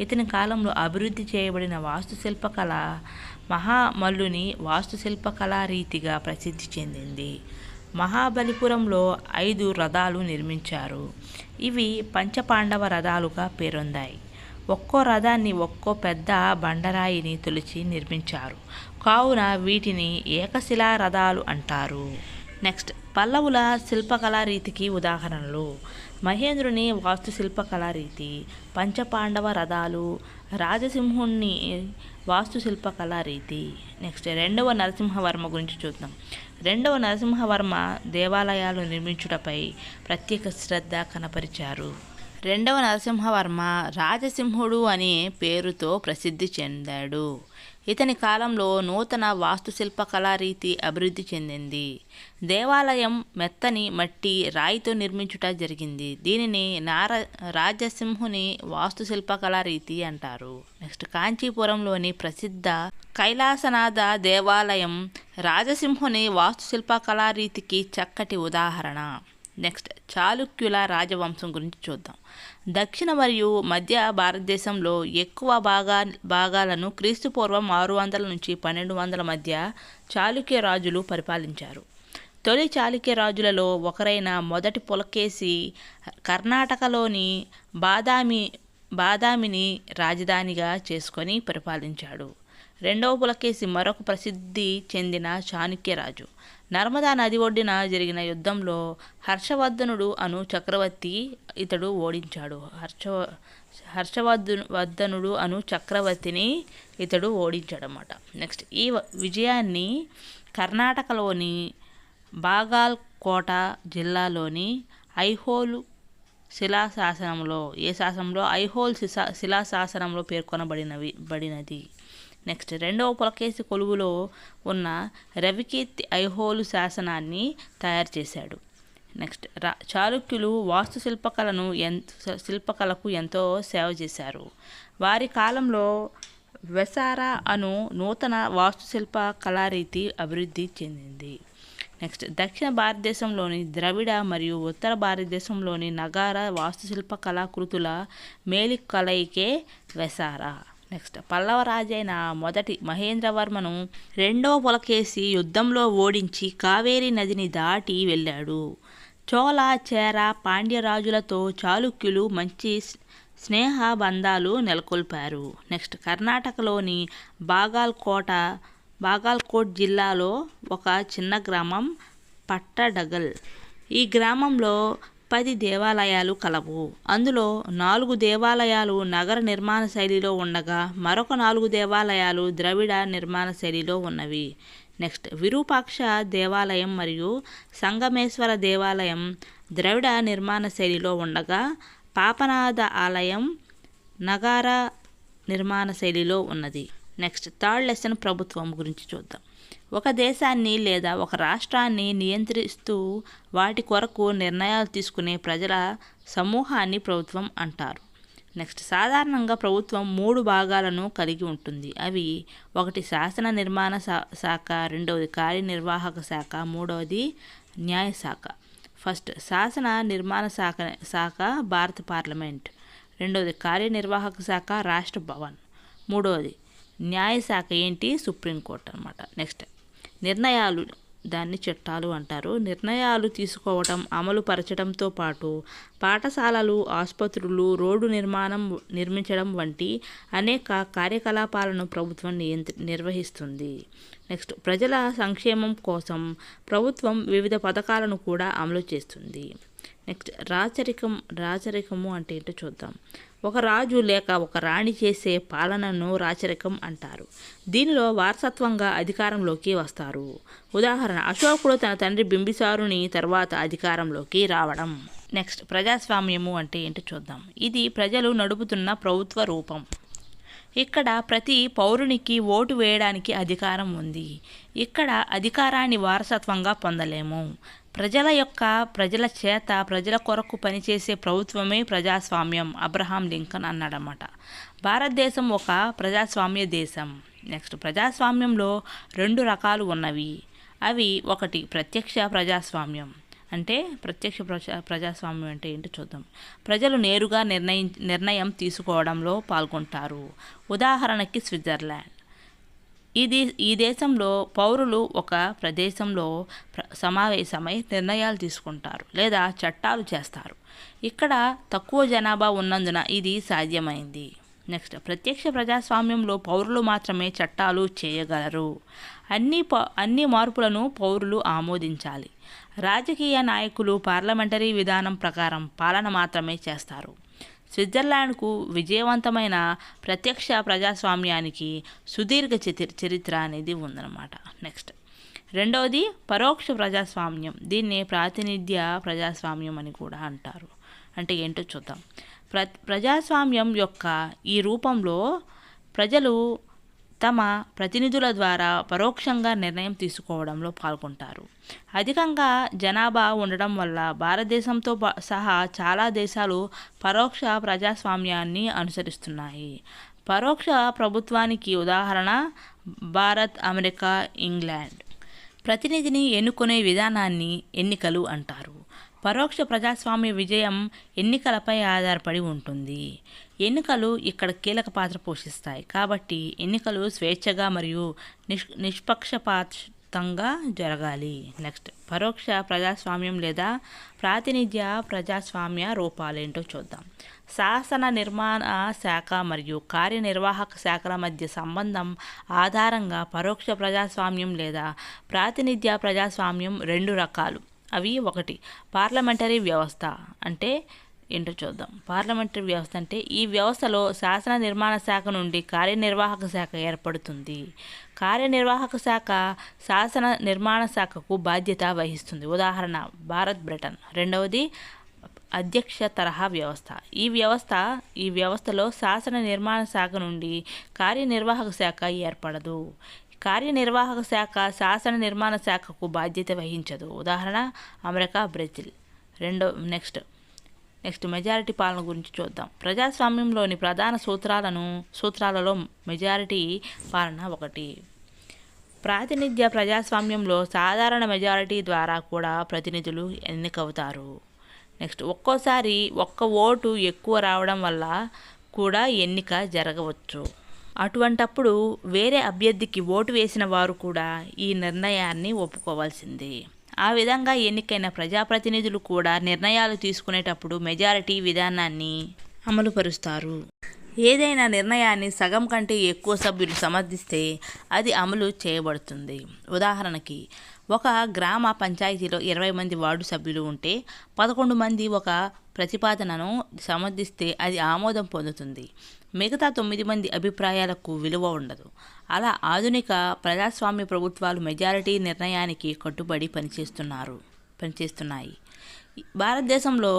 ఇతని కాలంలో అభివృద్ధి చేయబడిన వాస్తుశిల్ప కళ మహామల్లుని వాస్తుశిల్ప కళా రీతిగా ప్రసిద్ధి చెందింది. మహాబలిపురంలో 5 రథాలు నిర్మించారు. ఇవి పంచపాండవ రథాలుగా పేరొందాయి. ఒక్కో రథాన్ని ఒక్కో పెద్ద బండరాయిని తొలిచి నిర్మించారు కావున వీటిని ఏకశిలా రథాలు అంటారు. నెక్స్ట్, పల్లవుల శిల్పకళా రీతికి ఉదాహరణలు: మహేంద్రుని వాస్తుశిల్పకళా రీతి, పంచపాండవ రథాలు, రాజసింహుని వాస్తుశిల్పకళా రీతి. నెక్స్ట్, 2వ నరసింహవర్మ గురించి చూద్దాం. 2వ నరసింహవర్మ దేవాలయాలు నిర్మించుటపై ప్రత్యేక శ్రద్ధ కనపరిచారు. 2వ నరసింహవర్మ రాజసింహుడు అనే పేరుతో ప్రసిద్ధి చెందాడు. ఇతని కాలంలో నూతన వాస్తుశిల్ప కళారీతి అభివృద్ధి చెందింది. దేవాలయం మెత్తని మట్టి రాయితో నిర్మించుట జరిగింది. దీనిని రాజసింహుని వాస్తుశిల్ప కళారీతి అంటారు. నెక్స్ట్, కాంచీపురంలోని ప్రసిద్ధ కైలాసనాథ దేవాలయం రాజసింహుని వాస్తుశిల్ప కళారీతికి చక్కటి ఉదాహరణ. నెక్స్ట్, చాళుక్యుల రాజవంశం గురించి చూద్దాం. దక్షిణ మరియు మధ్య భారతదేశంలో ఎక్కువ భాగాలను క్రీస్తుపూర్వం 600 నుంచి 1200 మధ్య చాళుక్య రాజులు పరిపాలించారు. తొలి చాళుక్య రాజులలో ఒకరైన మొదటి పులకేశి కర్ణాటకలోని బాదామిని రాజధానిగా చేసుకొని పరిపాలించాడు. రెండవ పులకేశి మరొక ప్రసిద్ధి చెందిన చాణక్యరాజు. నర్మదా నది ఒడ్డున జరిగిన యుద్ధంలో హర్షవర్ధనుడు అను చక్రవర్తి ఇతడు ఓడించాడు. హర్షవర్ధనుడు అను చక్రవర్తిని ఇతడు ఓడించాడన్నమాట. నెక్స్ట్, ఈ విజయాన్ని కర్ణాటకలోని బాగల్కోట జిల్లాలోని ఐహోల్ శాసనంలో ఐహోల్ శిలాశాసనంలో పేర్కొనబడినది. నెక్స్ట్, రెండవ పులకేశి కొలువులో ఉన్న రవికీర్తి ఐహోలు శాసనాన్ని తయారు చేశాడు. నెక్స్ట్, చాళుక్యులు శిల్పకళకు ఎంతో సేవ చేశారు. వారి కాలంలో వెసార అను నూతన వాస్తుశిల్ప కళారీతి అభివృద్ధి చెందింది. నెక్స్ట్, దక్షిణ భారతదేశంలోని ద్రవిడ మరియు ఉత్తర భారతదేశంలోని నగార వాస్తుశిల్ప కళాకృతుల మేలిక్ కలయికే వెసార. నెక్స్ట్, పల్లవ రాజైన మొదటి మహేంద్రవర్మను 2వ పులకేశి యుద్ధంలో ఓడించి కావేరీ నదిని దాటి వెళ్ళాడు. చోళ, చేర, పాండ్యరాజులతో చాళుక్యులు మంచి స్నేహ బంధాలు నెలకొల్పారు. నెక్స్ట్, కర్ణాటకలోని బాగల్కోట్ జిల్లాలో ఒక చిన్న గ్రామం పట్టడగల్. ఈ గ్రామంలో 10 దేవాలయాలు కలవు. అందులో 4 దేవాలయాలు నగర నిర్మాణ శైలిలో ఉండగా మరొక 4 దేవాలయాలు ద్రవిడ నిర్మాణ శైలిలో ఉన్నవి. నెక్స్ట్, విరూపాక్ష దేవాలయం మరియు సంగమేశ్వర దేవాలయం ద్రవిడ నిర్మాణ శైలిలో ఉండగా పాపనాథ ఆలయం నగార నిర్మాణ శైలిలో ఉన్నది. నెక్స్ట్, థర్డ్ లెసన్ ప్రభుత్వం గురించి చూద్దాం. ఒక దేశాన్ని లేదా ఒక రాష్ట్రాన్ని నియంత్రిస్తూ వాటి కొరకు నిర్ణయాలు తీసుకునే ప్రజల సమూహాన్ని ప్రభుత్వం అంటారు. నెక్స్ట్, సాధారణంగా ప్రభుత్వం 3 భాగాలను కలిగి ఉంటుంది. అవి: 1 శాసన నిర్మాణ శాఖ, 2వది కార్యనిర్వాహక శాఖ, 3వది న్యాయశాఖ. ఫస్ట్, శాసన నిర్మాణ శాఖ భారత పార్లమెంట్, 2వది కార్యనిర్వాహక శాఖ రాష్ట్ర భవన్, 3వది న్యాయశాఖ ఏంటి సుప్రీంకోర్టు అన్నమాట. నెక్స్ట్, నిర్ణయాలు, దాన్ని చట్టాలు అంటారు. నిర్ణయాలు తీసుకోవటం, అమలు పరచడంతో పాటు పాఠశాలలు, ఆసుపత్రులు, రోడ్డు నిర్మించడం వంటి అనేక కార్యకలాపాలను ప్రభుత్వం నిర్వహిస్తుంది. నెక్స్ట్, ప్రజల సంక్షేమం కోసం ప్రభుత్వం వివిధ పథకాలను కూడా అమలు చేస్తుంది. నెక్స్ట్, రాచరికము అంటే ఏంటో చూద్దాం. ఒక రాజు లేక ఒక రాణి చేసే పాలనను రాచరికం అంటారు. దీనిలో వారసత్వంగా అధికారంలోకి వస్తారు. ఉదాహరణ: అశోకుడు తన తండ్రి బింబిసారుని తర్వాత అధికారంలోకి రావడం. నెక్స్ట్, ప్రజాస్వామ్యము అంటే ఏంటో చూద్దాం. ఇది ప్రజలు నడుపుతున్న ప్రభుత్వ రూపం. ఇక్కడ ప్రతి పౌరునికి ఓటు వేయడానికి అధికారం ఉంది. ఇక్కడ అధికారాన్ని వారసత్వంగా పొందలేము. ప్రజల చేత ప్రజల కొరకు పనిచేసే ప్రభుత్వమే ప్రజాస్వామ్యం. అబ్రహాం లింకన్ అన్నాడన్నమాట. భారతదేశం ఒక ప్రజాస్వామ్య దేశం. నెక్స్ట్ ప్రజాస్వామ్యంలో 2 రకాలు ఉన్నవి. అవి ఒకటి ప్రత్యక్ష ప్రజాస్వామ్యం. అంటే ప్రజాస్వామ్యం అంటే ఏంటో చూద్దాం. ప్రజలు నేరుగా నిర్ణయం తీసుకోవడంలో పాల్గొంటారు. ఉదాహరణకి స్విట్జర్లాండ్. ఈ దేశంలో పౌరులు ఒక ప్రదేశంలో సమావేశమై నిర్ణయాలు తీసుకుంటారు లేదా చట్టాలు చేస్తారు. ఇక్కడ తక్కువ జనాభా ఉన్నందున ఇది సాధ్యమైంది. నెక్స్ట్ ప్రత్యక్ష ప్రజాస్వామ్యంలో పౌరులు మాత్రమే చట్టాలు చేయగలరు. అన్ని మార్పులను పౌరులు ఆమోదించాలి. రాజకీయ నాయకులు పార్లమెంటరీ విధానం ప్రకారం పాలన మాత్రమే చేస్తారు. స్విట్జర్లాండ్కు విజయవంతమైన ప్రత్యక్ష ప్రజాస్వామ్యానికి సుదీర్ఘ చరిత్ర అనేది ఉందన్నమాట. నెక్స్ట్ రెండవది పరోక్ష ప్రజాస్వామ్యం. దీన్ని ప్రాతినిధ్య ప్రజాస్వామ్యం అని కూడా అంటారు. అంటే ఏంటో చూద్దాం. ప్రజాస్వామ్యం యొక్క ఈ రూపంలో ప్రజలు తమ ప్రతినిధుల ద్వారా పరోక్షంగా నిర్ణయం తీసుకోవడంలో పాల్గొంటారు. అధికంగా జనాభా ఉండడం వల్ల భారతదేశంతో సహా చాలా దేశాలు పరోక్ష ప్రజాస్వామ్యాన్ని అనుసరిస్తున్నాయి. పరోక్ష ప్రభుత్వానికి ఉదాహరణ భారత్, అమెరికా, ఇంగ్లాండ్. ప్రతినిధిని ఎన్నుకునే విధానాన్ని ఎన్నికలు అంటారు. పరోక్ష ప్రజాస్వామ్య విజయం ఎన్నికలపై ఆధారపడి ఉంటుంది. ఎన్నికలు ఇక్కడ కీలక పాత్ర పోషిస్తాయి. కాబట్టి ఎన్నికలు స్వేచ్ఛగా మరియు నిష్పక్షపాతంగా జరగాలి. నెక్స్ట్ పరోక్ష ప్రజాస్వామ్యం లేదా ప్రాతినిధ్య ప్రజాస్వామ్య రూపాలేంటో చూద్దాం. శాసన నిర్మాణ శాఖ మరియు కార్యనిర్వాహక శాఖల మధ్య సంబంధం ఆధారంగా పరోక్ష ప్రజాస్వామ్యం లేదా ప్రాతినిధ్య ప్రజాస్వామ్యం 2 రకాలు. అవి ఒకటి పార్లమెంటరీ వ్యవస్థ. అంటే ఏంటో చూద్దాం. పార్లమెంటరీ వ్యవస్థ అంటే ఈ వ్యవస్థలో శాసన నిర్మాణ శాఖ నుండి కార్యనిర్వాహక శాఖ ఏర్పడుతుంది. కార్యనిర్వాహక శాఖ శాసన నిర్మాణ శాఖకు బాధ్యత వహిస్తుంది. ఉదాహరణ భారత్, బ్రిటన్. రెండవది అధ్యక్ష తరహా వ్యవస్థ. ఈ వ్యవస్థలో శాసన నిర్మాణ శాఖ నుండి కార్యనిర్వాహక శాఖ ఏర్పడదు. కార్యనిర్వాహక శాఖ శాసన నిర్మాణ శాఖకు బాధ్యత వహించదు. ఉదాహరణ అమెరికా, బ్రెజిల్. నెక్స్ట్ మెజారిటీ పాలన గురించి చూద్దాం. ప్రజాస్వామ్యంలోని ప్రధాన సూత్రాలలో మెజారిటీ పాలన ఒకటి. ప్రాతినిధ్య ప్రజాస్వామ్యంలో సాధారణ మెజారిటీ ద్వారా కూడా ప్రతినిధులు ఎన్నికవుతారు. నెక్స్ట్ ఒక్కోసారి ఒక్క ఓటు ఎక్కువ రావడం వల్ల కూడా ఎన్నిక జరగవచ్చు. అటువంటప్పుడు వేరే అభ్యర్థికి ఓటు వేసిన వారు కూడా ఈ నిర్ణయాన్ని ఒప్పుకోవాల్సిందే. ఆ విధంగా ఎన్నికైన ప్రజాప్రతినిధులు కూడా నిర్ణయాలు తీసుకునేటప్పుడు మెజారిటీ విధానాన్ని అమలుపరుస్తారు. ఏదైనా నిర్ణయాన్ని సగం కంటే ఎక్కువ సభ్యులు సమర్థిస్తే అది అమలు చేయబడుతుంది. ఉదాహరణకి ఒక గ్రామ పంచాయతీలో 20 మంది వార్డు సభ్యులు ఉంటే 11 మంది ఒక ప్రతిపాదనను సమర్థిస్తే అది ఆమోదం పొందుతుంది. మిగతా 9 మంది అభిప్రాయాలకు విలువ ఉండదు. అలా ఆధునిక ప్రజాస్వామ్య ప్రభుత్వాలు మెజారిటీ నిర్ణయానికి కట్టుబడి పనిచేస్తున్నాయి. భారతదేశంలో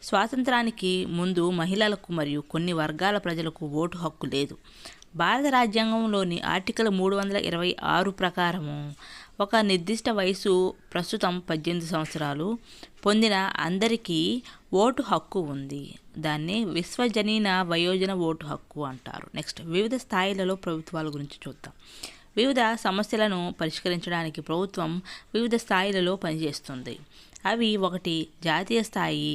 స్వాతంత్రానికి ముందు మహిళలకు మరియు కొన్ని వర్గాల ప్రజలకు ఓటు హక్కు లేదు. భారత రాజ్యాంగంలోని ఆర్టికల్ 326 ప్రకారము ఒక నిర్దిష్ట వయసు, ప్రస్తుతం 18 సంవత్సరాలు పొందిన అందరికీ ఓటు హక్కు ఉంది. దాన్ని విశ్వజనీన వయోజన ఓటు హక్కు అంటారు. నెక్స్ట్ వివిధ స్థాయిలలో ప్రభుత్వాల గురించి చూద్దాం. వివిధ సమస్యలను పరిష్కరించడానికి ప్రభుత్వం వివిధ స్థాయిలలో పనిచేస్తుంది. అవి ఒకటి జాతీయ స్థాయి,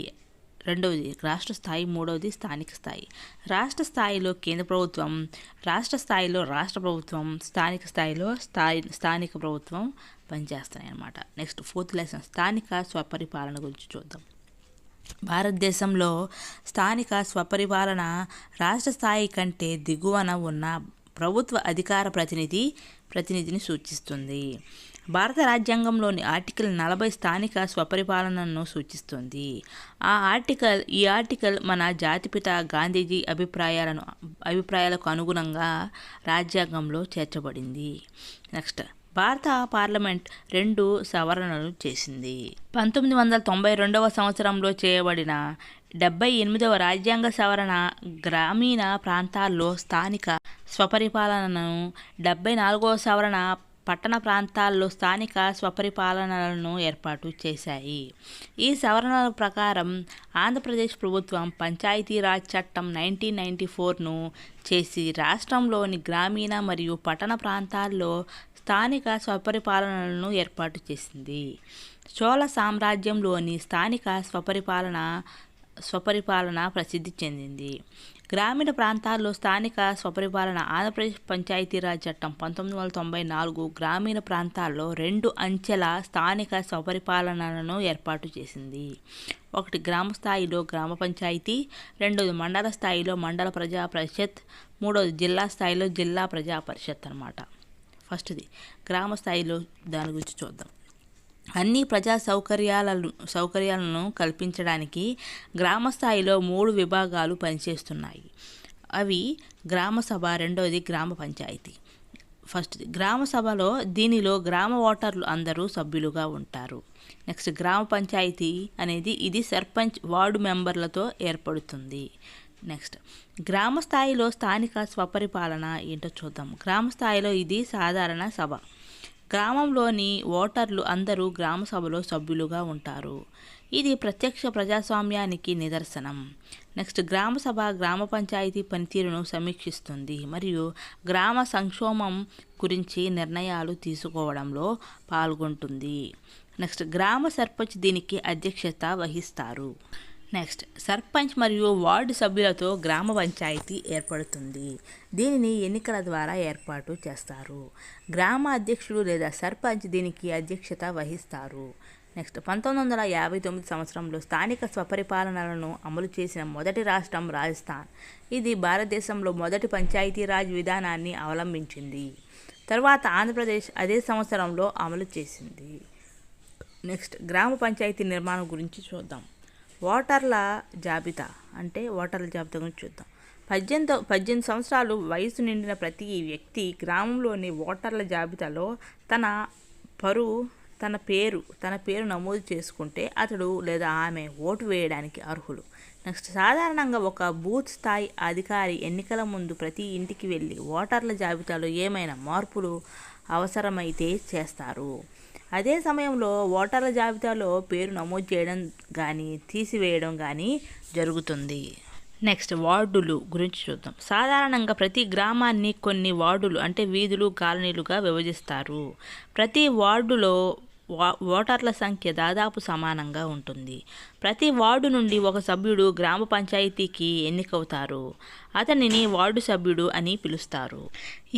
రెండవది రాష్ట్ర స్థాయి, మూడవది స్థానిక స్థాయి. రాష్ట్ర స్థాయిలో కేంద్ర ప్రభుత్వం, రాష్ట్ర స్థాయిలో రాష్ట్ర ప్రభుత్వం, స్థానిక స్థాయిలో స్థానిక ప్రభుత్వం పనిచేస్తాయి అన్నమాట. నెక్స్ట్ 4th లెసన్ స్థానిక స్వపరిపాలన గురించి చూద్దాం. భారతదేశంలో స్థానిక స్వపరిపాలన రాష్ట్ర స్థాయి కంటే దిగువన ఉన్న ప్రభుత్వ అధికార ప్రతినిధిని సూచిస్తుంది. భారత రాజ్యాంగంలోని ఆర్టికల్ 40 స్థానిక స్వపరిపాలనను సూచిస్తుంది. ఈ ఆర్టికల్ మన జాతిపిత గాంధీజీ అభిప్రాయాలకు అనుగుణంగా రాజ్యాంగంలో చేర్చబడింది. నెక్స్ట్ భారత పార్లమెంట్ 2 సవరణలు చేసింది. 1992వ సంవత్సరంలో చేయబడిన 78వ రాజ్యాంగ సవరణ గ్రామీణ ప్రాంతాల్లో స్థానిక స్వపరిపాలనను, 74వ సవరణ పట్టణ ప్రాంతాల్లో స్థానిక స్వపరిపాలనలను ఏర్పాటు చేశాయి. ఈ సవరణల ప్రకారం ఆంధ్రప్రదేశ్ ప్రభుత్వం పంచాయతీరాజ్ చట్టం 1994ను చేసి రాష్ట్రంలోని గ్రామీణ మరియు పట్టణ ప్రాంతాల్లో స్థానిక స్వపరిపాలనలను ఏర్పాటు చేసింది. చోళ సామ్రాజ్యంలోని స్థానిక స్వపరిపాలన ప్రసిద్ధి చెందింది. గ్రామీణ ప్రాంతాల్లో స్థానిక స్వపరిపాలన ఆంధ్రప్రదేశ్ పంచాయతీరాజ్ చట్టం 1994 గ్రామీణ ప్రాంతాల్లో 2 అంచెల స్థానిక స్వపరిపాలనలను ఏర్పాటు చేసింది. 1 గ్రామ స్థాయిలో గ్రామ పంచాయతీ, 2 మండల స్థాయిలో మండల ప్రజా పరిషత్, 3 జిల్లా స్థాయిలో జిల్లా ప్రజా పరిషత్ అన్నమాట. ఫస్ట్ది గ్రామ స్థాయిలో దాని గురించి చూద్దాం. అన్ని ప్రజా సౌకర్యాలను కల్పించడానికి గ్రామ స్థాయిలో 3 విభాగాలు పనిచేస్తున్నాయి. అవి గ్రామ సభ, రెండవది గ్రామ పంచాయతీ. ఫస్ట్ది గ్రామ సభలో దీనిలో గ్రామ ఓటర్లు అందరూ సభ్యులుగా ఉంటారు. నెక్స్ట్ గ్రామ పంచాయతీ అనేది ఇది సర్పంచ్, వార్డు మెంబర్లతో ఏర్పడుతుంది. నెక్స్ట్ గ్రామ స్థాయిలో స్థానిక స్వపరిపాలన ఏంటో చూద్దాం. గ్రామ స్థాయిలో ఇది సాధారణ సభ. గ్రామంలోని ఓటర్లు అందరూ గ్రామ సభలో సభ్యులుగా ఉంటారు. ఇది ప్రత్యక్ష ప్రజాస్వామ్యానికి నిదర్శనం. నెక్స్ట్ గ్రామ సభ గ్రామ పంచాయతీ పనితీరును సమీక్షిస్తుంది మరియు గ్రామ సంక్షేమం గురించి నిర్ణయాలు తీసుకోవడంలో పాల్గొంటుంది. నెక్స్ట్ గ్రామ సర్పంచ్ దీనికి అధ్యక్షత వహిస్తారు. నెక్స్ట్ సర్పంచ్ మరియు వార్డు సభ్యులతో గ్రామ పంచాయతీ ఏర్పడుతుంది. దీనిని ఎన్నికల ద్వారా ఏర్పాటు చేస్తారు. గ్రామ అధ్యక్షుడు లేదా సర్పంచ్ దీనికి అధ్యక్షత వహిస్తారు. నెక్స్ట్ 1959 సంవత్సరంలో స్థానిక స్వపరిపాలనలను అమలు చేసిన మొదటి రాష్ట్రం రాజస్థాన్. ఇది భారతదేశంలో మొదటి పంచాయతీరాజ్ విధానాన్ని అవలంబించింది. తర్వాత ఆంధ్రప్రదేశ్ అదే సంవత్సరంలో అమలు చేసింది. నెక్స్ట్ గ్రామ పంచాయతీ నిర్మాణం గురించి చూద్దాం. ఓటర్ల జాబితా గురించి చూద్దాం. 18 సంవత్సరాలు వయసు నిండిన ప్రతి వ్యక్తి గ్రామంలోని ఓటర్ల జాబితాలో తన పేరు నమోదు చేసుకుంటే అతడు లేదా ఆమె ఓటు వేయడానికి అర్హులు. నెక్స్ట్ సాధారణంగా ఒక బూత్ స్థాయి అధికారి ఎన్నికల ముందు ప్రతి ఇంటికి వెళ్ళి ఓటర్ల జాబితాలో ఏమైనా మార్పులు అవసరమైతే చేస్తారు. అదే సమయంలో ఓటర్ల జాబితాలో పేరు నమోదు చేయడం కానీ తీసివేయడం కానీ జరుగుతుంది. నెక్స్ట్ వార్డులు గురించి చూద్దాం. సాధారణంగా ప్రతి గ్రామాన్ని కొన్ని వార్డులు అంటే వీధులు, కాలనీలుగా విభజిస్తారు. ప్రతి వార్డులో ఓటర్ల సంఖ్య దాదాపు సమానంగా ఉంటుంది. ప్రతి వార్డు నుండి ఒక సభ్యుడు గ్రామ పంచాయతీకి ఎన్నికవుతారు. అతనిని వార్డు సభ్యుడు అని పిలుస్తారు.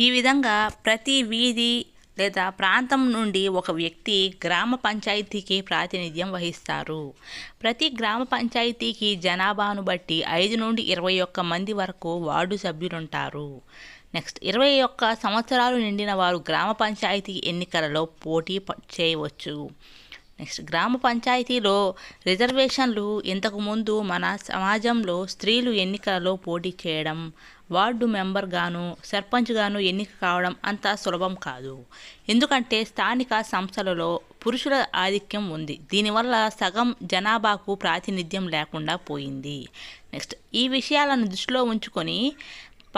ఈ విధంగా ప్రతి వీధి లేదా ప్రాంతం నుండి ఒక వ్యక్తి గ్రామ పంచాయతీకి ప్రాతినిధ్యం వహిస్తారు. ప్రతి గ్రామ పంచాయతీకి జనాభాను బట్టి 5 నుండి 21 మంది వరకు వార్డు సభ్యులుంటారు. నెక్స్ట్ 21 సంవత్సరాలు నిండిన వారు గ్రామ పంచాయతీ ఎన్నికలలో పోటీ చేయవచ్చు. నెక్స్ట్ గ్రామ పంచాయతీలో రిజర్వేషన్లు. ఇంతకుముందు మన సమాజంలో స్త్రీలు ఎన్నికలలో పోటీ చేయడం, వార్డు మెంబర్ గాను సర్పంచ్ గాను ఎన్నిక కావడం అంత సులభం కాదు. ఎందుకంటే స్థానిక సంస్థలలో పురుషుల ఆధిక్యం ఉంది. దీనివల్ల సగం జనాభాకు ప్రాతినిధ్యం లేకుండా పోయింది. నెక్స్ట్ ఈ విషయాలను దృష్టిలో ఉంచుకొని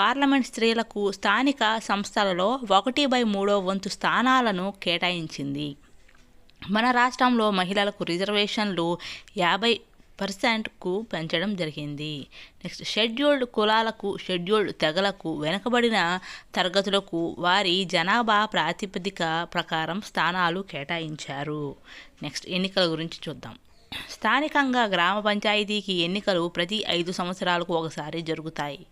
పార్లమెంట్ స్త్రీలకు స్థానిక సంస్థలలో 1/3 వంతు స్థానాలను కేటాయించింది. మన రాష్ట్రంలో మహిళలకు రిజర్వేషన్లు 50%కు పెంచడం జరిగింది. నెక్స్ట్ షెడ్యూల్డ్ కులాలకు, షెడ్యూల్డ్ తెగలకు, వెనుకబడిన తరగతులకు వారి జనాభా ప్రాతిపదిక ప్రకారం స్థానాలు కేటాయించారు. నెక్స్ట్ ఎన్నికల గురించి చూద్దాం. స్థానికంగా గ్రామ పంచాయతీకి ఎన్నికలు ప్రతి 5 సంవత్సరాలకు ఒకసారి జరుగుతాయి.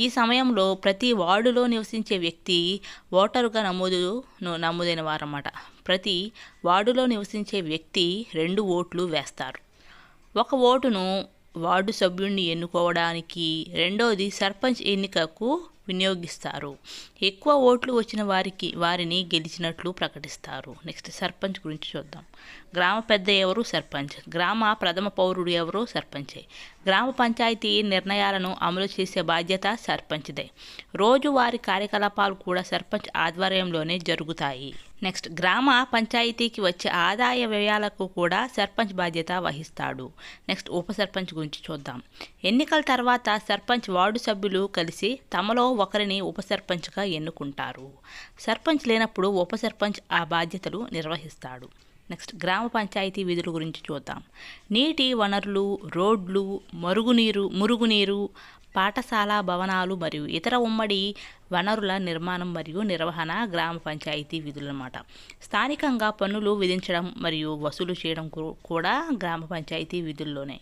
ఈ సమయంలో ప్రతి వార్డులో నివసించే వ్యక్తి ఓటరుగా నమోదైన వారన్నమాట. ప్రతి వార్డులో నివసించే వ్యక్తి 2 ఓట్లు వేస్తారు. 1 ఓటును వార్డు సభ్యుడిని ఎన్నుకోవడానికి, రెండోది సర్పంచ్ ఎన్నికకు వినియోగిస్తారు. ఎక్కువ ఓట్లు వచ్చిన వారిని గెలిచినట్లు ప్రకటిస్తారు. నెక్స్ట్ సర్పంచ్ గురించి చూద్దాం. గ్రామ పెద్ద ఎవరు? సర్పంచ్. గ్రామ ప్రథమ పౌరుడు ఎవరు? సర్పంచే. గ్రామ పంచాయతీ నిర్ణయాలను అమలు చేసే బాధ్యత సర్పంచ్దే. రోజువారీ కార్యకలాపాలు కూడా సర్పంచ్ ఆధ్వర్యంలోనే జరుగుతాయి. నెక్స్ట్ గ్రామ పంచాయతీకి వచ్చే ఆదాయ వ్యయాలకు కూడా సర్పంచ్ బాధ్యత వహిస్తాడు. నెక్స్ట్ ఉప సర్పంచ్ గురించి చూద్దాం. ఎన్నికల తర్వాత సర్పంచ్ వార్డు సభ్యులు కలిసి తమలో ఒకరిని ఉప సర్పంచ్గా ఎన్నుకుంటారు. సర్పంచ్ లేనప్పుడు ఉప సర్పంచ్ ఆ బాధ్యతలు నిర్వహిస్తాడు. నెక్స్ట్ గ్రామ పంచాయతీ విధుల గురించి చూద్దాం. నీటి వనరులు, రోడ్లు, మురుగునీరు, పాఠశాల భవనాలు మరియు ఇతర ఉమ్మడి వనరుల నిర్మాణం మరియు నిర్వహణ గ్రామ పంచాయతీ విధులన్నమాట. స్థానికంగా పన్నులు విధించడం మరియు వసూలు చేయడం కూడా గ్రామ పంచాయతీ విధుల్లోనే.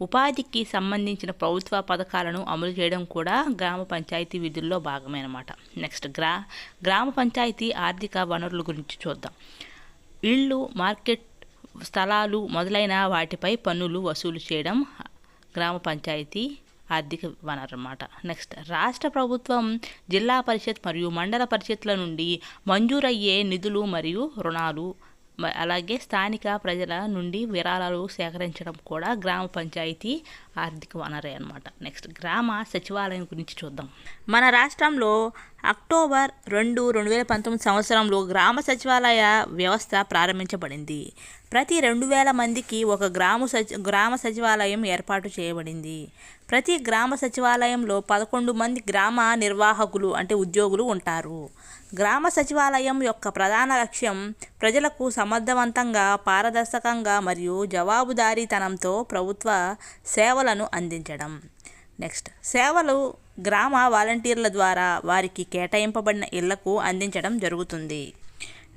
ఉపాధికి సంబంధించిన ప్రభుత్వ పథకాలను అమలు చేయడం కూడా గ్రామ పంచాయతీ విధుల్లో భాగమే అన్నమాట. నెక్స్ట్ గ్రామ పంచాయతీ ఆర్థిక వనరుల గురించి చూద్దాం. ఇళ్ళు, మార్కెట్ స్థలాలు మొదలైన వాటిపై పన్నులు వసూలు చేయడం గ్రామ పంచాయతీ ఆర్థిక వనరు అన్నమాట. నెక్స్ట్ రాష్ట్ర ప్రభుత్వం, జిల్లా పరిషత్ మరియు మండల పరిషత్ల నుండి మంజూరయ్యే నిధులు మరియు రుణాలు, అలాగే స్థానిక ప్రజల నుండి విరాళాలు సేకరించడం కూడా గ్రామ పంచాయతీ ఆర్థిక వనరే అన్నమాట. నెక్స్ట్ గ్రామ సచివాలయం గురించి చూద్దాం. మన రాష్ట్రంలో అక్టోబర్ 2, 2019 సంవత్సరంలో గ్రామ సచివాలయ వ్యవస్థ ప్రారంభించబడింది. ప్రతి 2000 మందికి ఒక గ్రామ సచివాలయం ఏర్పాటు చేయబడింది. ప్రతి గ్రామ సచివాలయంలో 11 మంది గ్రామ నిర్వాహకులు అంటే ఉద్యోగులు ఉంటారు. గ్రామ సచివాలయం యొక్క ప్రధాన లక్ష్యం ప్రజలకు సమర్థవంతంగా, పారదర్శకంగా మరియు జవాబుదారీతనంతో ప్రభుత్వ సేవలను అందించడం. నెక్స్ట్ సేవలు గ్రామ వాలంటీర్ల ద్వారా వారికి కేటాయింపబడిన ఇళ్లకు అందించడం జరుగుతుంది.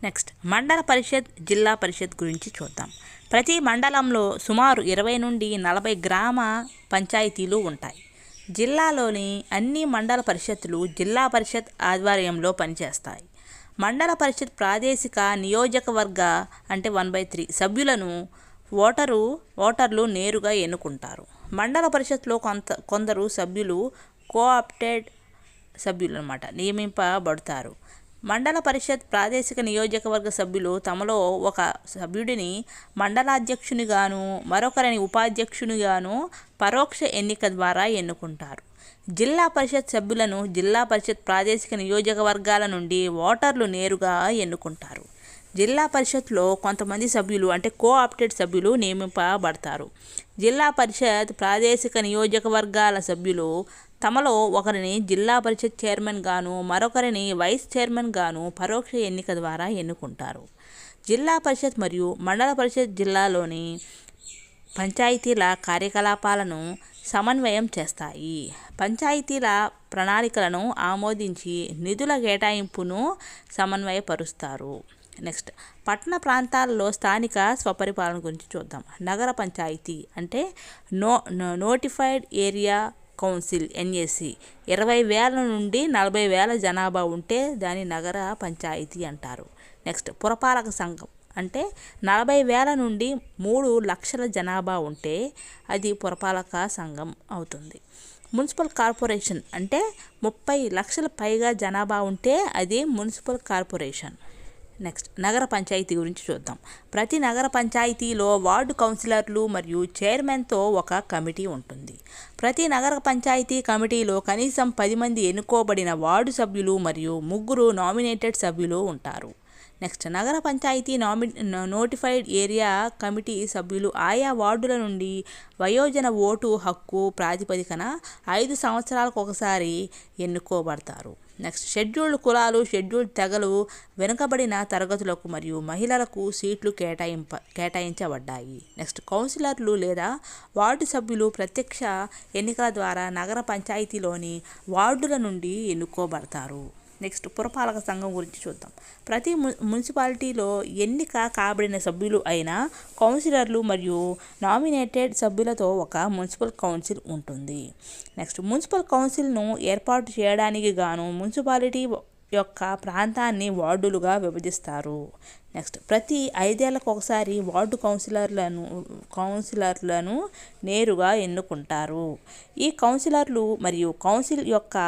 నెక్స్ట్ మండల పరిషత్, జిల్లా పరిషత్ గురించి చూద్దాం. ప్రతి మండలంలో సుమారు 20 నుండి 40 గ్రామ పంచాయతీలు ఉంటాయి. జిల్లాలోని అన్ని మండల పరిషత్తులు జిల్లా పరిషత్ ఆధ్వర్యంలో పనిచేస్తాయి. మండల పరిషత్ ప్రాదేశిక నియోజకవర్గ అంటే 1/3 సభ్యులను ఓటర్లు నేరుగా ఎన్నుకుంటారు. మండల పరిషత్లో కొందరు సభ్యులు కోఆప్టెడ్ సభ్యులు నియమింపబడతారు. మండల పరిషత్ ప్రాదేశిక నియోజకవర్గ సభ్యులు తమలో ఒక సభ్యుడిని మండలాధ్యక్షునిగాను, మరొకరిని ఉపాధ్యక్షునిగాను పరోక్ష ఎన్నిక ద్వారా ఎన్నుకుంటారు. జిల్లా పరిషత్ సభ్యులను జిల్లా పరిషత్ ప్రాదేశిక నియోజకవర్గాల నుండి ఓటర్లు నేరుగా ఎన్నుకుంటారు. జిల్లా పరిషత్లో కొంతమంది సభ్యులు అంటే కోఆప్టెడ్ సభ్యులు నియమింపబడతారు. జిల్లా పరిషత్ ప్రాదేశిక నియోజకవర్గాల సభ్యులు తమలో ఒకరిని జిల్లా పరిషత్ చైర్మన్ గాను, మరొకరిని వైస్ చైర్మన్ గాను పరోక్ష ఎన్నిక ద్వారా ఎన్నుకుంటారు. జిల్లా పరిషత్ మరియు మండల పరిషత్ జిల్లాలోని పంచాయతీల కార్యకలాపాలను సమన్వయం చేస్తాయి. పంచాయతీల ప్రణాళికలను ఆమోదించి నిధుల కేటాయింపును సమన్వయపరుస్తారు. నెక్స్ట్ పట్టణ ప్రాంతాల్లో స్థానిక స్వపరిపాలన గురించి చూద్దాం. నగర పంచాయతీ అంటే నోటిఫైడ్ ఏరియా కౌన్సిల్ NAC 20,000 నుండి 40,000 జనాభా ఉంటే దాని నగర పంచాయతీ అంటారు. నెక్స్ట్ పురపాలక సంఘం అంటే 40,000 నుండి 3 లక్షల జనాభా ఉంటే అది పురపాలక సంఘం అవుతుంది. మున్సిపల్ కార్పొరేషన్ అంటే 30 లక్షల పైగా జనాభా ఉంటే అది మున్సిపల్ కార్పొరేషన్. నెక్స్ట్ నగర పంచాయతీ గురించి చూద్దాం. ప్రతి నగర పంచాయతీలో వార్డు కౌన్సిలర్లు మరియు చైర్మన్తో ఒక కమిటీ ఉంటుంది. ప్రతి నగర పంచాయతీ కమిటీలో కనీసం 10 మంది ఎన్నుకోబడిన వార్డు సభ్యులు మరియు 3 నామినేటెడ్ సభ్యులు ఉంటారు. నెక్స్ట్ నగర పంచాయతీ నోటిఫైడ్ ఏరియా కమిటీ సభ్యులు ఆయా వార్డుల నుండి వయోజన ఓటు హక్కు ప్రాతిపదికన 5 సంవత్సరాలకు ఒకసారి ఎన్నుకోబడతారు. నెక్స్ట్ షెడ్యూల్డ్ కులాలు, షెడ్యూల్డ్ తెగలు, వెనుకబడిన తరగతులకు మరియు మహిళలకు సీట్లు కేటాయించబడ్డాయి. నెక్స్ట్ కౌన్సిలర్లు లేదా వార్డు సభ్యులు ప్రత్యక్ష ఎన్నికల ద్వారా నగర పంచాయతీలోని వార్డుల నుండి ఎన్నుకోబడతారు. నెక్స్ట్ పురపాలక సంఘం గురించి చూద్దాం. ప్రతి మున్సిపాలిటీలో ఎన్నిక కాబడిన సభ్యులు అయిన కౌన్సిలర్లు మరియు నామినేటెడ్ సభ్యులతో ఒక మున్సిపల్ కౌన్సిల్ ఉంటుంది. నెక్స్ట్ మున్సిపల్ కౌన్సిల్ను ఏర్పాటు చేయడానికి గాను మున్సిపాలిటీ యొక్క ప్రాంతాన్ని వార్డులుగా విభజిస్తారు. నెక్స్ట్ ప్రతి 5 ఏళ్లకు ఒకసారి వార్డు కౌన్సిలర్లను నేరుగా ఎన్నుకుంటారు. ఈ కౌన్సిలర్లు మరియు కౌన్సిల్ యొక్క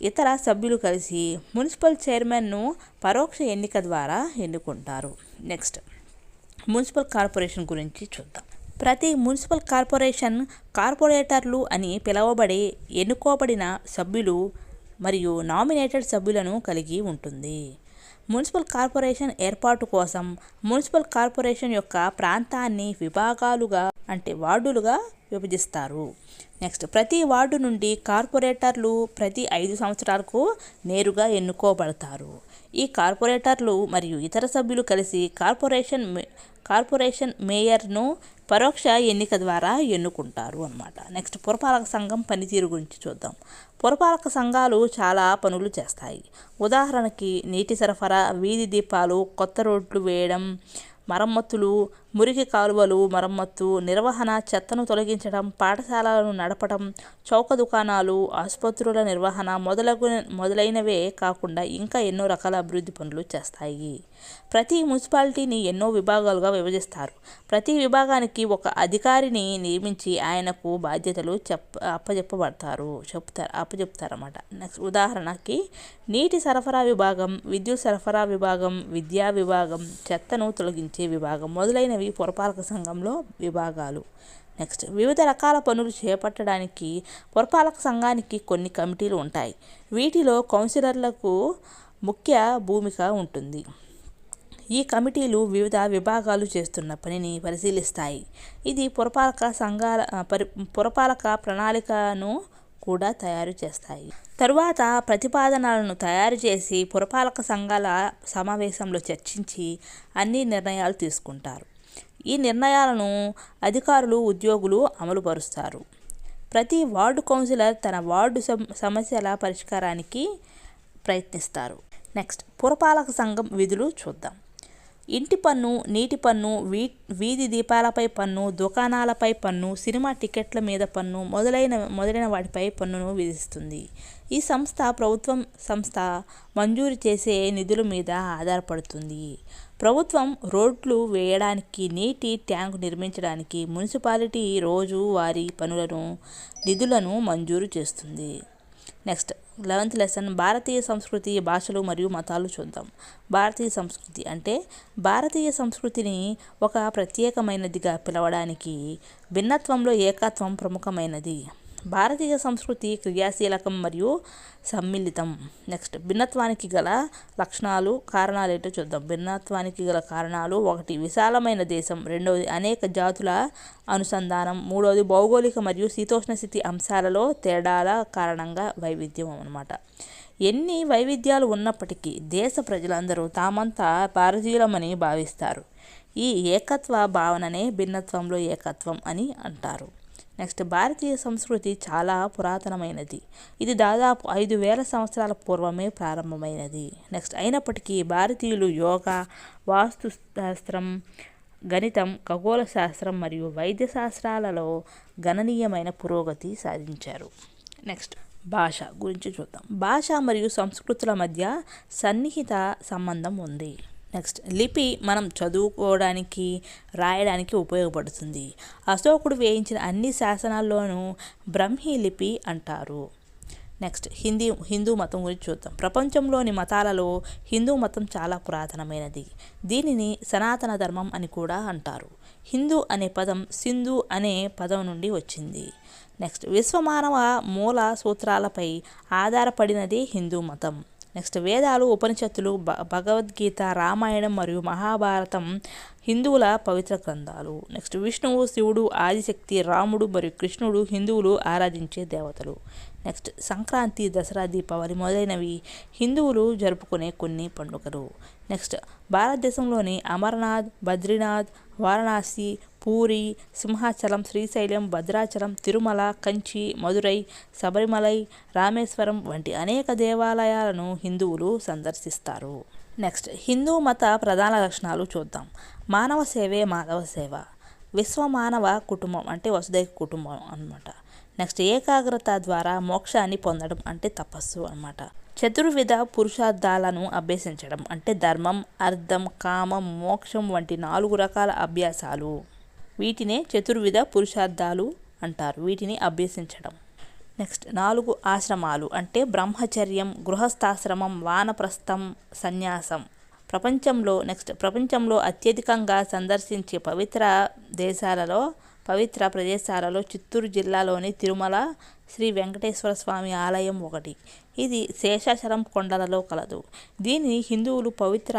ఇతర సభ్యులు కలిసి మున్సిపల్ చైర్మన్ను పరోక్ష ఎన్నిక ద్వారా ఎన్నుకుంటారు. నెక్స్ట్ మున్సిపల్ కార్పొరేషన్ గురించి చూద్దాం. ప్రతి మున్సిపల్ కార్పొరేషన్ కార్పొరేటర్లు అని పిలువబడే ఎన్నుకోబడిన సభ్యులు మరియు నామినేటెడ్ సభ్యులను కలిగి ఉంటుంది. మున్సిపల్ కార్పొరేషన్ ఏర్పాటు కోసం మున్సిపల్ కార్పొరేషన్ యొక్క ప్రాంతాన్ని విభాగాలుగా అంటే వార్డులుగా విభజిస్తారు. నెక్స్ట్ ప్రతి వార్డు నుండి కార్పొరేటర్లు ప్రతి 5 సంవత్సరాలకు నేరుగా ఎన్నుకోబడతారు. ఈ కార్పొరేటర్లు మరియు ఇతర సభ్యులు కలిసి కార్పొరేషన్ మేయర్ను పరోక్ష ఎన్నిక ద్వారా ఎన్నుకుంటారు అన్నమాట. నెక్స్ట్ పురపాలక సంఘం పనితీరు గురించి చూద్దాం. పురపాలక సంఘాలు చాలా పనులు చేస్తాయి. ఉదాహరణకి నీటి సరఫరా, వీధి దీపాలు, కొత్త రోడ్లు వేయడం, మరమ్మతులు, మురికి కాలువలు మరమ్మత్తు, నిర్వహణ, చెత్తను తొలగించడం, పాఠశాలలను నడపడం, చౌక దుకాణాలు, ఆసుపత్రుల నిర్వహణ మొదలైనవే కాకుండా ఇంకా ఎన్నో రకాల అభివృద్ధి పనులు చేస్తాయి. ప్రతి మున్సిపాలిటీని ఎన్నో విభాగాలుగా విభజిస్తారు. ప్రతి విభాగానికి ఒక అధికారిని నియమించి ఆయనకు బాధ్యతలు అప్పచెప్తారన్నమాట. నెక్స్ట్ ఉదాహరణకి నీటి సరఫరా విభాగం, విద్యుత్ సరఫరా విభాగం, విద్యా విభాగం, చెత్తను తొలగించే విభాగం మొదలైనవి పురపాలక సంఘంలో విభాగాలు. నెక్స్ట్ వివిధ రకాల పనులు చేపట్టడానికి పురపాలక సంఘానికి కొన్ని కమిటీలు ఉంటాయి. వీటిలో కౌన్సిలర్లకు ముఖ్య భూమిక ఉంటుంది. ఈ కమిటీలు వివిధ విభాగాలు చేస్తున్న పనిని పరిశీలిస్తాయి. ఇది పురపాలక ప్రణాళికను కూడా తయారు చేస్తాయి. తరువాత ప్రతిపాదనలను తయారు చేసి పురపాలక సంఘాల సమావేశంలో చర్చించి అన్ని నిర్ణయాలు తీసుకుంటారు. ఈ నిర్ణయాలను అధికారులు, ఉద్యోగులు అమలుపరుస్తారు. ప్రతి వార్డు కౌన్సిలర్ తన వార్డు సమస్యల పరిష్కారానికి ప్రయత్నిస్తారు. నెక్స్ట్ పురపాలక సంఘం విధులు చూద్దాం. ఇంటి పన్ను, నీటి పన్ను, వీధి దీపాలపై పన్ను, దుకాణాలపై పన్ను, సినిమా టికెట్ల మీద పన్ను మొదలైన వాటిపై పన్నును విధిస్తుంది. ఈ ప్రభుత్వం సంస్థ మంజూరు చేసే నిధుల మీద ఆధారపడుతుంది. ప్రభుత్వం రోడ్లు వేయడానికి, నీటి ట్యాంకు నిర్మించడానికి మున్సిపాలిటీ రోజువారీ నిధులను మంజూరు చేస్తుంది. నెక్స్ట్ 11th లెసన్ భారతీయ సంస్కృతి, భాషలు మరియు మతాలు చూద్దాం. భారతీయ సంస్కృతి అంటే భారతీయ సంస్కృతిని ఒక ప్రత్యేకమైనదిగా పిలవడానికి భిన్నత్వంలో ఏకత్వం ప్రముఖమైనది. భారతీయ సంస్కృతి క్రియాశీలకం మరియు సమ్మిళితం. నెక్స్ట్ భిన్నత్వానికి గల లక్షణాలు, కారణాలు ఏంటో చూద్దాం. భిన్నత్వానికి గల కారణాలు: 1 విశాలమైన దేశం, 2 అనేక జాతుల అనుసంధానం, 3 భౌగోళిక మరియు శీతోష్ణ స్థితి అంశాలలో తేడాల కారణంగా వైవిధ్యం అన్నమాట. ఎన్ని వైవిధ్యాలు ఉన్నప్పటికీ దేశ ప్రజలందరూ తామంతా భారతీయులమని భావిస్తారు. ఈ ఏకత్వ భావననే భిన్నత్వంలో ఏకత్వం అని అంటారు. నెక్స్ట్ భారతీయ సంస్కృతి చాలా పురాతనమైనది. ఇది దాదాపు 5000 సంవత్సరాల పూర్వమే ప్రారంభమైనది. నెక్స్ట్ అయినప్పటికీ భారతీయులు యోగా, వాస్తు శాస్త్రం, గణితం, ఖగోళ శాస్త్రం మరియు వైద్య శాస్త్రాలలో గణనీయమైన పురోగతి సాధించారు. నెక్స్ట్ భాష గురించి చూద్దాం. భాష మరియు సంస్కృతుల మధ్య సన్నిహిత సంబంధం ఉంది. నెక్స్ట్ లిపి మనం చదువుకోవడానికి, రాయడానికి ఉపయోగపడుతుంది. అశోకుడు వేయించిన అన్ని శాసనాల్లోనూ బ్రహ్మీ లిపి అంటారు. నెక్స్ట్ హిందూ మతం గురించి చూద్దాం. ప్రపంచంలోని మతాలలో హిందూ మతం చాలా పురాతనమైనది. దీనిని సనాతన ధర్మం అని కూడా అంటారు. హిందూ అనే పదం సింధు అనే పదం నుండి వచ్చింది. నెక్స్ట్ విశ్వమానవ మూల సూత్రాలపై ఆధారపడినది హిందూ మతం. నెక్స్ట్ వేదాలు, ఉపనిషత్తులు, భగవద్గీత, రామాయణం మరియు మహాభారతం హిందువుల పవిత్ర గ్రంథాలు. నెక్స్ట్ విష్ణువు, శివుడు, ఆదిశక్తి, రాముడు మరియు కృష్ణుడు హిందువులు ఆరాధించే దేవతలు. నెక్స్ట్ సంక్రాంతి, దసరా, దీపావళి మొదలైనవి హిందువులు జరుపుకునే కొన్ని పండుగలు. నెక్స్ట్ భారతదేశంలోని అమర్నాథ్, బద్రీనాథ్, వారణాసి, పూరి, సింహాచలం, శ్రీశైలం, భద్రాచలం, తిరుమల, కంచి, మదురై, శబరిమలై, రామేశ్వరం వంటి అనేక దేవాలయాలను హిందువులు సందర్శిస్తారు. నెక్స్ట్ హిందూ మత ప్రధాన లక్షణాలు చూద్దాం. మానవ సేవే మాధవ సేవ. విశ్వమానవ కుటుంబం అంటే వసుదైక కుటుంబం అన్నమాట. నెక్స్ట్ ఏకాగ్రత ద్వారా మోక్షాన్ని పొందడం అంటే తపస్సు అన్నమాట. చతుర్విధ పురుషార్థాలను అభ్యసించడం అంటే ధర్మం, అర్థం, కామం, మోక్షం వంటి 4 రకాల అభ్యాసాలు. వీటినే చతుర్విధ పురుషార్థాలు అంటారు. వీటిని అభ్యసించడం. నెక్స్ట్ 4 ఆశ్రమాలు అంటే బ్రహ్మచర్యం, గృహస్థాశ్రమం, వానప్రస్థం, సన్యాసం. ప్రపంచంలో అత్యధికంగా సందర్శించే పవిత్ర దేశాలలో పవిత్ర ప్రదేశాలలో చిత్తూరు జిల్లాలోని తిరుమల శ్రీ వెంకటేశ్వర స్వామి ఆలయం ఒకటి. ఇది శేషాచలం కొండలలో కలదు. దీనిని హిందువులు పవిత్ర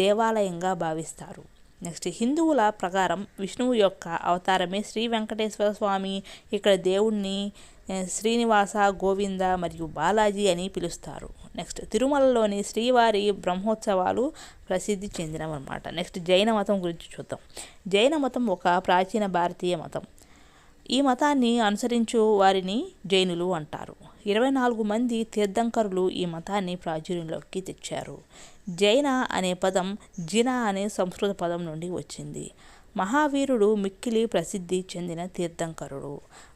దేవాలయంగా భావిస్తారు. నెక్స్ట్, హిందువుల ప్రకారం విష్ణువు యొక్క అవతారమే శ్రీ వెంకటేశ్వర స్వామి. ఇక్కడ దేవుణ్ణి శ్రీనివాస, గోవింద మరియు బాలాజీ అని పిలుస్తారు. నెక్స్ట్, తిరుమలలోని శ్రీవారి బ్రహ్మోత్సవాలు ప్రసిద్ధి చెందినవన్నమాట. నెక్స్ట్, జైన మతం గురించి చూద్దాం. జైన మతం ఒక ప్రాచీన భారతీయ మతం. ఈ మతాన్ని అనుసరించు వారిని జైనులు అంటారు. 24 మంది తీర్థంకరులు ఈ మతాన్ని ప్రాచుర్యంలోకి తెచ్చారు. జైన అనే పదం జిన అనే సంస్కృత పదం నుండి వచ్చింది. మహావీరుడు మిక్కిలి ప్రసిద్ధి చెందిన తీర్థంకరుడు.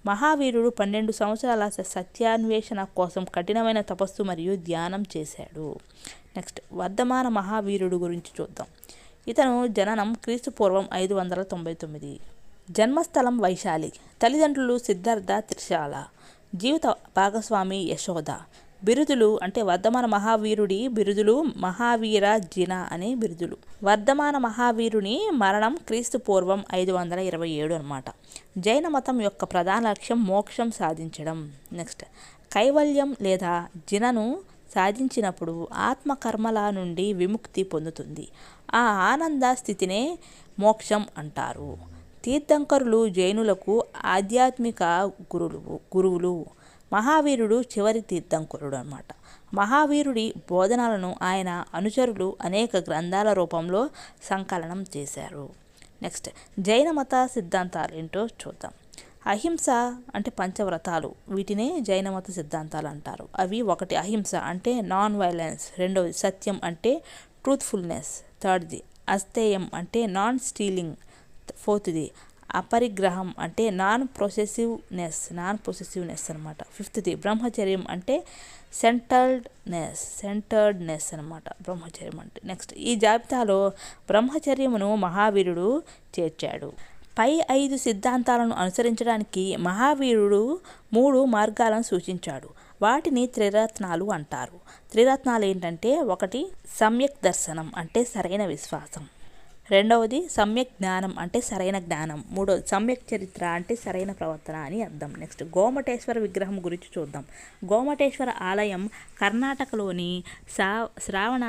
మహావీరుడు 12 సంవత్సరాల సత్యాన్వేషణ కోసం కఠినమైన తపస్సు మరియు ధ్యానం చేశాడు. నెక్స్ట్, వర్ధమాన మహావీరుడు గురించి చూద్దాం. ఇతను జననం క్రీస్తుపూర్వం 599. జన్మస్థలం వైశాలి. తల్లిదండ్రులు సిద్ధార్థ, త్రిశాల. జీవిత భాగస్వామి యశోద. బిరుదులు అంటే వర్ధమాన మహావీరుడి బిరుదులు మహావీర, జిన అనే బిరుదులు. వర్ధమాన మహావీరుని మరణం క్రీస్తుపూర్వం 527 అన్నమాట. జైన మతం యొక్క ప్రధాన లక్ష్యం మోక్షం సాధించడం. నెక్స్ట్, కైవల్యం లేదా జినను సాధించినప్పుడు ఆత్మకర్మల నుండి విముక్తి పొందుతుంది. ఆ ఆనంద స్థితినే మోక్షం అంటారు. తీర్థంకరులు జైనులకు ఆధ్యాత్మిక గురువులు. మహావీరుడు చివరి తీర్థంకరుడు అన్నమాట. మహావీరుడి బోధనలను ఆయన అనుచరులు అనేక గ్రంథాల రూపంలో సంకలనం చేశారు. నెక్స్ట్, జైన మత సిద్ధాంతాలు ఏంటో చూద్దాం. అహింస అంటే పంచవ్రతాలు, వీటినే జైన మత సిద్ధాంతాలు అంటారు. అవి: 1 అహింస అంటే నాన్ వైలెన్స్, 2 సత్యం అంటే ట్రూత్ఫుల్నెస్, 3 అస్తేయం అంటే నాన్ స్టీలింగ్, 4 అపరిగ్రహం అంటే నాన్ పొసెసివ్నెస్ అనమాట, 5 బ్రహ్మచర్యం అంటే సెంటర్డ్నెస్ అనమాట బ్రహ్మచర్యం అంటే. నెక్స్ట్, ఈ జాబితాలో బ్రహ్మచర్యమును మహావీరుడు చేర్చాడు. పై 5 సిద్ధాంతాలను అనుసరించడానికి మహావీరుడు 3 మార్గాలను సూచించాడు. వాటిని త్రిరత్నాలు అంటారు. త్రిరత్నాలు ఏంటంటే: 1 సమ్యక్ దర్శనం అంటే సరైన విశ్వాసం, 2 సమ్యక్ జ్ఞానం అంటే సరైన జ్ఞానం, 3 సమ్యక్ చరిత్ర అంటే సరైన ప్రవర్తన అని అర్థం. నెక్స్ట్, గోమటేశ్వర విగ్రహం గురించి చూద్దాం. గోమటేశ్వర ఆలయం కర్ణాటకలోని శ్రావణ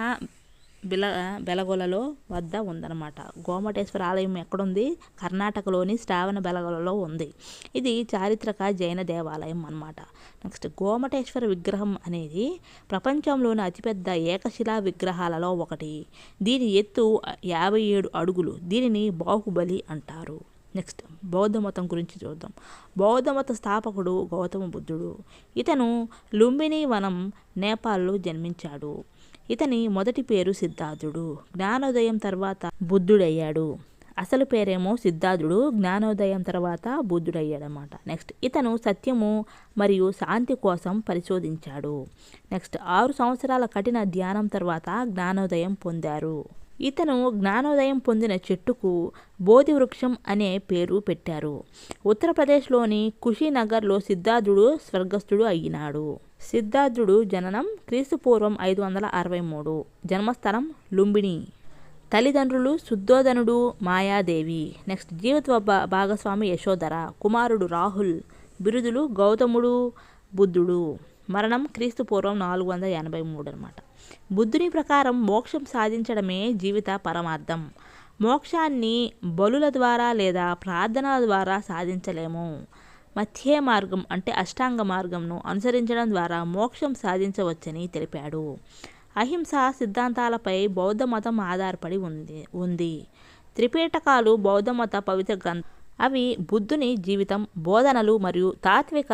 బెలగొలలో వద్ద ఉందన్నమాట. గోమటేశ్వర ఆలయం ఎక్కడుంది? కర్ణాటకలోని శ్రావణ బెలగొలలో ఉంది. ఇది చారిత్రక జైన దేవాలయం అన్నమాట. నెక్స్ట్, గోమటేశ్వర విగ్రహం అనేది ప్రపంచంలోని అతిపెద్ద ఏకశిలా విగ్రహాలలో ఒకటి. దీని ఎత్తు 57 అడుగులు. దీనిని బాహుబలి అంటారు. నెక్స్ట్, బౌద్ధ మతం గురించి చూద్దాం. బౌద్ధ మత స్థాపకుడు గౌతమ బుద్ధుడు. ఇతను లుంబిని వనం, నేపాల్లో జన్మించాడు. ఇతని మొదటి పేరు సిద్ధార్థుడు. జ్ఞానోదయం తర్వాత బుద్ధుడయ్యాడు. అసలు పేరేమో సిద్ధార్థుడు, జ్ఞానోదయం తర్వాత బుద్ధుడయ్యాడనమాట. నెక్స్ట్, ఇతను సత్యము మరియు శాంతి కోసం పరిశోధించాడు. నెక్స్ట్, 6 సంవత్సరాల కఠిన ధ్యానం తర్వాత జ్ఞానోదయం పొందారు. ఇతను జ్ఞానోదయం పొందిన చెట్టుకు బోధి వృక్షం అనే పేరు పెట్టారు. ఉత్తరప్రదేశ్లోని కుషినగర్లో సిద్ధార్థుడు స్వర్గస్థుడు అయినాడు. సిద్ధార్థుడు జననం క్రీస్తుపూర్వం 563. జన్మస్థలం లుంబిని. తల్లిదండ్రులు శుద్ధోదనుడు, మాయాదేవి. నెక్స్ట్, జీవిత భాగస్వామి యశోధర. కుమారుడు రాహుల్. బిరుదులు గౌతముడు, బుద్ధుడు. మరణం క్రీస్తుపూర్వం 483 అనమాట. బుద్ధుని ప్రకారం మోక్షం సాధించడమే జీవిత పరమార్థం. మోక్షాన్ని బలుల ద్వారా లేదా ప్రార్థనల ద్వారా సాధించలేము. మధ్య మార్గం అంటే అష్టాంగ మార్గంను అనుసరించడం ద్వారా మోక్షం సాధించవచ్చని తెలిపాడు. అహింస సిద్ధాంతాలపై బౌద్ధ మతం ఆధారపడి ఉంది. త్రిపీటకాలు బౌద్ధ మత పవిత్ర గ్రంథాలు. అవి బుద్ధుని జీవితం, బోధనలు మరియు తాత్విక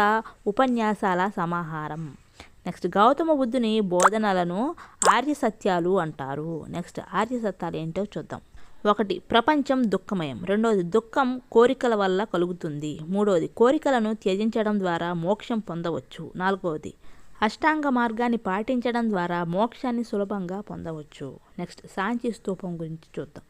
ఉపన్యాసాల సమాహారం. నెక్స్ట్, గౌతమ బుద్ధుని బోధనలను ఆర్య సత్యాలు అంటారు. నెక్స్ట్, ఆర్య సత్యాలు ఏంటో చూద్దాం. 1 ప్రపంచం దుఃఖమయం, 2 దుఃఖం కోరికల వల్ల కలుగుతుంది, 3 కోరికలను త్యజించడం ద్వారా మోక్షం పొందవచ్చు, 4 అష్టాంగ మార్గాన్ని పాటించడం ద్వారా మోక్షాన్ని సులభంగా పొందవచ్చు. నెక్స్ట్, సాంచి స్తూపం గురించి చూద్దాం.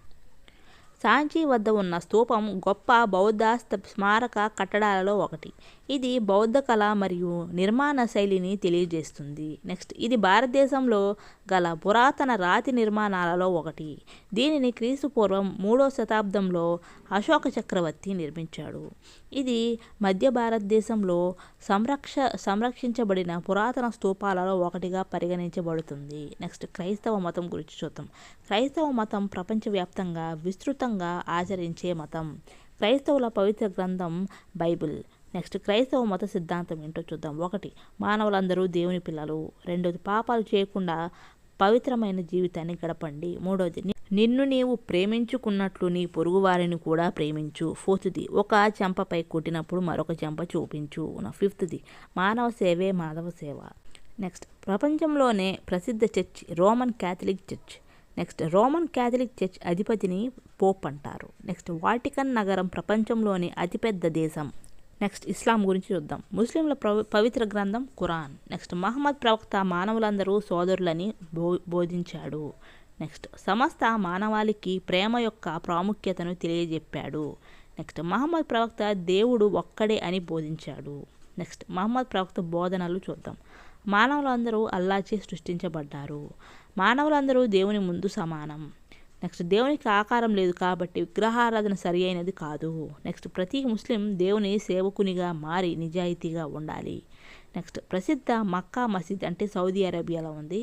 సాంచీ వద్ద ఉన్న స్తూపం గొప్ప బౌద్ధ స్మారక కట్టడాలలో ఒకటి. ఇది బౌద్ధ కళ మరియు నిర్మాణ శైలిని తెలియజేస్తుంది. నెక్స్ట్, ఇది భారతదేశంలో గల పురాతన రాతి నిర్మాణాలలో ఒకటి. దీనిని క్రీస్తుపూర్వం 3వ శతాబ్దంలో అశోక చక్రవర్తి నిర్మించాడు. ఇది మధ్య భారతదేశంలో సంరక్షించబడిన పురాతన స్తూపాలలో ఒకటిగా పరిగణించబడుతుంది. నెక్స్ట్, క్రైస్తవ మతం గురించి చూద్దాం. క్రైస్తవ మతం ప్రపంచవ్యాప్తంగా విస్తృతంగా ఆచరించే మతం. క్రైస్తవుల పవిత్ర గ్రంథం బైబిల్. నెక్స్ట్, క్రైస్తవ మత సిద్ధాంతం ఏంటో చూద్దాం. 1. మానవులందరూ దేవుని పిల్లలు. 2. పాపాలు చేయకుండా పవిత్రమైన జీవితాన్ని గడపండి. 3. నిన్ను నీవు ప్రేమించుకున్నట్లు నీ పొరుగువారిని కూడా ప్రేమించు. 4. ఒక చెంపపై కొట్టినప్పుడు మరొక చెంప చూపించు. 5. మానవ సేవే మాధవ సేవ. నెక్స్ట్, ప్రపంచంలోనే ప్రసిద్ధ church Roman Catholic church. Next, Roman Catholic church అధిపతిని పోప్ అంటారు. నెక్స్ట్, వాటికన్ నగరం ప్రపంచంలోని అతిపెద్ద దేశం. నెక్స్ట్, ఇస్లాం గురించి చూద్దాం. ముస్లింల పవిత్ర గ్రంథం ఖురాన్. నెక్స్ట్, మహమ్మద్ ప్రవక్త మానవులందరూ సోదరులని బోధించాడు. నెక్స్ట్, సమస్త మానవాళికి ప్రేమ యొక్క ప్రాముఖ్యతను తెలియజెప్పాడు. నెక్స్ట్, మహమ్మద్ ప్రవక్త దేవుడు ఒక్కడే అని బోధించాడు. నెక్స్ట్, మహమ్మద్ ప్రవక్త బోధనలు చూద్దాం. మానవులందరూ అల్లాచే సృష్టించబడ్డారు. మానవులందరూ దేవుని ముందు సమానం. నెక్స్ట్, దేవునికి ఆకారం లేదు కాబట్టి విగ్రహారాధన సరి అయినది కాదు. నెక్స్ట్, ప్రతి ముస్లిం దేవుని సేవకునిగా మారి నిజాయితీగా ఉండాలి. నెక్స్ట్, ప్రసిద్ధ మక్కా మసీద్ అంటే సౌదీ అరేబియాలో ఉంది.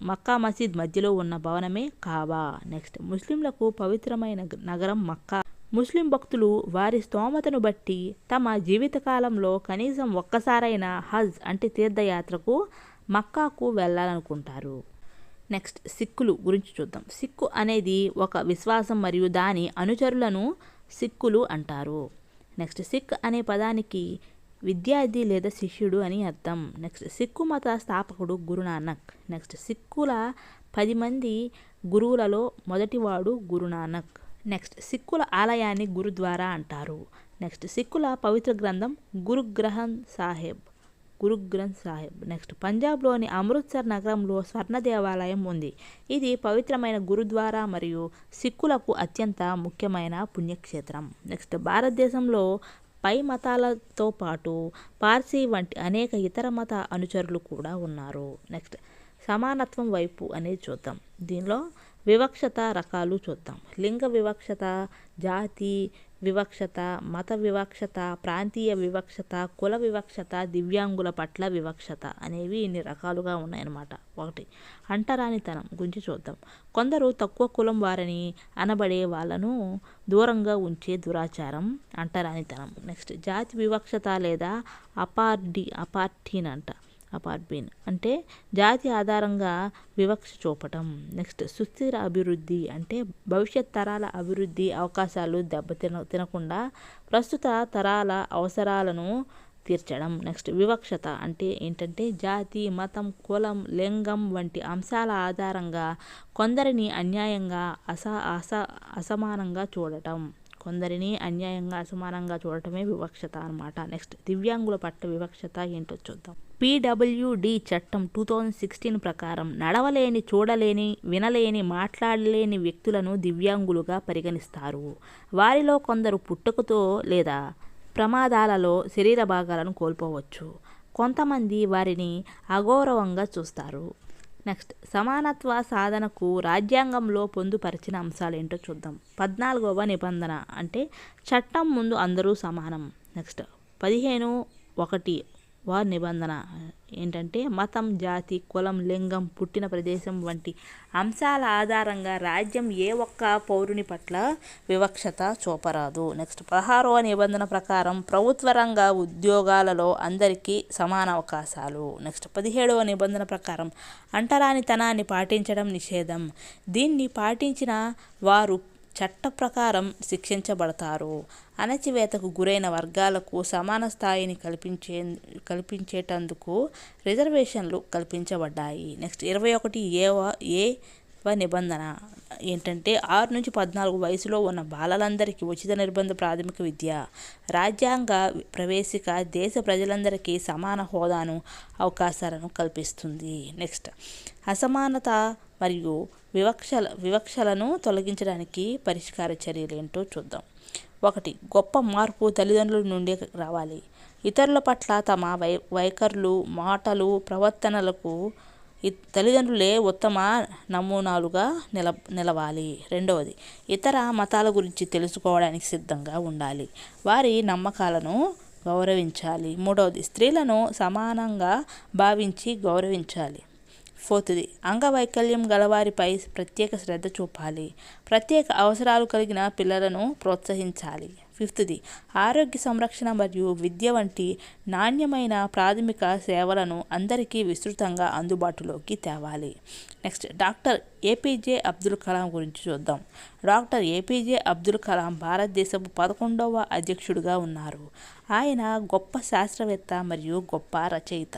మక్కా మసీద్ మధ్యలో ఉన్న భవనమే కాబా. నెక్స్ట్, ముస్లింలకు పవిత్రమైన నగరం మక్కా. ముస్లిం భక్తులు వారి స్తోమతను బట్టి తమ జీవితకాలంలో కనీసం ఒక్కసారైనా హజ్ అంటే తీర్థయాత్రకు మక్కాకు వెళ్ళాలనుకుంటారు. నెక్స్ట్, సిక్కులు గురించి చూద్దాం. సిక్కు అనేది ఒక విశ్వాసం మరియు దాని అనుచరులను సిక్కులు అంటారు. నెక్స్ట్, సిక్ అనే పదానికి విద్యార్థి లేదా శిష్యుడు అని అర్థం. నెక్స్ట్, సిక్కు మత స్థాపకుడు గురునానక్. నెక్స్ట్, సిక్కుల 10 మంది గురువులలో మొదటివాడు గురునానక్. నెక్స్ట్, సిక్కుల ఆలయాన్ని గురుద్వారా అంటారు. నెక్స్ట్, సిక్కుల పవిత్ర గ్రంథం గురు గ్రంథ్ సాహెబ్. నెక్స్ట్, పంజాబ్లోని అమృత్సర్ నగరంలో స్వర్ణ దేవాలయం ఉంది. ఇది పవిత్రమైన గురుద్వారా మరియు సిక్కులకు అత్యంత ముఖ్యమైన పుణ్యక్షేత్రం. నెక్స్ట్, భారతదేశంలో పై మతాలతో పాటు పార్సీ వంటి అనేక ఇతర మత అనుచరులు కూడా ఉన్నారు. నెక్స్ట్, సమానత్వం వైపు అనేది చూద్దాం. దీనిలో వివక్షత రకాలు చూద్దాం. లింగ వివక్షత, జాతి వివక్షత, మత వివక్షత, ప్రాంతీయ వివక్షత, కుల వివక్షత, దివ్యాంగుల పట్ల వివక్షత అనేవి ఇన్ని రకాలుగా ఉన్నాయన్నమాట. 1. అంటరానితనం గురించి చూద్దాం. కొందరు తక్కువ కులం వారని అనబడే వాళ్ళను దూరంగా ఉంచే దురాచారం అంటరానితనం. నెక్స్ట్, జాతి వివక్షత లేదా అపార్బీన్ అంటే జాతి ఆధారంగా వివక్ష చూపటం. నెక్స్ట్, సుస్థిర అభివృద్ధి అంటే భవిష్యత్ తరాల అభివృద్ధి అవకాశాలు తినకుండా ప్రస్తుత తరాల అవసరాలను తీర్చడం. నెక్స్ట్, వివక్షత అంటే ఏంటంటే జాతి, మతం, కులం, లింగం వంటి అంశాల ఆధారంగా కొందరిని అన్యాయంగా అసమానంగా చూడటమే వివక్షత అన్నమాట. నెక్స్ట్, దివ్యాంగుల పట్ల వివక్షత ఏంటో చూద్దాం. PWD చట్టం 2016 ప్రకారం నడవలేని, చూడలేని, వినలేని, మాట్లాడలేని వ్యక్తులను దివ్యాంగులుగా పరిగణిస్తారు. వారిలో కొందరు పుట్టుకతో లేదా ప్రమాదాలలో శరీర భాగాలను కోల్పోవచ్చు. కొంతమంది వారిని అగౌరవంగా చూస్తారు. నెక్స్ట్, సమానత్వ సాధనకు రాజ్యాంగంలో పొందుపరిచిన అంశాలు ఏంటో చూద్దాం. 14వ నిబంధన అంటే చట్టం ముందు అందరూ సమానం. నెక్స్ట్, 15(1) నిబంధన ఏంటంటే మతం, జాతి, కులం, లింగం, పుట్టిన ప్రదేశం వంటి అంశాల ఆధారంగా రాజ్యం ఏ ఒక్క పౌరుని పట్ల వివక్షత చూపరాదు. నెక్స్ట్, 16వ నిబంధన ప్రకారం ప్రభుత్వ రంగ ఉద్యోగాలలో అందరికీ సమాన అవకాశాలు. నెక్స్ట్, 17వ నిబంధన ప్రకారం అంటరానితనాన్ని పాటించడం నిషేధం. దీన్ని పాటించిన వారు చట్ట ప్రకారం శిక్షించబడతారు. అణచివేతకు గురైన వర్గాలకు సమాన స్థాయిని కల్పించేటందుకు రిజర్వేషన్లు కల్పించబడ్డాయి. నెక్స్ట్, 21A నిబంధన ఏంటంటే 6 నుంచి 14 వయసులో ఉన్న బాలలందరికీ ఉచిత నిర్బంధ ప్రాథమిక విద్య. రాజ్యాంగ ప్రవేశిక దేశ ప్రజలందరికీ సమాన హోదాను, అవకాశాలను కల్పిస్తుంది. నెక్స్ట్, అసమానత మరియు వివక్షలను తొలగించడానికి పరిష్కార చర్యలు ఏంటో చూద్దాం. 1. గొప్ప మార్పు తల్లిదండ్రుల నుండి రావాలి. ఇతరుల పట్ల తమ వైఖరులు, మాటలు, ప్రవర్తనలకు తల్లిదండ్రులే ఉత్తమ నమూనాలుగా నిలవాలి. 2. ఇతర మతాల గురించి తెలుసుకోవడానికి సిద్ధంగా ఉండాలి. వారి నమ్మకాలను గౌరవించాలి. 3. స్త్రీలను సమానంగా భావించి గౌరవించాలి. 4. అంగవైకల్యం గలవారిపై ప్రత్యేక శ్రద్ధ చూపాలి. ప్రత్యేక అవసరాలు కలిగిన పిల్లలను ప్రోత్సహించాలి. 5. ఆరోగ్య సంరక్షణ మరియు విద్య వంటి నాణ్యమైన ప్రాథమిక సేవలను అందరికీ విస్తృతంగా అందుబాటులోకి తేవాలి. Next, doctor APJ Abdul Kalam గురించి చూద్దాం. డాక్టర్ ఏపీజే అబ్దుల్ కలాం భారతదేశపు 11వ అధ్యక్షుడిగా ఉన్నారు. ఆయన గొప్ప శాస్త్రవేత్త మరియు గొప్ప రచయిత.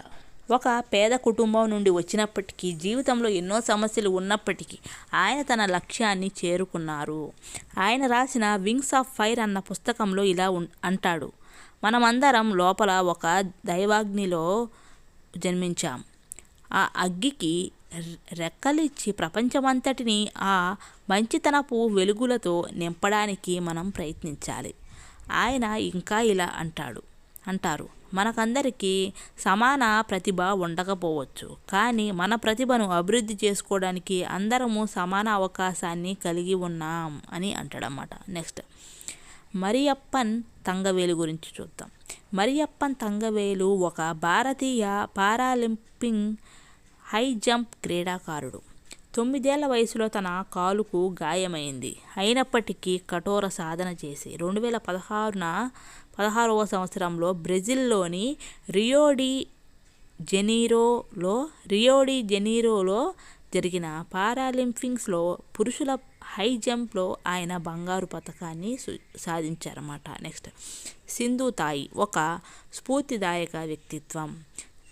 ఒక పేద కుటుంబం నుండి వచ్చినప్పటికీ, జీవితంలో ఎన్నో సమస్యలు ఉన్నప్పటికీ ఆయన తన లక్ష్యాన్ని చేరుకున్నారు. ఆయన రాసిన వింగ్స్ ఆఫ్ ఫైర్ అన్న పుస్తకంలో ఇలా అంటాడు: మనమందరం లోపల ఒక దైవాగ్నిలో జన్మించాం. ఆ అగ్గికి రెక్కలిచ్చి ప్రపంచమంతటిని ఆ మంచితనపు వెలుగులతో నింపడానికి మనం ప్రయత్నించాలి. ఆయన ఇంకా ఇలా అంటారు: మనకందరికీ సమాన ప్రతిభ ఉండకపోవచ్చు, కానీ మన ప్రతిభను అభివృద్ధి చేసుకోవడానికి అందరము సమాన అవకాశాన్ని కలిగి ఉన్నాం అని అంటాడన్నమాట. నెక్స్ట్, మరియప్పన్ తంగవేలు గురించి చూద్దాం. మరియప్పన్ తంగవేలు ఒక భారతీయ పారాలింపిక్ హై జంప్ క్రీడాకారుడు. 9 ఏళ్ల వయసులో తన కాలుకు గాయమైంది. అయినప్పటికీ కఠోర సాధన చేసి 2016వ సంవత్సరంలో బ్రెజిల్లోని రియో డి జెనీరోలో జరిగిన పారాలింపిక్స్లో పురుషుల హై జంప్లో ఆయన బంగారు పతకాన్ని సాధించారన్నమాట. నెక్స్ట్, సింధు తాయి ఒక స్ఫూర్తిదాయక వ్యక్తిత్వం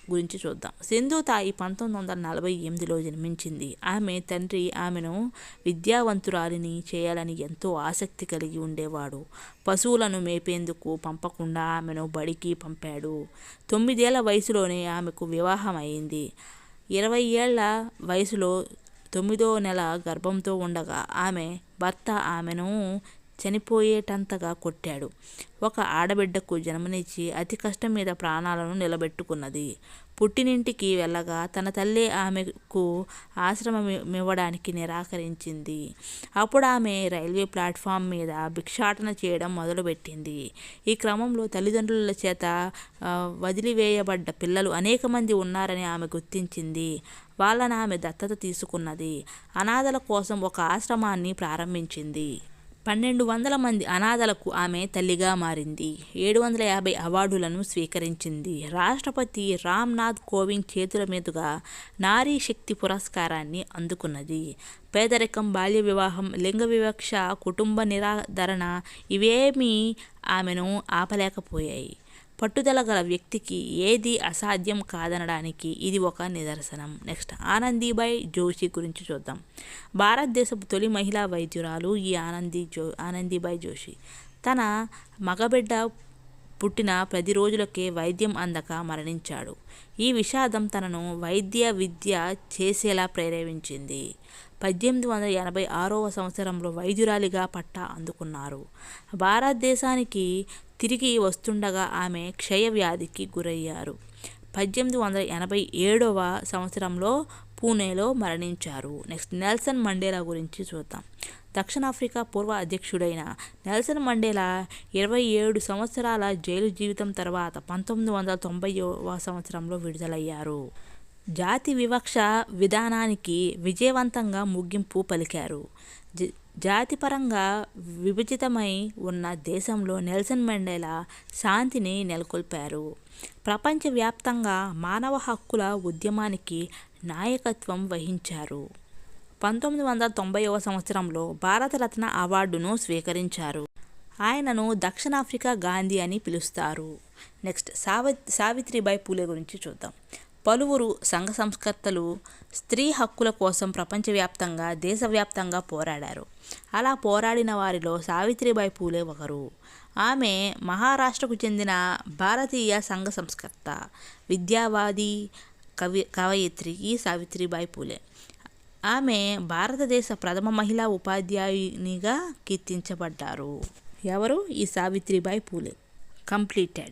గురించి చూద్దాం. సింధు తాయి 1948లో జన్మించింది. ఆమె తండ్రి ఆమెను విద్యావంతురాలిని చేయాలని ఎంతో ఆసక్తి కలిగి ఉండేవాడు. పశువులను మేపేందుకు పంపకుండా ఆమెను బడికి పంపాడు. 9 ఏళ్ల వయసులోనే ఆమెకు వివాహం అయింది. 20 ఏళ్ల వయసులో 9వ నెల గర్భంతో ఉండగా ఆమె భర్త ఆమెను చనిపోయేటంతగా కొట్టాడు. ఒక ఆడబిడ్డకు జన్మనిచ్చి అతి కష్టం మీద ప్రాణాలను నిలబెట్టుకున్నది. పుట్టినింటికి వెళ్ళగా తన తల్లి ఆమెకు ఆశ్రమమివ్వడానికి నిరాకరించింది. అప్పుడు ఆమె రైల్వే ప్లాట్ఫామ్ మీద భిక్షాటన చేయడం మొదలుపెట్టింది. ఈ క్రమంలో తల్లిదండ్రుల చేత వదిలివేయబడ్డ పిల్లలు అనేక మంది ఉన్నారని ఆమె గుర్తించింది. వాళ్ళని ఆమె దత్తత తీసుకున్నది. అనాథల కోసం ఒక ఆశ్రమాన్ని ప్రారంభించింది. 1200 మంది అనాథలకు ఆమె తల్లిగా మారింది. 750 అవార్డులను స్వీకరించింది. రాష్ట్రపతి రామ్నాథ్ కోవింద్ చేతుల మీదుగా నారీ శక్తి పురస్కారాన్ని అందుకున్నది. పేదరికం, బాల్య వివాహం, లింగ వివక్ష, కుటుంబ నిరాదరణ ఇవేమీ ఆమెను ఆపలేకపోయాయి. పట్టుదల గల వ్యక్తికి ఏది అసాధ్యం కాదనడానికి ఇది ఒక నిదర్శనం. నెక్స్ట్, ఆనందీబాయ్ జోషి గురించి చూద్దాం. భారతదేశపు తొలి మహిళా వైద్యురాలు ఈ ఆనందీబాయ్ జోషి. తన మగబిడ్డ పుట్టిన 10 రోజులకే వైద్యం అందక మరణించాడు. ఈ విషాదం తనను వైద్య విద్య చేసేలా ప్రేరేపించింది. 1886వ సంవత్సరంలో వైద్యురాలిగా పట్టా అందుకున్నారు. భారతదేశానికి తిరిగి వస్తుండగా ఆమె క్షయవ్యాధికి గురయ్యారు. 1887వ సంవత్సరంలో పూణేలో మరణించారు. నెక్స్ట్, నెల్సన్ మండేలా గురించి చూద్దాం. దక్షిణాఫ్రికా పూర్వ అధ్యక్షుడైన నెల్సన్ మండేలా 27 సంవత్సరాల జైలు జీవితం తర్వాత 1990వ సంవత్సరంలో విడుదలయ్యారు. జాతి వివక్ష విధానానికి విజయవంతంగా ముగింపు పలికారు. జాతిపరంగా విభజితమై ఉన్న దేశంలో నెల్సన్ మండేలా శాంతిని నెలకొల్పారు. ప్రపంచవ్యాప్తంగా మానవ హక్కుల ఉద్యమానికి నాయకత్వం వహించారు. 1990వ సంవత్సరంలో భారతరత్న అవార్డును స్వీకరించారు. ఆయనను దక్షిణాఫ్రికా గాంధీ అని పిలుస్తారు. నెక్స్ట్, సావిత్రిబాయి పూలే గురించి చూద్దాం. పలువురు సంఘ సంస్కర్తలు స్త్రీ హక్కుల కోసం ప్రపంచవ్యాప్తంగా, దేశవ్యాప్తంగా పోరాడారు. అలా పోరాడిన వారిలో సావిత్రిబాయి పూలే ఒకరు. ఆమె మహారాష్ట్రకు చెందిన భారతీయ సంఘ సంస్కర్త, విద్యావాది, కవయిత్రి ఈ సావిత్రిబాయి పూలే. ఆమె భారతదేశ ప్రథమ మహిళా ఉపాధ్యాయునిగా కీర్తించబడ్డారు. ఎవరు? ఈ సావిత్రిబాయి పూలే. కంప్లీటెడ్.